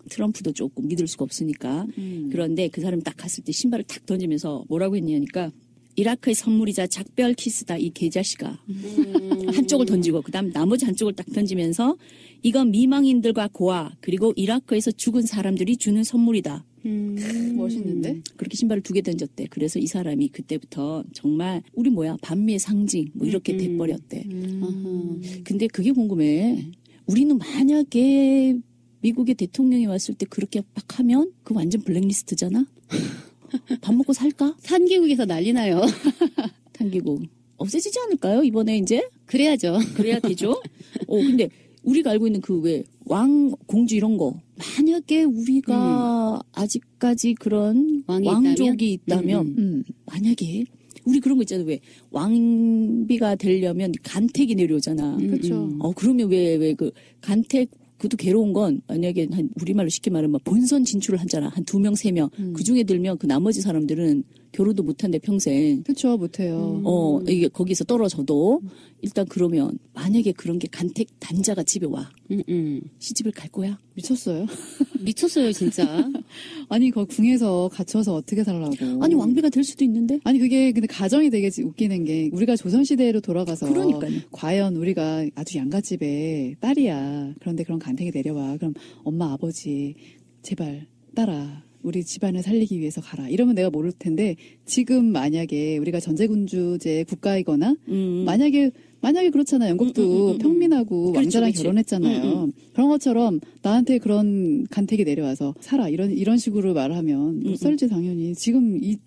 트럼프도 조금 믿을 수가 없으니까 그런데 그 사람이 딱 갔을 때 신발을 탁 던지면서 뭐라고 했냐니까 이라크의 선물이자 작별 키스다 이 개자식아. 한쪽을 던지고 그다음 나머지 한쪽을 딱 던지면서 이건 미망인들과 고아 그리고 이라크에서 죽은 사람들이 주는 선물이다. 멋있는데? 그렇게 신발을 2개 던졌대. 그래서 이 사람이 그때부터 정말 우리 반미의 상징 뭐 이렇게 돼버렸대. 근데 그게 궁금해. 우리는 만약에 미국의 대통령이 왔을 때 그렇게 막 하면 그 완전 블랙리스트잖아. 밥 먹고 살까? 탄기국에서 난리 나요. 탄기국. 없애지지 않을까요? 이번에 이제? 그래야죠. 그래야 되죠. 근데 우리가 알고 있는 그 왜 왕, 공주 이런 거. 만약에 우리가 아직까지 그런 왕족이 있다면 만약에 우리 그런 거 있잖아요. 왜 왕비가 되려면 간택이 내려오잖아. 그렇죠. 그러면 왜 그 간택 그것도 괴로운 건 만약에 우리말로 쉽게 말하면 본선 진출을 하잖아. 한 2명, 3명. 그 중에 들면 그 나머지 사람들은 결혼도 못한대 평생. 그렇죠. 못해요. 이게 거기서 떨어져도 일단 그러면 만약에 그런 게 간택 단자가 집에 와. 시집을 갈 거야? 미쳤어요. 미쳤어요 진짜. 아니 그 궁에서 갇혀서 어떻게 살라고. 아니 왕비가 될 수도 있는데. 아니 그게 근데 가정이 되게 웃기는 게 우리가 조선시대로 돌아가서 그러니까요. 과연 우리가 아주 양가집의 딸이야. 그런데 그런 간택이 내려와. 그럼 엄마 아버지 제발 딸아. 우리 집안을 살리기 위해서 가라. 이러면 내가 모를 텐데 지금 만약에 우리가 전제군주제 국가이거나 만약에 그렇잖아. 영국도 평민하고 왕자랑 결혼했잖아요. 그런 것처럼 나한테 그런 간택이 내려와서 살아. 이런 식으로 말하면 못 살지 당연히. 지금 이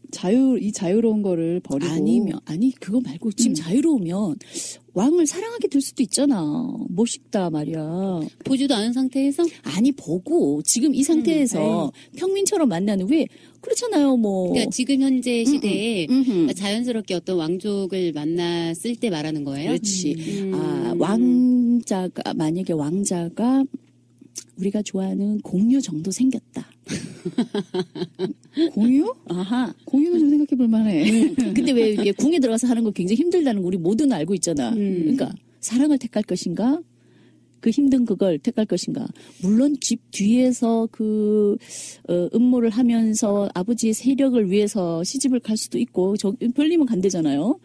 자유로운 거를 버리고. 아니 그거 말고 지금 자유로우면 왕을 사랑하게 될 수도 있잖아. 멋있다 말이야. 보지도 않은 상태에서? 아니 보고 지금 이 상태에서 평민처럼 만나는 왜 그렇잖아요. 뭐. 그러니까 지금 현재 시대에 자연스럽게 어떤 왕족을 만났을 때 말하는 거예요? 그렇지. 만약에 왕자가 우리가 좋아하는 공유 정도 생겼다. 공유? 아하. 공유는 좀 생각해 볼 만해. 근데 왜 이게 궁에 들어가서 하는 거 굉장히 힘들다는 거 우리 모두는 알고 있잖아. 그러니까 사랑을 택할 것인가? 그 힘든 그걸 택할 것인가? 물론 집 뒤에서 음모를 하면서 아버지의 세력을 위해서 시집을 갈 수도 있고, 별님은 간대잖아요.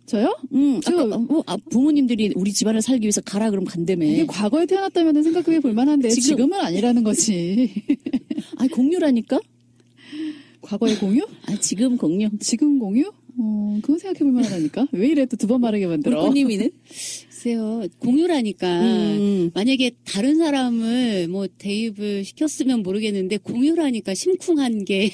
저요? 아까 부모님들이 우리 집안을 살기 위해서 가라 그러면 간다며. 이게 과거에 태어났다면 생각해 볼 만한데 지금은 아니라는 거지. 아니 공유라니까? 과거의 공유? 지금 공유. 지금 공유? 그건 생각해 볼 만하다니까. 왜 이래 또 두 번 말하게 만들어? 부모님이는? 글쎄요. 공유라니까 만약에 다른 사람을 뭐 대입을 시켰으면 모르겠는데 공유라니까 심쿵한 게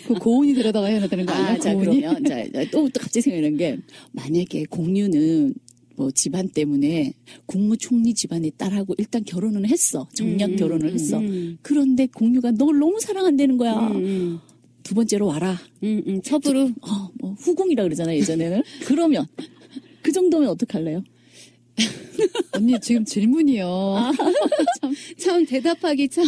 그 고운이 데려다가 해야 되는 거 아니야? 자, 고운이? 그러면 또 갑자기 생각나는 게 만약에 공유는 뭐 집안 때문에 국무총리 집안의 딸하고 일단 결혼은 했어. 정략 결혼을 했어. 그런데 공유가 널 너무 사랑한다는 거야. 두 번째로 와라. 첩으로. 뭐 후궁이라 그러잖아 예전에는. 그러면 그 정도면 어떡할래요? 언니 지금 질문이요. 참 대답하기 참.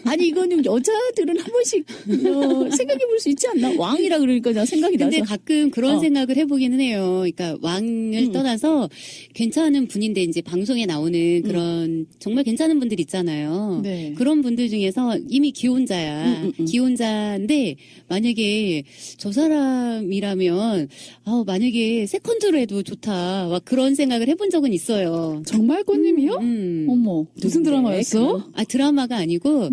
아니 이거는 여자들은 한 번씩 생각해 볼 수 있지 않나? 왕이라 그러니까 나 생각이 나서. 근데 가끔 그런 생각을 해보기는 해요. 그러니까 왕을 떠나서 괜찮은 분인데 이제 방송에 나오는 그런 정말 괜찮은 분들 있잖아요. 네. 그런 분들 중에서 이미 기혼자야. 기혼자인데 만약에 저 사람이라면 만약에 세컨드로 해도 좋다. 막 그런 생각을 해본 적은 있어요. 정말 꽃님이요? 어머, 무슨 드라마였어? 드라마가 아니고,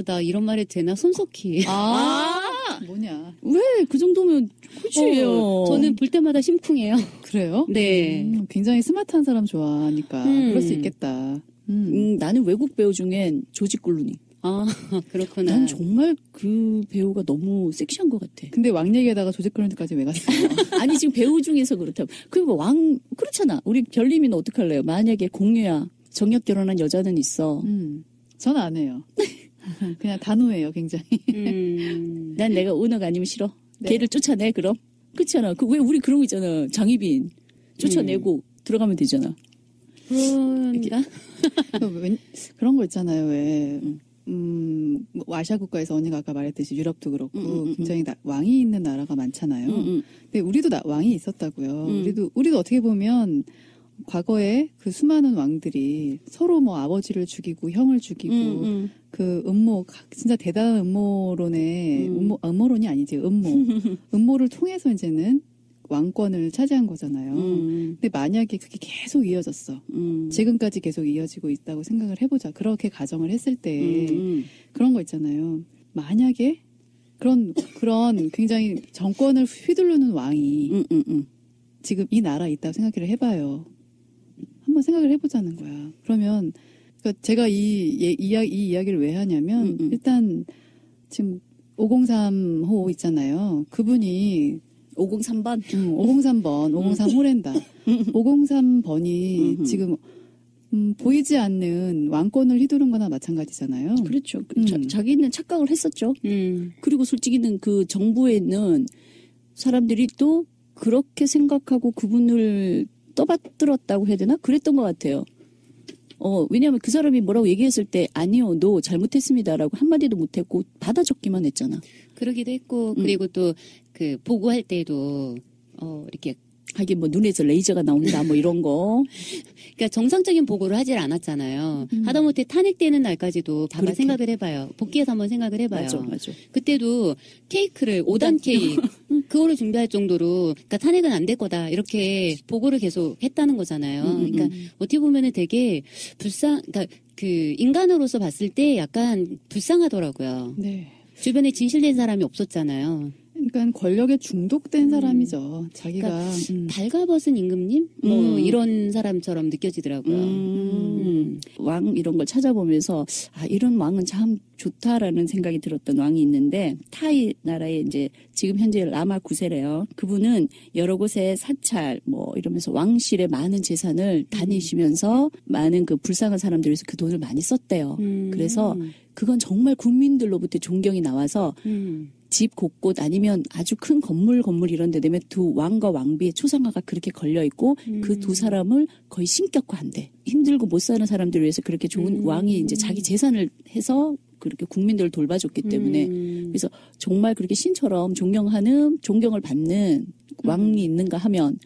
나 이런 말 해도 되나? 손석희. 뭐냐. 왜 그 정도면, 그치요. 저는 볼 때마다 심쿵해요. 그래요? 네. 굉장히 스마트한 사람 좋아하니까. 그럴 수 있겠다. 나는 외국 배우 중엔 조지 클루니. 그렇구나. 난 정말 그 배우가 너무 섹시한 것 같아. 근데 왕 얘기하다가 조지 클루니까지 왜 갔어요? 아니 지금 배우 중에서 그렇다면. 그리고 그렇잖아. 우리 별님이는 어떡할래요? 만약에 공유야. 정략 결혼한 여자는 있어. 전 안 해요. 그냥 단호해요, 굉장히. 난 내가 은어가 아니면 싫어. 네. 걔를 쫓아내 그럼. 그렇잖아. 왜 우리 그런 거 있잖아. 장희빈 쫓아내고 들어가면 되잖아. 그런가? 그런 거 있잖아요. 왜 아시아 국가에서 언니가 아까 말했듯이 유럽도 그렇고 굉장히 왕이 있는 나라가 많잖아요. 근데 우리도 왕이 있었다고요. 우리도 어떻게 보면 과거에 그 수많은 왕들이 서로 뭐 아버지를 죽이고 형을 죽이고 그 진짜 대단한 음모론의 음모론이 아니지 음모를 통해서 이제는 왕권을 차지한 거잖아요. 근데 만약에 그게 계속 이어졌어. 지금까지 계속 이어지고 있다고 생각을 해보자. 그렇게 가정을 했을 때 그런 거 있잖아요. 만약에 그런 굉장히 정권을 휘두르는 왕이 지금 이 나라에 있다고 생각을 해봐요. 한번 생각을 해보자는 거야. 그러면 그러니까 제가 이 이야기를 왜 하냐면 일단 지금 503호 있잖아요. 그분이 503번? 503번, 503 호랜다. 503번이 지금 보이지 않는 왕권을 휘두른 거나 마찬가지잖아요. 그렇죠. 자기는 착각을 했었죠. 그리고 솔직히는 그 정부에 있는 사람들이 또 그렇게 생각하고 그분을 떠받들었다고 해야 되나? 그랬던 것 같아요. 왜냐하면 그 사람이 뭐라고 얘기했을 때 아니요, 너 잘못했습니다라고 한마디도 못했고 받아 적기만 했잖아. 그러기도 했고 그리고 또 그 보고할 때도 이렇게 하긴 뭐 눈에서 레이저가 나온다 뭐 이런 거. 그러니까 정상적인 보고를 하질 않았잖아요. 하다못해 탄핵되는 날까지도 봐봐 생각을 해봐요. 복귀해서 한번 생각을 해봐요. 맞아. 그때도 케이크를 5단 케이크 그거를 준비할 정도로 그러니까 탄핵은 안 될 거다 이렇게 보고를 계속 했다는 거잖아요. 그러니까 어떻게 보면은 되게 그러니까 그 인간으로서 봤을 때 약간 불쌍하더라고요. 네. 주변에 진실된 사람이 없었잖아요. 그러니까 권력에 중독된 사람이죠. 자기가 발가벗은 임금님 뭐 이런 사람처럼 느껴지더라고요. 왕 이런 걸 찾아보면서 이런 왕은 참 좋다라는 생각이 들었던 왕이 있는데 타이 나라에 이제 지금 현재 라마 9세래요. 그분은 여러 곳에 사찰 뭐 이러면서 왕실의 많은 재산을 다니시면서 많은 그 불쌍한 사람들 위해서 그 돈을 많이 썼대요. 그래서 그건 정말 국민들로부터 존경이 나와서 집 곳곳 아니면 아주 큰 건물 이런 데 되면 두 왕과 왕비의 초상화가 그렇게 걸려있고 그 두 사람을 거의 신격화한대. 힘들고 못 사는 사람들을 위해서 그렇게 좋은 왕이 이제 자기 재산을 해서 그렇게 국민들을 돌봐줬기 때문에 그래서 정말 그렇게 신처럼 존경을 받는 왕이 있는가 하면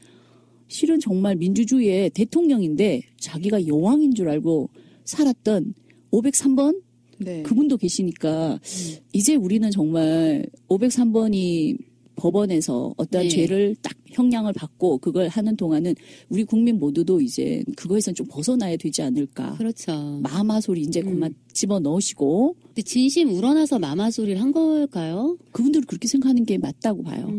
실은 정말 민주주의의 대통령인데 자기가 여왕인 줄 알고 살았던 503번 네. 그분도 계시니까 이제 우리는 정말 503번이 법원에서 어떠한 네. 죄를 딱 형량을 받고 그걸 하는 동안은 우리 국민 모두도 이제 그거에선 좀 벗어나야 되지 않을까. 그렇죠. 마마소리 이제 그만 집어 넣으시고. 근데 진심 우러나서 마마소리를 한 걸까요? 그분들은 그렇게 생각하는 게 맞다고 봐요.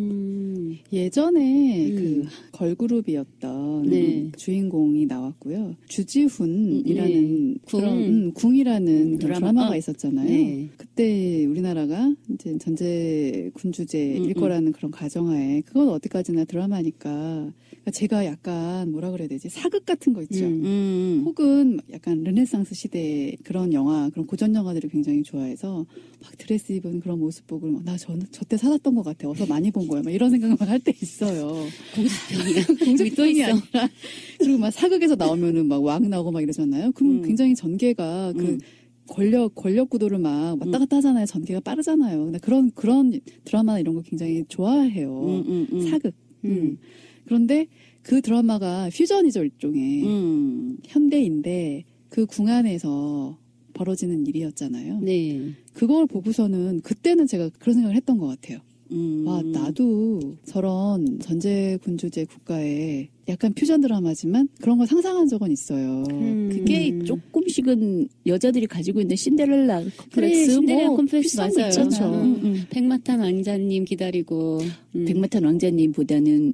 예전에 그 걸그룹이었던 네. 주인공이 나왔고요. 주지훈이라는 그런 궁이라는 그런 드라마가 있었잖아요. 네. 그때 우리나라가 이제 전제 군주제일 거라는 그런 가정하에 그건 어디까지나 드라마니까 그러니까 제가 약간 뭐라 그래야 되지 사극 같은 거 있죠. 혹은 약간 르네상스 시대 그런 영화 그런 고전 영화들을 굉장히 좋아해서 막 드레스 입은 그런 모습 보고 나 저때 살았던 것 같아. 어서 많이 본 거야. 막 이런 생각만 할 때 있어요. 공주병이 아니라 그리고 막 사극에서 나오면은 막 왕 나오고 막 이러잖아요. 그럼 굉장히 전개가 그 권력 구도를 막 왔다 갔다 하잖아요. 전개가 빠르잖아요. 근데 그런 드라마나 이런 거 굉장히 좋아해요. 사극. 그런데 그 드라마가 퓨전이죠, 일종의. 현대인데 그 궁 안에서 벌어지는 일이었잖아요. 네. 그걸 보고서는 그때는 제가 그런 생각을 했던 것 같아요. 와, 나도 저런 전제군주제 국가에 약간 퓨전 드라마지만 그런 걸 상상한 적은 있어요. 그게 조금씩은 여자들이 가지고 있는 신데렐라 컴플렉스, 그래, 신데렐라 컴플렉스 비슷한 거 맞아요. 있잖아요. 백마탄 왕자님 기다리고. 백마탄 왕자님보다는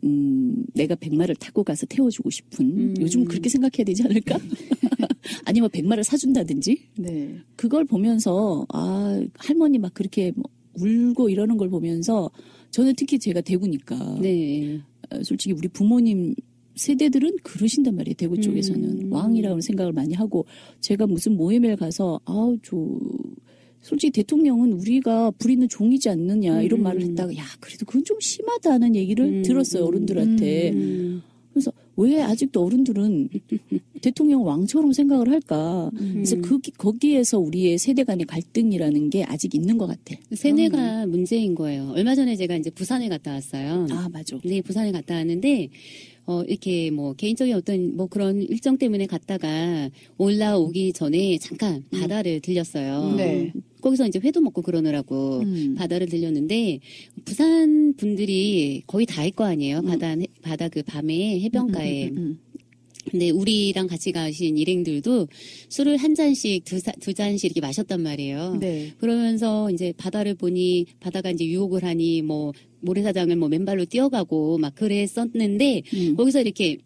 내가 백마를 타고 가서 태워주고 싶은 요즘 그렇게 생각해야 되지 않을까? 아니면 백마를 사준다든지. 네. 그걸 보면서 할머니 막 그렇게 울고 이러는 걸 보면서 저는 특히 제가 대구니까 네. 솔직히 우리 부모님 세대들은 그러신단 말이에요. 대구 쪽에서는 왕이라는 생각을 많이 하고 제가 무슨 모임에 가서 솔직히 대통령은 우리가 부리는 종이지 않느냐 이런 말을 했다가 그래도 그건 좀 심하다는 얘기를 들었어요. 어른들한테. 그래서 왜 아직도 어른들은 대통령 왕처럼 생각을 할까? 그래서 거기에서 우리의 세대 간의 갈등이라는 게 아직 있는 것 같아. 세대가 문제인 거예요. 얼마 전에 제가 이제 부산에 갔다 왔어요. 맞아. 네, 부산에 갔다 왔는데 이렇게 개인적인 어떤 그런 일정 때문에 갔다가 올라오기 전에 잠깐 바다를 들렸어요. 네. 거기서 이제 회도 먹고 그러느라고 바다를 들렸는데 부산 분들이 거의 다일 거 아니에요. 바다 그 밤에 해변가에. 근데 우리랑 같이 가신 일행들도 술을 한 잔씩 두 잔씩 이렇게 마셨단 말이에요. 네. 그러면서 이제 바다를 보니 바다가 이제 유혹을 하니 모래사장을 맨발로 뛰어가고 막 그랬었는데 거기서 이렇게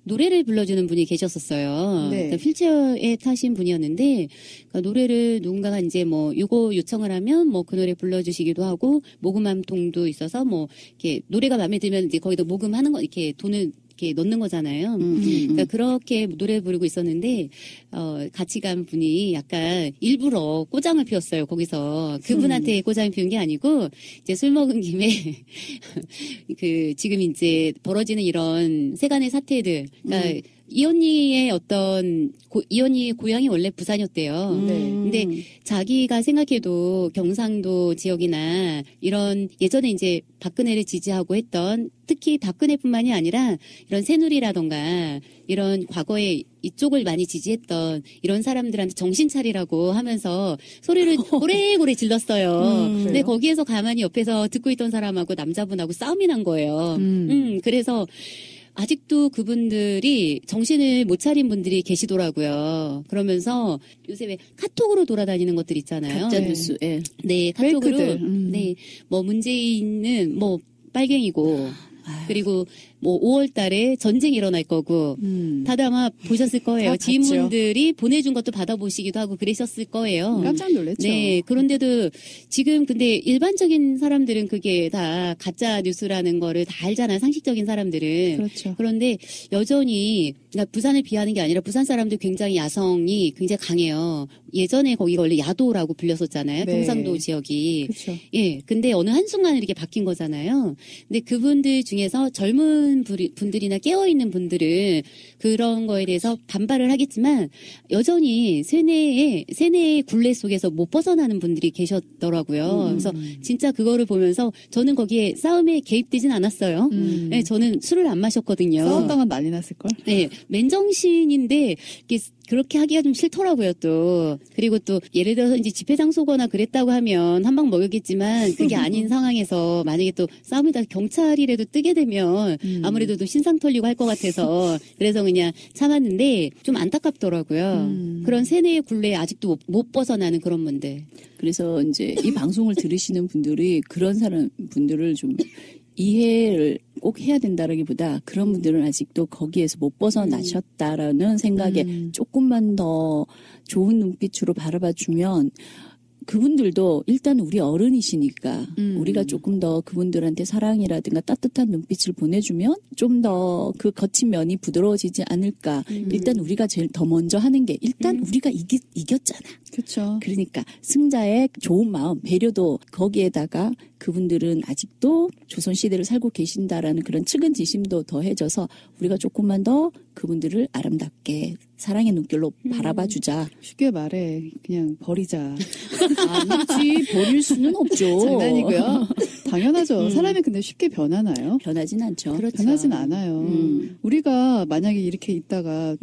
노래를 불러주는 분이 계셨었어요. 네. 그러니까 휠체어에 타신 분이었는데 그러니까 노래를 누군가가 이제 요거 요청을 하면 그 노래 불러주시기도 하고 모금함통도 있어서 이렇게 노래가 마음에 들면 이제 거기다 모금하는 거 이렇게 돈을 이렇게 넣는 거잖아요. 그러니까 그렇게 노래 부르고 있었는데 같이 간 분이 약간 일부러 꼬장을 피웠어요. 거기서 그분한테 꼬장을 피운 게 아니고 이제 술 먹은 김에 지금 이제 벌어지는 이런 세간의 사태들. 그러니까 이 언니의 이 언니의 고향이 원래 부산이었대요. 근데 자기가 생각해도 경상도 지역이나 이런 예전에 이제 박근혜를 지지하고 했던 특히 박근혜뿐만이 아니라 이런 새누리라던가 이런 과거에 이쪽을 많이 지지했던 이런 사람들한테 정신 차리라고 하면서 소리를 고래고래 질렀어요. 근데 거기에서 가만히 옆에서 듣고 있던 사람하고 남자분하고 싸움이 난 거예요. 그래서 아직도 그분들이 정신을 못 차린 분들이 계시더라고요. 그러면서 요새 왜 카톡으로 돌아다니는 것들 있잖아요. 가짜 뉴스. 네. 네, 카톡으로. 네, 문재인은 빨갱이고. 그리고 5월 달에 전쟁이 일어날 거고 다들 아마 보셨을 거예요. 지인분들이 보내준 것도 받아보시기도 하고 그러셨을 거예요. 깜짝 놀랐죠. 네. 그런데도 지금 근데 일반적인 사람들은 그게 다 가짜 뉴스라는 거를 다 알잖아요. 상식적인 사람들은. 그렇죠. 그런데 여전히 그러니까 부산을 비하는 게 아니라 부산 사람들 굉장히 야성이 굉장히 강해요. 예전에 거기가 원래 야도라고 불렸었잖아요. 네. 경상도 지역이. 그렇죠. 예. 근데 어느 한순간에 이렇게 바뀐 거잖아요. 근데 그분들 중에서 젊은 젊은 분들이나 깨어있는 분들은 그런 거에 대해서 반발을 하겠지만 여전히 세뇌의 굴레 속에서 못 벗어나는 분들이 계셨더라고요. 그래서 진짜 그거를 보면서 저는 거기에 싸움에 개입되진 않았어요. 네, 저는 술을 안 마셨거든요. 싸웠다가 난리 났을걸? 네, 맨정신인데 그렇게 하기가 좀 싫더라고요, 또. 그리고 또, 예를 들어서 이제 집회 장소거나 그랬다고 하면 한 방 먹였겠지만, 그게 아닌 상황에서 만약에 또 싸움이다 경찰이라도 뜨게 되면 아무래도 또 신상 털리고 할 것 같아서 그래서 그냥 참았는데 좀 안타깝더라고요. 그런 세뇌의 굴레에 아직도 못 벗어나는 그런 분들. 그래서 이제 이 방송을 들으시는 분들이 그런 분들을 좀 이해를 꼭 해야 된다라기보다 그런 분들은 아직도 거기에서 못 벗어나셨다라는 생각에 조금만 더 좋은 눈빛으로 바라봐주면 그분들도 일단 우리 어른이시니까 우리가 조금 더 그분들한테 사랑이라든가 따뜻한 눈빛을 보내주면 좀 더 그 거친 면이 부드러워지지 않을까. 일단 우리가 제일 더 먼저 하는 게 일단 우리가 이겼잖아. 그렇죠. 그러니까 승자의 좋은 마음, 배려도 거기에다가 그분들은 아직도 조선시대를 살고 계신다라는 그런 측은지심도 더해져서 우리가 조금만 더 그분들을 아름답게 사랑의 눈길로 바라봐주자. 쉽게 말해 그냥 버리자. 아니지, 버릴 수는 없죠. 장난이고요. 당연하죠. 사람이 근데 쉽게 변하나요? 변하진 않죠. 그렇죠. 변하진 않아요. 우리가 만약에 이렇게 있다가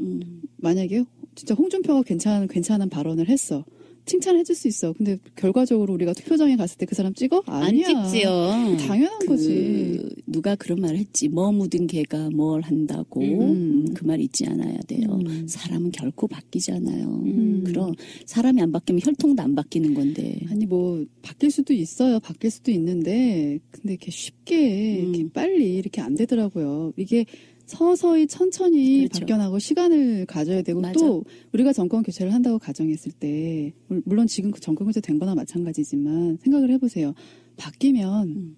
만약에 진짜 홍준표가 괜찮은 발언을 했어. 칭찬해줄 수 있어. 근데 결과적으로 우리가 투표장에 갔을 때 그 사람 찍어? 아니야. 안 찍지요. 당연한 거지. 누가 그런 말을 했지. 뭐 묻은 개가 뭘 한다고. 그 말 잊지 않아야 돼요. 사람은 결코 바뀌지 않아요. 그럼 사람이 안 바뀌면 혈통도 안 바뀌는 건데. 아니 뭐 바뀔 수도 있어요. 바뀔 수도 있는데 근데 이렇게 쉽게 이렇게 빨리 이렇게 안 되더라고요. 이게 서서히 천천히 그렇죠. 바뀌어나고 시간을 가져야 되고 맞아. 또 우리가 정권 교체를 한다고 가정했을 때 물론 지금 그 정권 교체 된 거나 마찬가지지만 생각을 해보세요. 바뀌면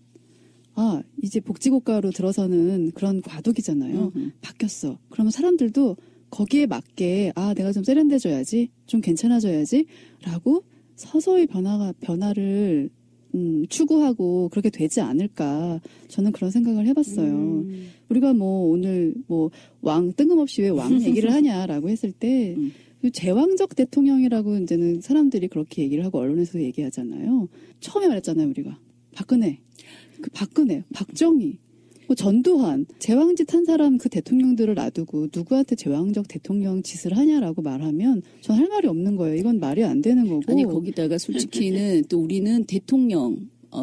이제 복지국가로 들어서는 그런 과도기잖아요. 바뀌었어. 그러면 사람들도 거기에 맞게 내가 좀 세련돼져야지 좀 괜찮아져야지 라고 서서히 변화를 추구하고 그렇게 되지 않을까 저는 그런 생각을 해봤어요. 우리가 뭐 오늘 뭐 뜬금없이 왜 왕 얘기를 하냐라고 했을 때 제왕적 대통령이라고 이제는 사람들이 그렇게 얘기를 하고 언론에서 얘기하잖아요. 처음에 말했잖아요, 우리가. 박근혜, 박정희, 뭐 전두환, 제왕짓 한 사람 그 대통령들을 놔두고 누구한테 제왕적 대통령 짓을 하냐라고 말하면 전 할 말이 없는 거예요. 이건 말이 안 되는 거고. 아니 거기다가 솔직히는 또 우리는 대통령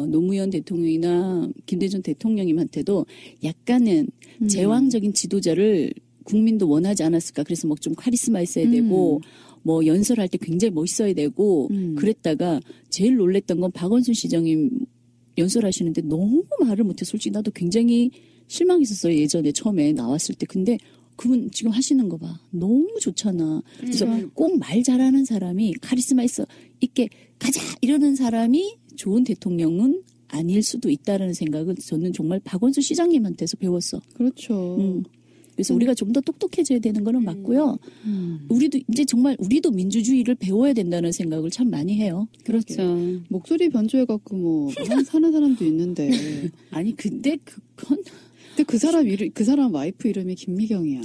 노무현 대통령이나 김대중 대통령님한테도 약간은 제왕적인 지도자를 국민도 원하지 않았을까. 그래서 뭐 좀 카리스마 있어야 되고 뭐 연설할 때 굉장히 멋있어야 되고 그랬다가 제일 놀랬던 건 박원순 시장님 연설하시는데 너무 말을 못해. 솔직히 나도 굉장히 실망했었어요. 예전에 처음에 나왔을 때. 근데 그분 지금 하시는 거 봐. 너무 좋잖아. 그래서 꼭 말 잘하는 사람이 카리스마 있게 가자 이러는 사람이 좋은 대통령은 아닐 수도 있다라는 생각을 저는 정말 박원순 시장님한테서 배웠어. 그렇죠. 그래서 우리가 좀 더 똑똑해져야 되는 거는 맞고요. 우리도 이제 정말 우리도 민주주의를 배워야 된다는 생각을 참 많이 해요. 그렇죠. 목소리 변조해갖고 뭐 사는 사람도 있는데. 아니 근데 그건 근데 그 사람 와이프 이름이 김미경이야.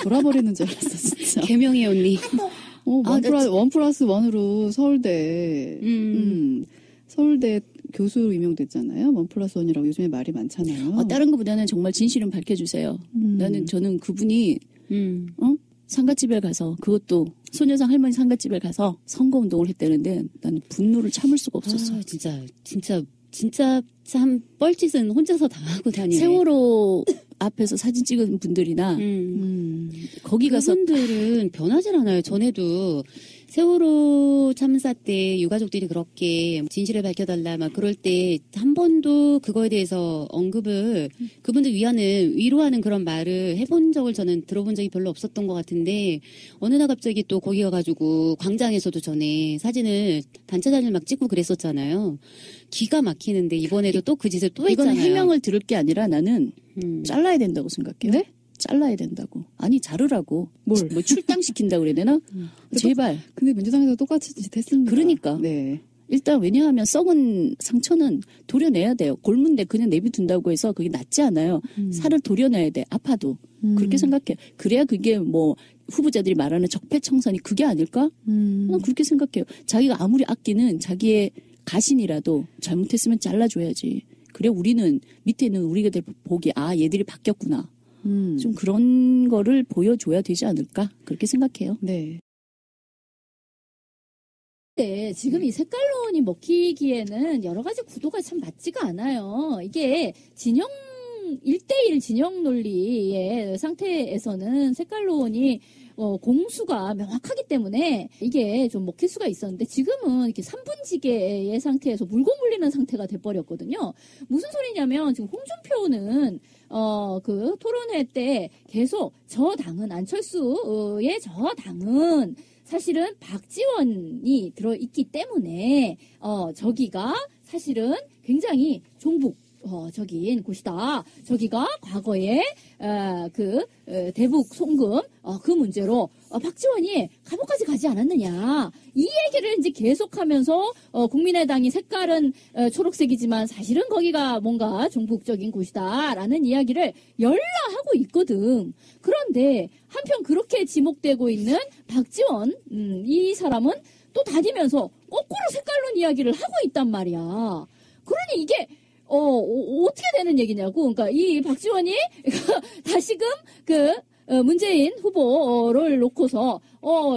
돌아버리는 줄 알았어 진짜. 개명의 언니. 원 플러스 원으로 서울대 교수로 임용됐잖아요. 원 플러스 원이라고 요즘에 말이 많잖아요. 다른 것보다는 정말 진실은 밝혀주세요. 저는 그분이 상가집에 가서 그것도 소녀상 할머니 상가집에 가서 선거운동을 했다는데 나는 분노를 참을 수가 없었어. 진짜 참 뻘짓은 혼자서 다 하고 다니네. 세월호 앞에서 사진 찍은 분들이나 거기 가서 그분들은 변하질 않아요. 전에도 세월호 참사 때 유가족들이 그렇게 진실을 밝혀달라 막 그럴 때 한 번도 그거에 대해서 언급을 그분들 위로하는 그런 말을 해본 적을 저는 들어본 적이 별로 없었던 것 같은데 어느 날 갑자기 또 거기 가가지고 광장에서도 전에 단체 사진을 막 찍고 그랬었잖아요. 기가 막히는데 이번에도 또 그 짓을 또 했잖아요. 이건 해명을 들을 게 아니라 나는 잘라야 된다고 생각해요. 네? 잘라야 된다고. 아니 자르라고. 뭐 출당시킨다고 그래야 되나? 제발. 근데 민주당에서 똑같이 짓 했습니다. 그러니까. 네. 일단 왜냐하면 썩은 상처는 도려내야 돼요. 골문데 그냥 내비둔다고 해서 그게 낫지 않아요. 살을 도려내야 돼. 아파도. 그렇게 생각해요. 그래야 그게 뭐 후보자들이 말하는 적폐청산이 그게 아닐까? 난 그렇게 생각해요. 자기가 아무리 아끼는 자기의 가신이라도 잘못했으면 잘라줘야지. 그래 우리는 밑에 있는 우리들 보기 아 얘들이 바뀌었구나. 좀 그런 거를 보여줘야 되지 않을까? 그렇게 생각해요. 네. 네, 지금 이 색깔론이 먹히기에는 여러 가지 구도가 참 맞지가 않아요. 이게 진영 1대1 진영 논리의 상태에서는 색깔론이 공수가 명확하기 때문에 이게 좀 먹힐 수가 있었는데 지금은 이렇게 3분지계의 상태에서 물고 물리는 상태가 돼버렸거든요. 무슨 소리냐면 지금 홍준표는 그 토론회 때 계속 저 당은 안철수의 저 당은 사실은 박지원이 들어있기 때문에 저기가 사실은 굉장히 종북적인 곳이다. 저기가 과거에 대북 송금 그 문제로 박지원이 감옥까지 가지 않았느냐. 이 얘기를 이제 계속하면서 국민의당이 색깔은 초록색이지만 사실은 거기가 뭔가 종북적인 곳이다라는 이야기를 열라 하고 있거든. 그런데 한편 그렇게 지목되고 있는 박지원 이 사람은 또 다니면서 거꾸로 색깔론 이야기를 하고 있단 말이야. 그러니 이게 어떻게 되는 얘기냐고. 그러니까 이 박지원이 다시금 문재인 후보를 놓고서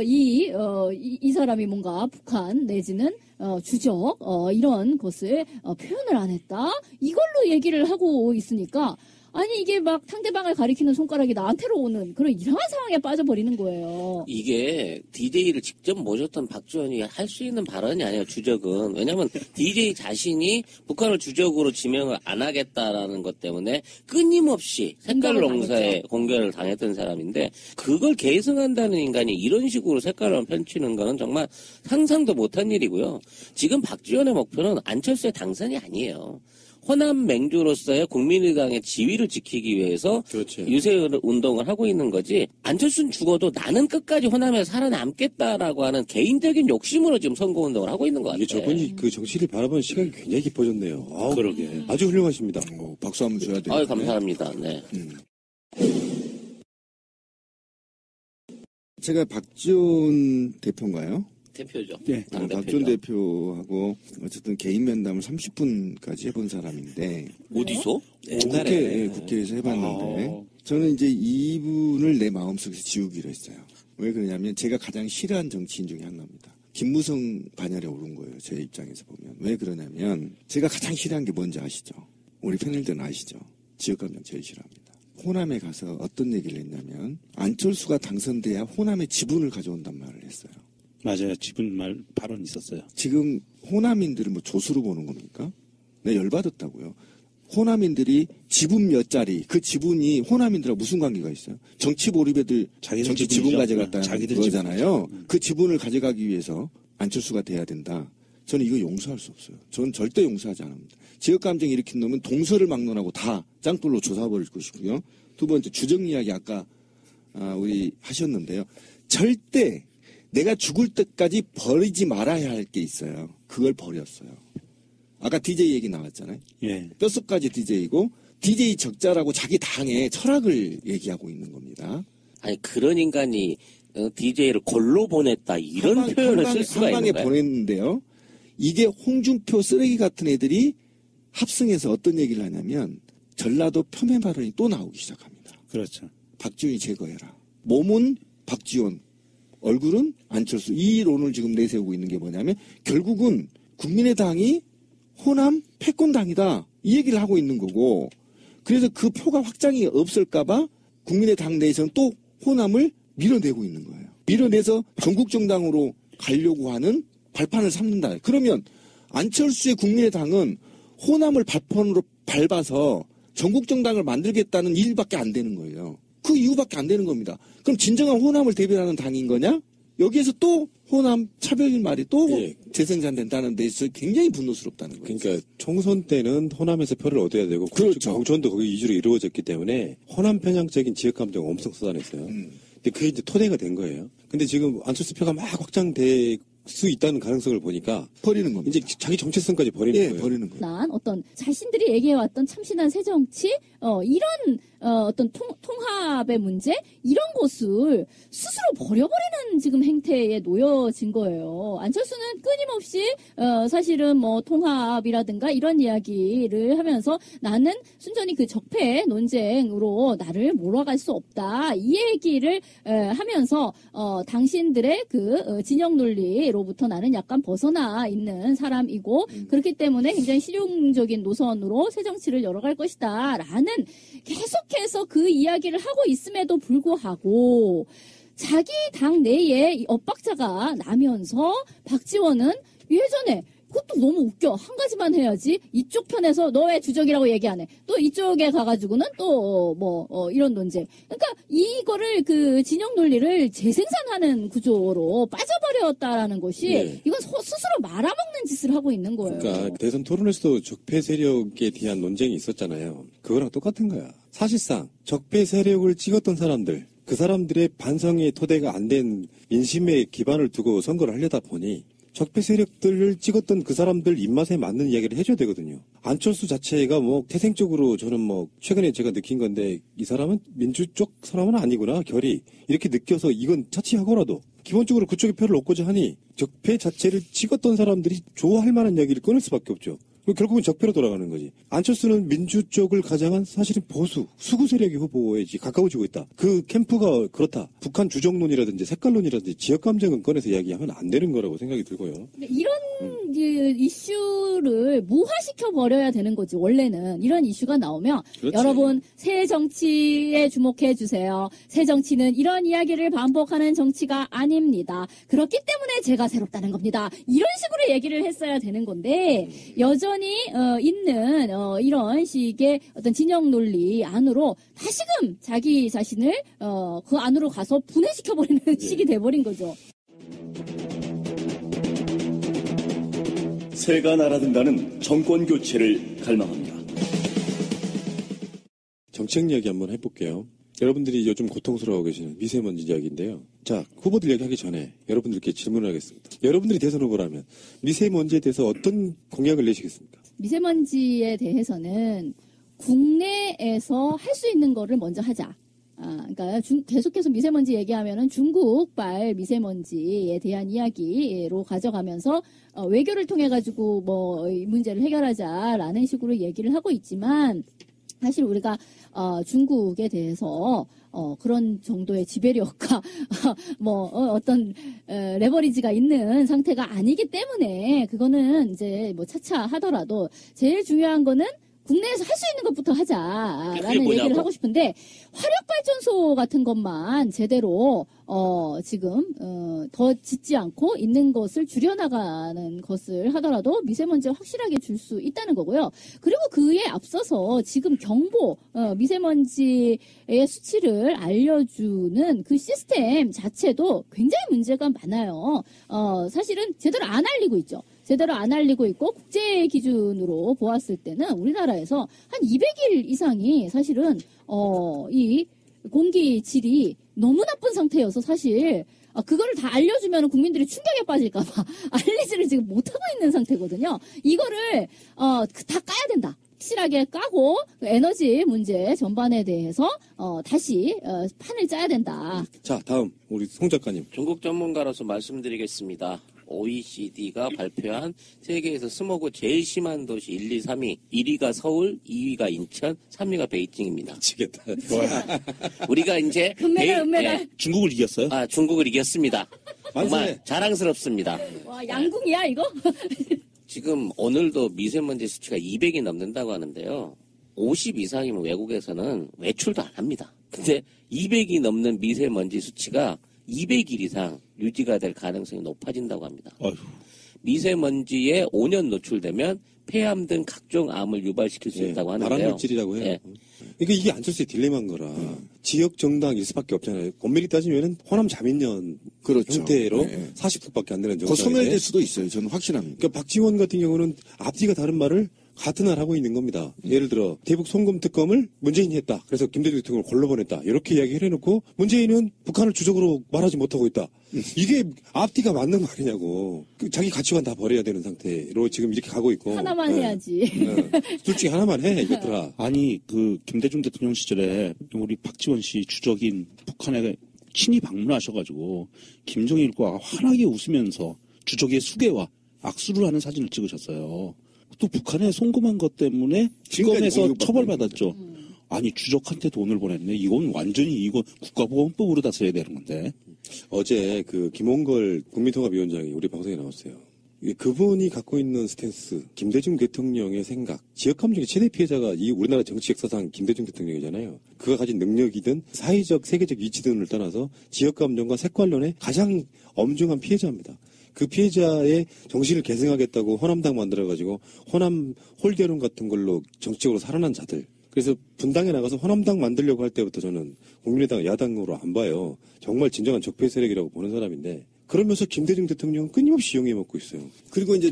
이 사람이 뭔가 북한 내지는 주적 이런 것을 표현을 안 했다. 이걸로 얘기를 하고 있으니까 아니 이게 막 상대방을 가리키는 손가락이 나한테로 오는 그런 이상한 상황에 빠져버리는 거예요. 이게 DJ를 직접 모셨던 박지원이 할 수 있는 발언이 아니에요. 주적은. 왜냐하면 DJ 자신이 북한을 주적으로 지명을 안 하겠다라는 것 때문에 끊임없이 색깔농사에 공격을 당했던 사람인데 그걸 계승한다는 인간이 이런 식으로 색깔을 펼치는 거는 정말 상상도 못한 일이고요. 지금 박지원의 목표는 안철수의 당선이 아니에요. 호남 맹주로서의 국민의당의 지위를 지키기 위해서 그렇죠. 유세 운동을 하고 있는 거지. 안철수는 죽어도 나는 끝까지 호남에서 살아남겠다라고 하는 개인적인 욕심으로 지금 선거운동을 하고 있는 것 같아요. 저분이 그 정치를 바라보는 시각이 굉장히 깊어졌네요. 아우, 그러게. 아주 훌륭하십니다. 박수 한번 줘야 돼요. 아유, 감사합니다. 네. 제가 박지원 대표인가요? 대표죠. 네. 박지원 대표하고 어쨌든 개인 면담을 30분까지 해본 사람인데. 어디서? 국회에서 해봤는데. 저는 이제 이분을 내 마음속에서 지우기로 했어요. 왜 그러냐면 제가 가장 싫어하는 정치인 중에 하나입니다. 김무성 반열에 오른 거예요. 제 입장에서 보면. 왜 그러냐면 제가 가장 싫어하는 게 뭔지 아시죠? 우리 패널들은 아시죠? 지역감정 제일 싫어합니다. 호남에 가서 어떤 얘기를 했냐면 안철수가 당선돼야 호남의 지분을 가져온단 말을 했어요. 맞아요. 지분 발언 있었어요. 지금 호남인들을 뭐 조수로 보는 겁니까? 내가 열받았다고요. 호남인들이 지분 몇 자리, 그 지분이 호남인들하고 무슨 관계가 있어요? 정치 몰입애들 정치 지분 가져갔다는 거잖아요. 그 지분을 가져가기 위해서 안철수가 돼야 된다. 저는 이거 용서할 수 없어요. 저는 절대 용서하지 않습니다. 지역감정 일으킨 놈은 동서를 막론하고 다 짱돌로 조사버릴 것이고요. 두 번째 주정 이야기 아까 우리 하셨는데요. 절대 내가 죽을 때까지 버리지 말아야 할 게 있어요. 그걸 버렸어요. 아까 DJ 얘기 나왔잖아요. 예. 뼛속까지 DJ이고 DJ 적자라고 자기 당의 철학을 얘기하고 있는 겁니다. 아니 그런 인간이 DJ를 골로 보냈다 이런 표현을 쓸 수가 있는 거예요. 보냈는데요. 이게 홍준표 쓰레기 같은 애들이 합성해서 어떤 얘기를 하냐면 전라도 폄훼 발언이 또 나오기 시작합니다. 그렇죠. 박지원이 제거해라. 몸은 박지원, 얼굴은 안철수. 이 이론을 지금 내세우고 있는 게 뭐냐면 결국은 국민의당이 호남 패권당이다. 이 얘기를 하고 있는 거고 그래서 그 표가 확장이 없을까봐 국민의당 내에서는 또 호남을 밀어내고 있는 거예요. 밀어내서 전국정당으로 가려고 하는 발판을 삼는다. 그러면 안철수의 국민의당은 호남을 발판으로 밟아서 전국정당을 만들겠다는 일밖에 안 되는 거예요. 그 이유밖에 안 되는 겁니다. 그럼 진정한 호남을 대변하는 당인 거냐? 여기에서 또 호남 차별인 말이 또 재생산된다는 데 있어서 굉장히 분노스럽다는 거예요. 그러니까 총선 때는 호남에서 표를 얻어야 되고 그렇죠. 공천도 거기 위주로 이루어졌기 때문에 호남 편향적인 지역 감정 엄청 쏟아냈어요. 근데 그게 이제 토대가 된 거예요. 근데 지금 안철수 표가 막 확장되고 수 있다는 가능성을 보니까 버리는 겁니다. 이제 자기 정체성까지 버리는 거예요. 버리는 거예요. 난 어떤 자신들이 얘기해왔던 참신한 새정치 이런 어떤 통합의 문제 이런 것을 스스로 버려버리는 지금 행태에 놓여진 거예요. 안철수는 끊임없이 사실은 뭐 통합이라든가 이런 이야기를 하면서 나는 순전히 그 적폐 논쟁으로 나를 몰아갈 수 없다 이 얘기를 하면서 당신들의 그 진영 논리로부터 나는 약간 벗어나 있는 사람이고 그렇기 때문에 굉장히 실용적인 노선으로 새 정치를 열어갈 것이다 라는 계속해서 그 이야기를 하고 있음에도 불구하고 자기 당 내에 엇박자가 나면서 박지원은 예전에 그것도 너무 웃겨. 한 가지만 해야지. 이쪽 편에서 너 왜 주적이라고 얘기 안 해. 또 이쪽에 가가지고는 또 이런 논쟁. 그러니까 이거를 그 진영 논리를 재생산하는 구조로 빠져버렸다라는 것이 네. 이건 스스로 말아먹는 짓을 하고 있는 거예요. 그러니까 대선 토론에서도 적폐 세력에 대한 논쟁이 있었잖아요. 그거랑 똑같은 거야. 사실상 적폐 세력을 찍었던 사람들, 그 사람들의 반성의 토대가 안 된 민심의 기반을 두고 선거를 하려다 보니 적폐 세력들을 찍었던 그 사람들 입맛에 맞는 이야기를 해줘야 되거든요. 안철수 자체가 뭐 태생적으로 저는 뭐 최근에 제가 느낀 건데 이 사람은 민주 쪽 사람은 아니구나 결이 이렇게 느껴서 이건 차치하고라도 기본적으로 그쪽에 표를 얻고자 하니 적폐 자체를 찍었던 사람들이 좋아할 만한 이야기를 꺼낼 수밖에 없죠. 결국은 적폐로 돌아가는 거지. 안철수는 민주 쪽을 가장한 사실은 보수, 수구 세력의 후보에 가까워지고 있다. 그 캠프가 그렇다. 북한 주정론이라든지 색깔론이라든지 지역 감정은 꺼내서 이야기하면 안 되는 거라고 생각이 들고요. 이런 이슈를 무화시켜 버려야 되는 거지. 원래는 이런 이슈가 나오면 그렇지. 여러분 새 정치에 주목해 주세요. 새 정치는 이런 이야기를 반복하는 정치가 아닙니다. 그렇기 때문에 제가 새롭다는 겁니다. 이런 식으로 얘기를 했어야 되는 건데 여전히 있는 이런 식의 어떤 진영 논리 안으로 다시금 자기 자신을 그 안으로 가서 분해시켜 버리는 식이 돼버린 거죠. 새가 날아든다는 정권 교체를 갈망합니다. 정책 이야기 한번 해볼게요. 여러분들이 요즘 고통스러워하고 계시는 미세먼지 이야기인데요. 자, 후보들 이야기하기 전에 여러분들께 질문을 하겠습니다. 여러분들이 대선 후보라면 미세먼지에 대해서 어떤 공약을 내시겠습니까? 미세먼지에 대해서는 국내에서 할 수 있는 거를 먼저 하자. 그러니까 계속해서 미세먼지 얘기하면은 중국발 미세먼지에 대한 이야기로 가져가면서 외교를 통해 가지고 뭐 이 문제를 해결하자라는 식으로 얘기를 하고 있지만 사실 우리가 중국에 대해서 그런 정도의 지배력과 어떤 레버리지가 있는 상태가 아니기 때문에 그거는 이제 뭐 차차 하더라도 제일 중요한 거는 국내에서 할 수 있는 것부터 하자라는 얘기를 하고 싶은데 화력발전소 같은 것만 제대로 지금 더 짓지 않고 있는 것을 줄여나가는 것을 하더라도 미세먼지를 확실하게 줄 수 있다는 거고요. 그리고 그에 앞서서 지금 경보 미세먼지의 수치를 알려주는 그 시스템 자체도 굉장히 문제가 많아요. 사실은 제대로 안 알리고 있죠. 제대로 안 알리고 있고 국제 기준으로 보았을 때는 우리나라에서 한 200일 이상이 사실은 이 공기 질이 너무 나쁜 상태여서 사실 그거를 다 알려주면 국민들이 충격에 빠질까봐 알리지를 지금 못하고 있는 상태거든요. 이거를 다 까야 된다. 확실하게 까고 에너지 문제 전반에 대해서 다시 판을 짜야 된다. 자, 다음 우리 송 작가님. 중국 전문가로서 말씀드리겠습니다. OECD가 발표한 세계에서 스모그 제일 심한 도시 1, 2, 3위. 1위가 서울, 2위가 인천, 3위가 베이징입니다. 미치겠다. 우리가 이제 은메달. 중국을 이겼어요? 중국을 이겼습니다. 정말 자랑스럽습니다. 와, 양궁이야 이거? 지금 오늘도 미세먼지 수치가 200이 넘는다고 하는데요. 50 이상이면 외국에서는 외출도 안 합니다. 근데 200이 넘는 미세먼지 수치가 200일 이상 유지가 될 가능성이 높아진다고 합니다. 어휴. 미세먼지에 5년 노출되면 폐암 등 각종 암을 유발시킬 수 있다고 하는데요. 발암물질이라고 해요. 예. 그러니까 이게 안철수의 딜레마인 거라. 지역 정당일 수밖에 없잖아요. 엄밀히 따지면은 호남 자민련 그렇죠. 형태로 네. 40석밖에 안 되는 더 정당인데. 소멸될 수도 있어요. 저는 확신합니다. 그러니까 박지원 같은 경우는 앞뒤가 다른 말을 같은 날 하고 있는 겁니다. 예를 들어 대북 송금 특검을 문재인이 했다. 그래서 김대중 대통령을 골라보냈다. 이렇게 이야기를 해놓고 문재인은 북한을 주적으로 말하지 못하고 있다. 이게 앞뒤가 맞는 말이냐고. 자기 가치관 다 버려야 되는 상태로 지금 이렇게 가고 있고. 하나만 해야지. 둘 중에 하나만 해, 이것들아. 아니, 김대중 대통령 시절에 우리 박지원 씨 주적인 북한에 친히 방문하셔가지고 김정일과 환하게 웃으면서 주적의 수계와 악수를 하는 사진을 찍으셨어요. 또 북한에 송금한 것 때문에 특검에서 처벌받았죠. 아니, 주적한테 돈을 보냈네. 이건 완전히 이거 국가보안법으로 다 써야 되는 건데. 어제 김홍걸 국민통합위원장이 우리 방송에 나왔어요. 그분이 갖고 있는 스탠스, 김대중 대통령의 생각, 지역감정의 최대 피해자가 이 우리나라 정치 역사상 김대중 대통령이잖아요. 그가 가진 능력이든 사회적, 세계적 위치 등을 떠나서 지역감정과 색관론의 가장 엄중한 피해자입니다. 그 피해자의 정신을 계승하겠다고 호남당 만들어가지고 호남 홀대론 같은 걸로 정치적으로 살아난 자들. 그래서 분당에 나가서 호남당 만들려고 할 때부터 저는 국민의당 야당으로 안 봐요. 정말 진정한 적폐 세력이라고 보는 사람인데 그러면서 김대중 대통령은 끊임없이 이용해 먹고 있어요. 그리고 이제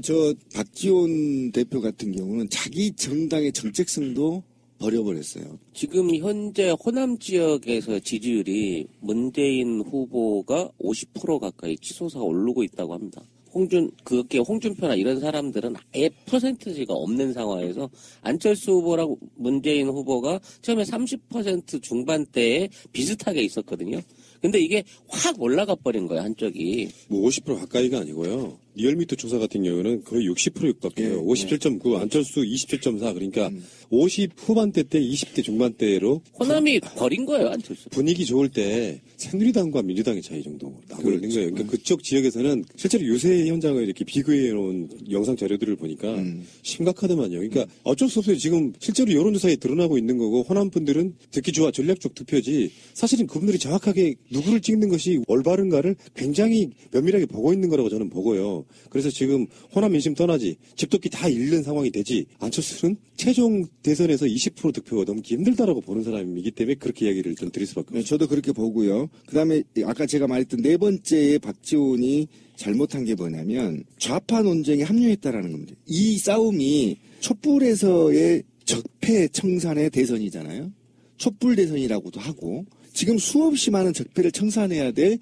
박지원 대표 같은 경우는 자기 정당의 정책성도 버려버렸어요. 지금 현재 호남 지역에서 지지율이 문재인 후보가 50% 가까이 치솟아 오르고 있다고 합니다. 홍준표나 이런 사람들은 아예 퍼센트지가 없는 상황에서 안철수 후보랑 문재인 후보가 처음에 30% 중반대에 비슷하게 있었거든요. 근데 이게 확 올라가 버린 거예요, 한쪽이. 뭐 50% 가까이가 아니고요. 리얼미터 조사 같은 경우는 거의 60% 육박해요. 57.9, 안철수 27.4. 그러니까 50 후반대 때 20대 중반대로 호남이 버린 거예요, 안철수. 분위기 좋을 때 새누리당과 민주당의 차이 정도 나고 있는 거예요. 그러니까 그쪽 지역에서는 실제로 유세 현장을 이렇게 비교해 놓은 영상 자료들을 보니까 심각하더만요. 그러니까 어쩔 수 없어요. 지금 실제로 여론조사에 드러나고 있는 거고 호남 분들은 듣기 좋아 전략적 투표지 사실은 그분들이 정확하게 누구를 찍는 것이 올바른가를 굉장히 면밀하게 보고 있는 거라고 저는 보고요. 그래서 지금 호남 민심 떠나지 집도끼 다 잃는 상황이 되지 안철수는 최종 대선에서 20% 득표가 넘기 힘들다라고 보는 사람이기 때문에 그렇게 이야기를 좀 드릴 수밖에 없어요. 저도 그렇게 보고요. 그다음에 아까 제가 말했던 네 번째에 박지원이 잘못한 게 뭐냐면 좌파 논쟁에 합류했다라는 겁니다. 이 싸움이 촛불에서의 적폐 청산의 대선이잖아요. 촛불 대선이라고도 하고 지금 수없이 많은 적폐를 청산해야 될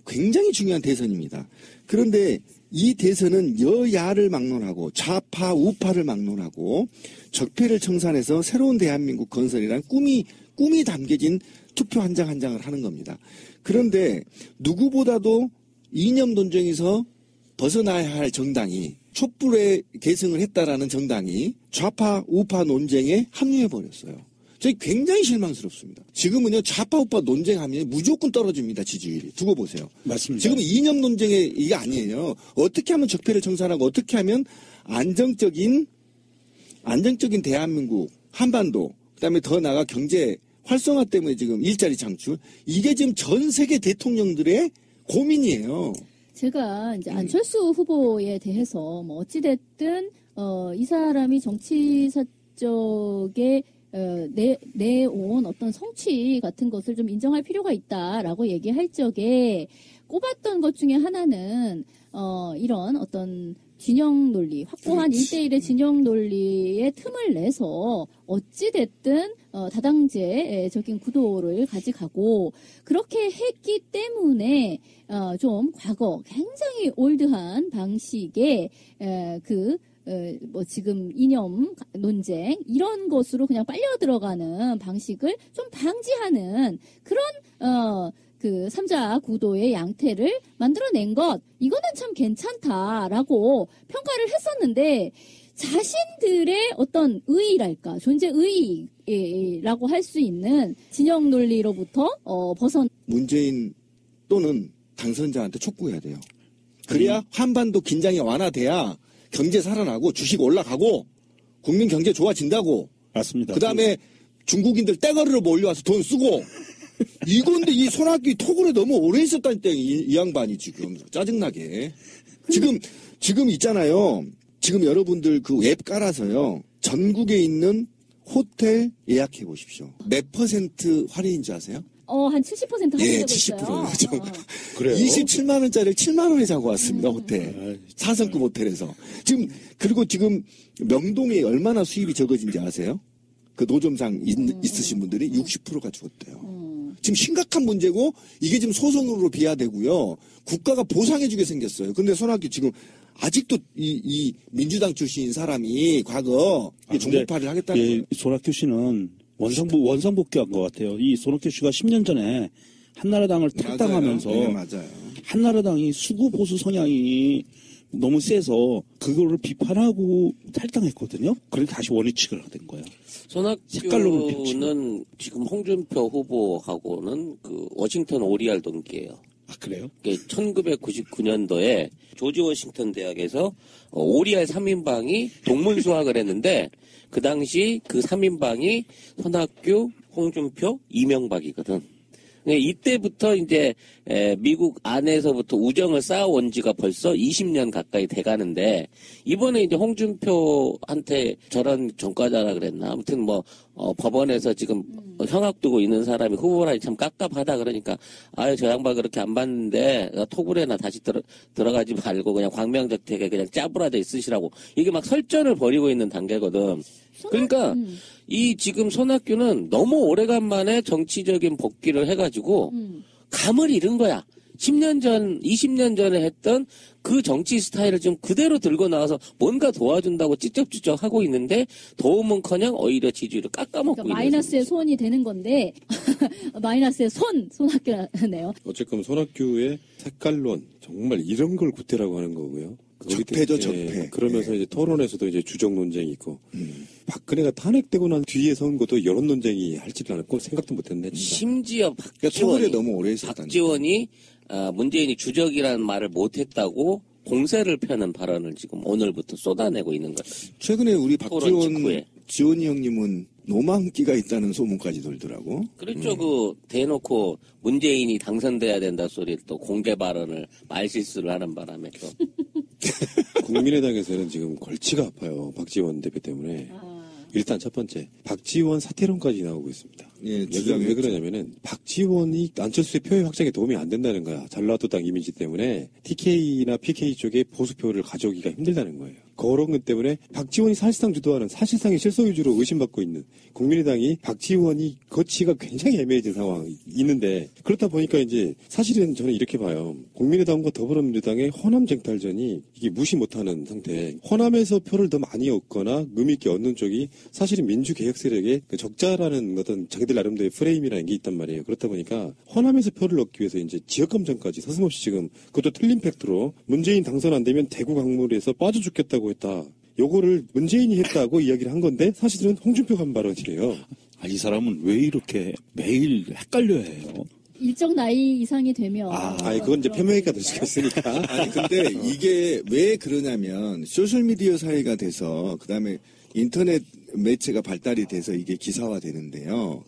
굉장히 중요한 대선입니다. 그런데 이 대선은 여야를 막론하고 좌파 우파를 막론하고 적폐를 청산해서 새로운 대한민국 건설이란 꿈이 담겨진 투표 한 장 한 장을 하는 겁니다. 그런데 누구보다도 이념 논쟁에서 벗어나야 할 정당이 촛불에 계승을 했다라는 정당이 좌파 우파 논쟁에 합류해버렸어요. 저희 굉장히 실망스럽습니다. 지금은요 좌파 우파 논쟁하면 무조건 떨어집니다. 지지율이. 두고 보세요. 맞습니다. 지금 이념 논쟁의 이게 아니에요. 어떻게 하면 적폐를 청산하고 어떻게 하면 안정적인 대한민국 한반도 그다음에 더 나아가 경제 활성화 때문에 지금 일자리 창출 이게 지금 전 세계 대통령들의 고민이에요. 제가 이제 안철수 후보에 대해서 뭐 어찌됐든 이 사람이 정치사 쪽에 내온 어떤 성취 같은 것을 좀 인정할 필요가 있다라고 얘기할 적에 꼽았던 것 중에 하나는 이런 어떤 진영 논리, 확고한 1대1의 진영 논리의 틈을 내서 어찌됐든 다당제적인 구도를 가져가고 그렇게 했기 때문에 좀 과거 굉장히 올드한 방식의 지금 이념 논쟁 이런 것으로 그냥 빨려 들어가는 방식을 좀 방지하는 그런 그 3자 구도의 양태를 만들어낸 것 이거는 참 괜찮다라고 평가를 했었는데 자신들의 어떤 의의랄까 존재 의의라고 할 수 있는 진영 논리로부터 벗어나 문재인 또는 당선자한테 촉구해야 돼요. 그래야 한반도 긴장이 완화돼야 경제 살아나고 주식 올라가고 국민 경제 좋아진다고. 맞습니다. 그다음에 중국인들 떼거리로 몰려와서 돈 쓰고 이건데 이 손학규 토굴에 너무 오래 있었다니까 이 양반이 지금 짜증나게. 지금 있잖아요. 지금 여러분들 그 웹 깔아서요. 전국에 있는 호텔 예약해 보십시오. 몇 % 할인인 줄 아세요? 한 70% 할인되고 예, 있어요. 70%요. 그래요? 27만 원짜리를 7만 원에 자고 왔습니다. 호텔. 4성급 호텔에서. 그리고 지금 명동에 얼마나 수입이 적어진지 아세요? 그 노점상 있으신 분들이 60%가 죽었대요. 지금 심각한 문제고 이게 지금 소송으로 비화되고요. 국가가 보상해주게 생겼어요. 근데 손학규 지금 아직도 이 민주당 출신인 사람이 과거 종북파를 하겠다는 거예요. 손학규 씨는 원상복귀한 것 같아요. 이 손학규 씨가 10년 전에 한나라당을 탈당하면서 네, 맞아요. 한나라당이 수구 보수 성향이 너무 세서 그거를 비판하고 탈당했거든요. 그래서 다시 원위치를 된 거예요. 손학규는 지금 홍준표 후보하고는 그 워싱턴 오리알 동기예요. 아, 그래요? 1999년도에 조지 워싱턴 대학에서 오리알 3인방이 동문 수학을 했는데 그 당시 그 3인방이 손학규, 홍준표, 이명박이거든. 이때부터 이제 미국 안에서부터 우정을 쌓아온 지가 벌써 20년 가까이 돼가는데 이번에 이제 홍준표한테 저런 전과자라 그랬나 아무튼 뭐 법원에서 지금 형학 두고 있는 사람이 후보라니 참 깝깝하다 그러니까 아유 저 양반 그렇게 안 봤는데 토굴에나 다시 들어가지 말고 그냥 광명저택에 그냥 짜부라져 있으시라고 이게 막 설전을 벌이고 있는 단계거든. 그러니까 이 지금 손학규는 너무 오래간만에 정치적인 복귀를 해가지고 감을 잃은 거야. 10년 전, 20년 전에 했던 그 정치 스타일을 좀 그대로 들고 나와서 뭔가 도와준다고 찌쩍찌쩍 하고 있는데 도움은커녕 오히려 지지율을 깎아먹고 그러니까 마이너스의 손이 되는 건데 마이너스의 손학규네요. 어쨌건 손학규의 색깔론 정말 이런 걸 구태라고 하는 거고요. 적폐죠, 적폐. 그러면서 이제 토론에서도 이제 주적 논쟁이 있고 박근혜가 탄핵되고 난 뒤에 선 것도 여론 논쟁이 할지도 않았고 생각도 못했네. 진짜. 심지어 박지원이 문재인이 주적이라는 말을 못했다고 공세를 펴는 발언을 지금 오늘부터 쏟아내고 있는 거예요. 최근에 우리 지원이 형님은 노망기가 있다는 소문까지 돌더라고. 그렇죠. 그 대놓고 문재인이 당선돼야 된다 소리를 또 공개 발언을 말실수를 하는 바람에 또. 국민의당에서는 지금 골치가 아파요. 박지원 대표 때문에. 일단 첫 번째, 박지원 사퇴론까지 나오고 있습니다. 예, 왜 그러냐면은 박지원이 안철수의 표의 확장에 도움이 안 된다는 거야. 전라도당 이미지 때문에 TK나 PK 쪽에 보수표를 가져오기가 힘들다는 거예요. 그런 것 때문에 박지원이 사실상 주도하는 사실상의 실소유주로 의심받고 있는 국민의당이 박지원이 거치가 굉장히 애매해진 상황이 있는데 그렇다 보니까 이제 사실은 저는 이렇게 봐요. 국민의당과 더불어민주당의 호남 쟁탈전이 이게 무시 못하는 상태. 호남에서 표를 더 많이 얻거나 의미있게 얻는 쪽이 사실은 민주개혁 세력의 그 적자라는 어떤 자기들 나름대로의 프레임이라는 게 있단 말이에요. 그렇다 보니까 호남에서 표를 얻기 위해서 이제 지역감정까지 서슴없이 지금 그것도 틀린 팩트로 문재인 당선 안 되면 대구 강물에서 빠져 죽겠다고 했다. 요거를 문재인이 했다고 이야기를 한 건데 사실은 홍준표가 한 발언이에요. 이 사람은 왜 이렇게 매일 헷갈려 해요? 일정 나이 이상이 되면. 그건 이제 폐명회가 될 수가 있으니까. 아니, 근데 이게 왜 그러냐면 소셜미디어 사회가 돼서 그다음에 인터넷 매체가 발달이 돼서 이게 기사화 되는데요.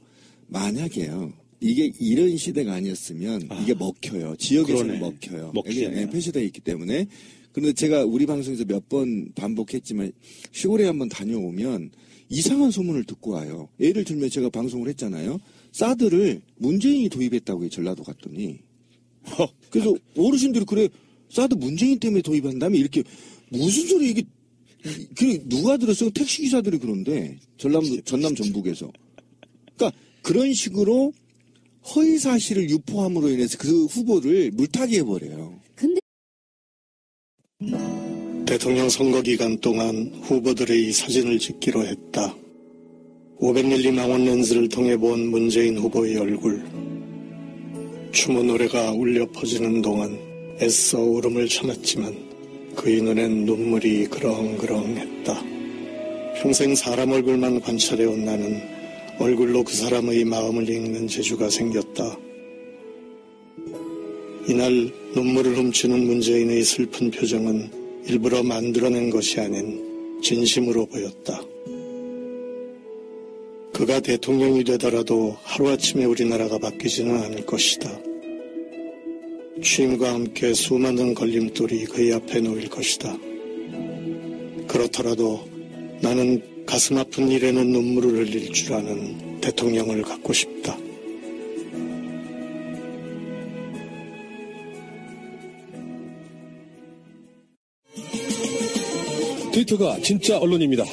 만약에요. 이게 이런 시대가 아니었으면 이게 먹혀요. 지역에서는 먹혀요. 이게 폐쇄되어 있기 때문에. 그런데 제가 우리 방송에서 몇 번 반복했지만 시골에 한번 다녀오면 이상한 소문을 듣고 와요. 예를 들면 제가 방송을 했잖아요. 사드를 문재인이 도입했다고 해요. 전라도 갔더니. 그래서 어르신들이 그래 사드 문재인 때문에 도입한다면 이렇게 무슨 소리 이게 누가 들었어요? 택시기사들이 그런데 전남 전북에서. 그러니까 그런 식으로 허위 사실을 유포함으로 인해서 그 후보를 물타기 해버려요. 근데 대통령 선거 기간 동안 후보들의 사진을 찍기로 했다. 500mm 망원 렌즈를 통해 본 문재인 후보의 얼굴. 추모 노래가 울려 퍼지는 동안 애써 울음을 참았지만 그의 눈엔 눈물이 그렁그렁했다. 평생 사람 얼굴만 관찰해온 나는 얼굴로 그 사람의 마음을 읽는 재주가 생겼다. 이날 눈물을 훔치는 문재인의 슬픈 표정은 일부러 만들어낸 것이 아닌 진심으로 보였다. 그가 대통령이 되더라도 하루아침에 우리나라가 바뀌지는 않을 것이다. 취임과 함께 수많은 걸림돌이 그의 앞에 놓일 것이다. 그렇더라도 나는 가슴 아픈 일에는 눈물을 흘릴 줄 아는 대통령을 갖고 싶다. 트위터가 진짜 언론입니다.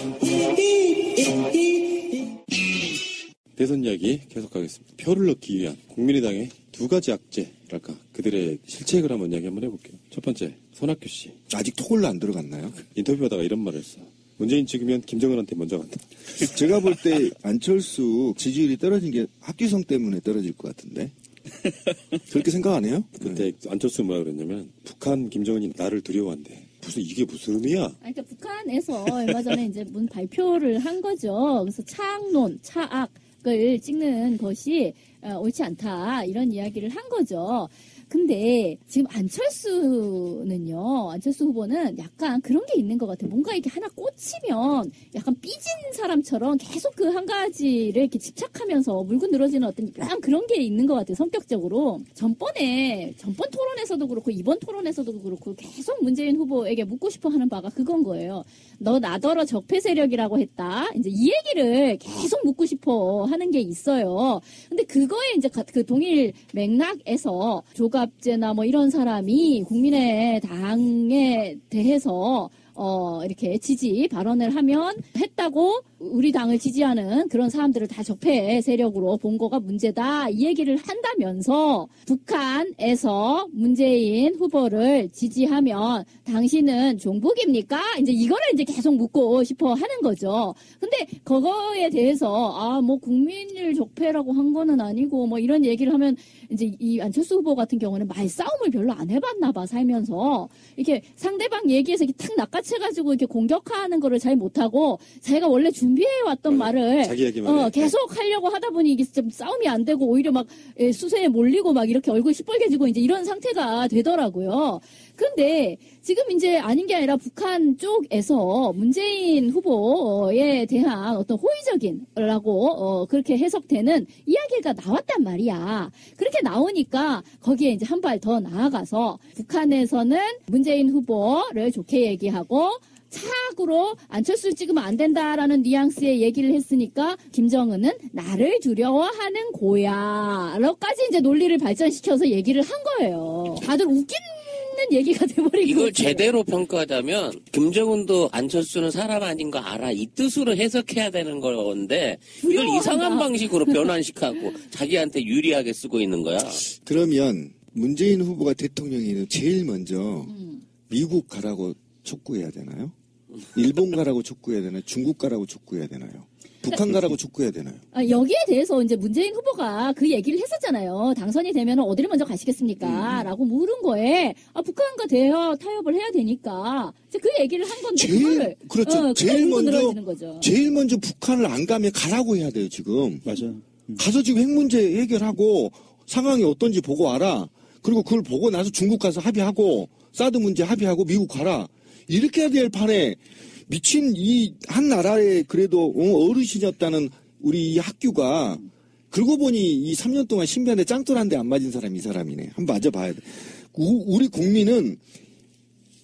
대선 이야기 계속하겠습니다. 표를 넣기 위한 국민의당의 두 가지 악재랄까 그들의 실책을 한번 이야기 한번 해볼게요. 첫 번째, 손학규 씨. 아직 톡을로 안 들어갔나요? 인터뷰하다가 이런 말을 했어. 문재인 찍으면 김정은한테 먼저 간다. 제가 볼 때 안철수 지지율이 떨어진 게 학교성 때문에 떨어질 것 같은데. 그렇게 생각 안 해요? 그때 안철수 뭐라 그랬냐면 북한 김정은이 나를 두려워한대. 이게 무슨 의미야? 그러니까 북한에서 얼마 전에 이제 문 발표를 한 거죠. 그래서 차악론, 차악을 찍는 것이 옳지 않다 이런 이야기를 한 거죠. 근데 지금 안철수는요, 안철수 후보는 약간 그런 게 있는 것 같아요. 뭔가 이렇게 하나 꽂히면 약간 삐진 사람처럼 계속 그 한 가지를 이렇게 집착하면서 물고 늘어지는 어떤 약간 그런 게 있는 것 같아요. 성격적으로. 전번 토론에서도 그렇고 이번 토론에서도 그렇고 계속 문재인 후보에게 묻고 싶어 하는 바가 그건 거예요. 너 나더러 적폐 세력이라고 했다. 이제 이 얘기를 계속 묻고 싶어 하는 게 있어요. 근데 그거에 이제 그 동일 맥락에서 조갑제나 뭐 이런 사람이 국민의당에 대해서 이렇게 지지 발언을 하면 했다고 우리 당을 지지하는 그런 사람들을 다 적폐 세력으로 본 거가 문제다. 이 얘기를 한다면서 북한에서 문재인 후보를 지지하면 당신은 종북입니까? 이제 이거를 이제 계속 묻고 싶어 하는 거죠. 근데 그거에 대해서 뭐 국민을 적폐라고 한 거는 아니고 뭐 이런 얘기를 하면 이제 이 안철수 후보 같은 경우는 말싸움을 별로 안 해봤나 봐 살면서 이렇게 상대방 얘기에서 이렇게 탁 낚아채가지고 이렇게 공격하는 거를 잘 못하고 자기가 원래 준비해왔던 말을 자기 얘기만 계속 하려고 하다 보니 이게 좀 싸움이 안 되고 오히려 막 수세에 몰리고 막 이렇게 얼굴 시뻘개지고 이제 이런 상태가 되더라고요. 그런데 지금 이제 아닌 게 아니라 북한 쪽에서 문재인 후보에 대한 어떤 호의적인라고 그렇게 해석되는 이야기가 나왔단 말이야. 그렇게 나오니까 거기에 이제 한 발 더 나아가서 북한에서는 문재인 후보를 좋게 얘기하고 차악으로 안철수 찍으면 안 된다라는 뉘앙스의 얘기를 했으니까 김정은은 나를 두려워하는 고야로까지 이제 논리를 발전시켜서 얘기를 한 거예요. 다들 웃기는 얘기가 돼버리고 이걸 제대로 평가하자면 김정은도 안철수는 사람 아닌 거 알아 이 뜻으로 해석해야 되는 건데 이걸 이상한 방식으로 변환시켜갖고 자기한테 유리하게 쓰고 있는 거야. 그러면 문재인 후보가 대통령이 제일 먼저 미국 가라고 촉구해야 되나요? 일본 가라고 촉구해야 되나요? 중국 가라고 촉구해야 되나요? 북한 가라고 촉구해야 되나요? 여기에 대해서 이제 문재인 후보가 그 얘기를 했었잖아요. 당선이 되면 어디를 먼저 가시겠습니까? 라고 물은 거에 북한과 타협을 해야 되니까 이제 그 얘기를 한 건데 그렇죠. 제일 먼저 북한을 안 가면 가라고 해야 돼요. 지금 맞아요. 가서 지금 핵 문제 해결하고 상황이 어떤지 보고 와라. 그리고 그걸 보고 나서 중국 가서 합의하고 사드 문제 합의하고 미국 가라. 이렇게 해야 될 판에 미친 이 한 나라에 그래도 어르신이었다는 우리 이 학교가 그러고 보니 이 3년 동안 신비한데 짱돌한데 안 맞은 사람이 이 사람이네. 한번 맞아봐야 돼. 우리 국민은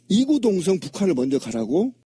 이구동성 북한을 먼저 가라고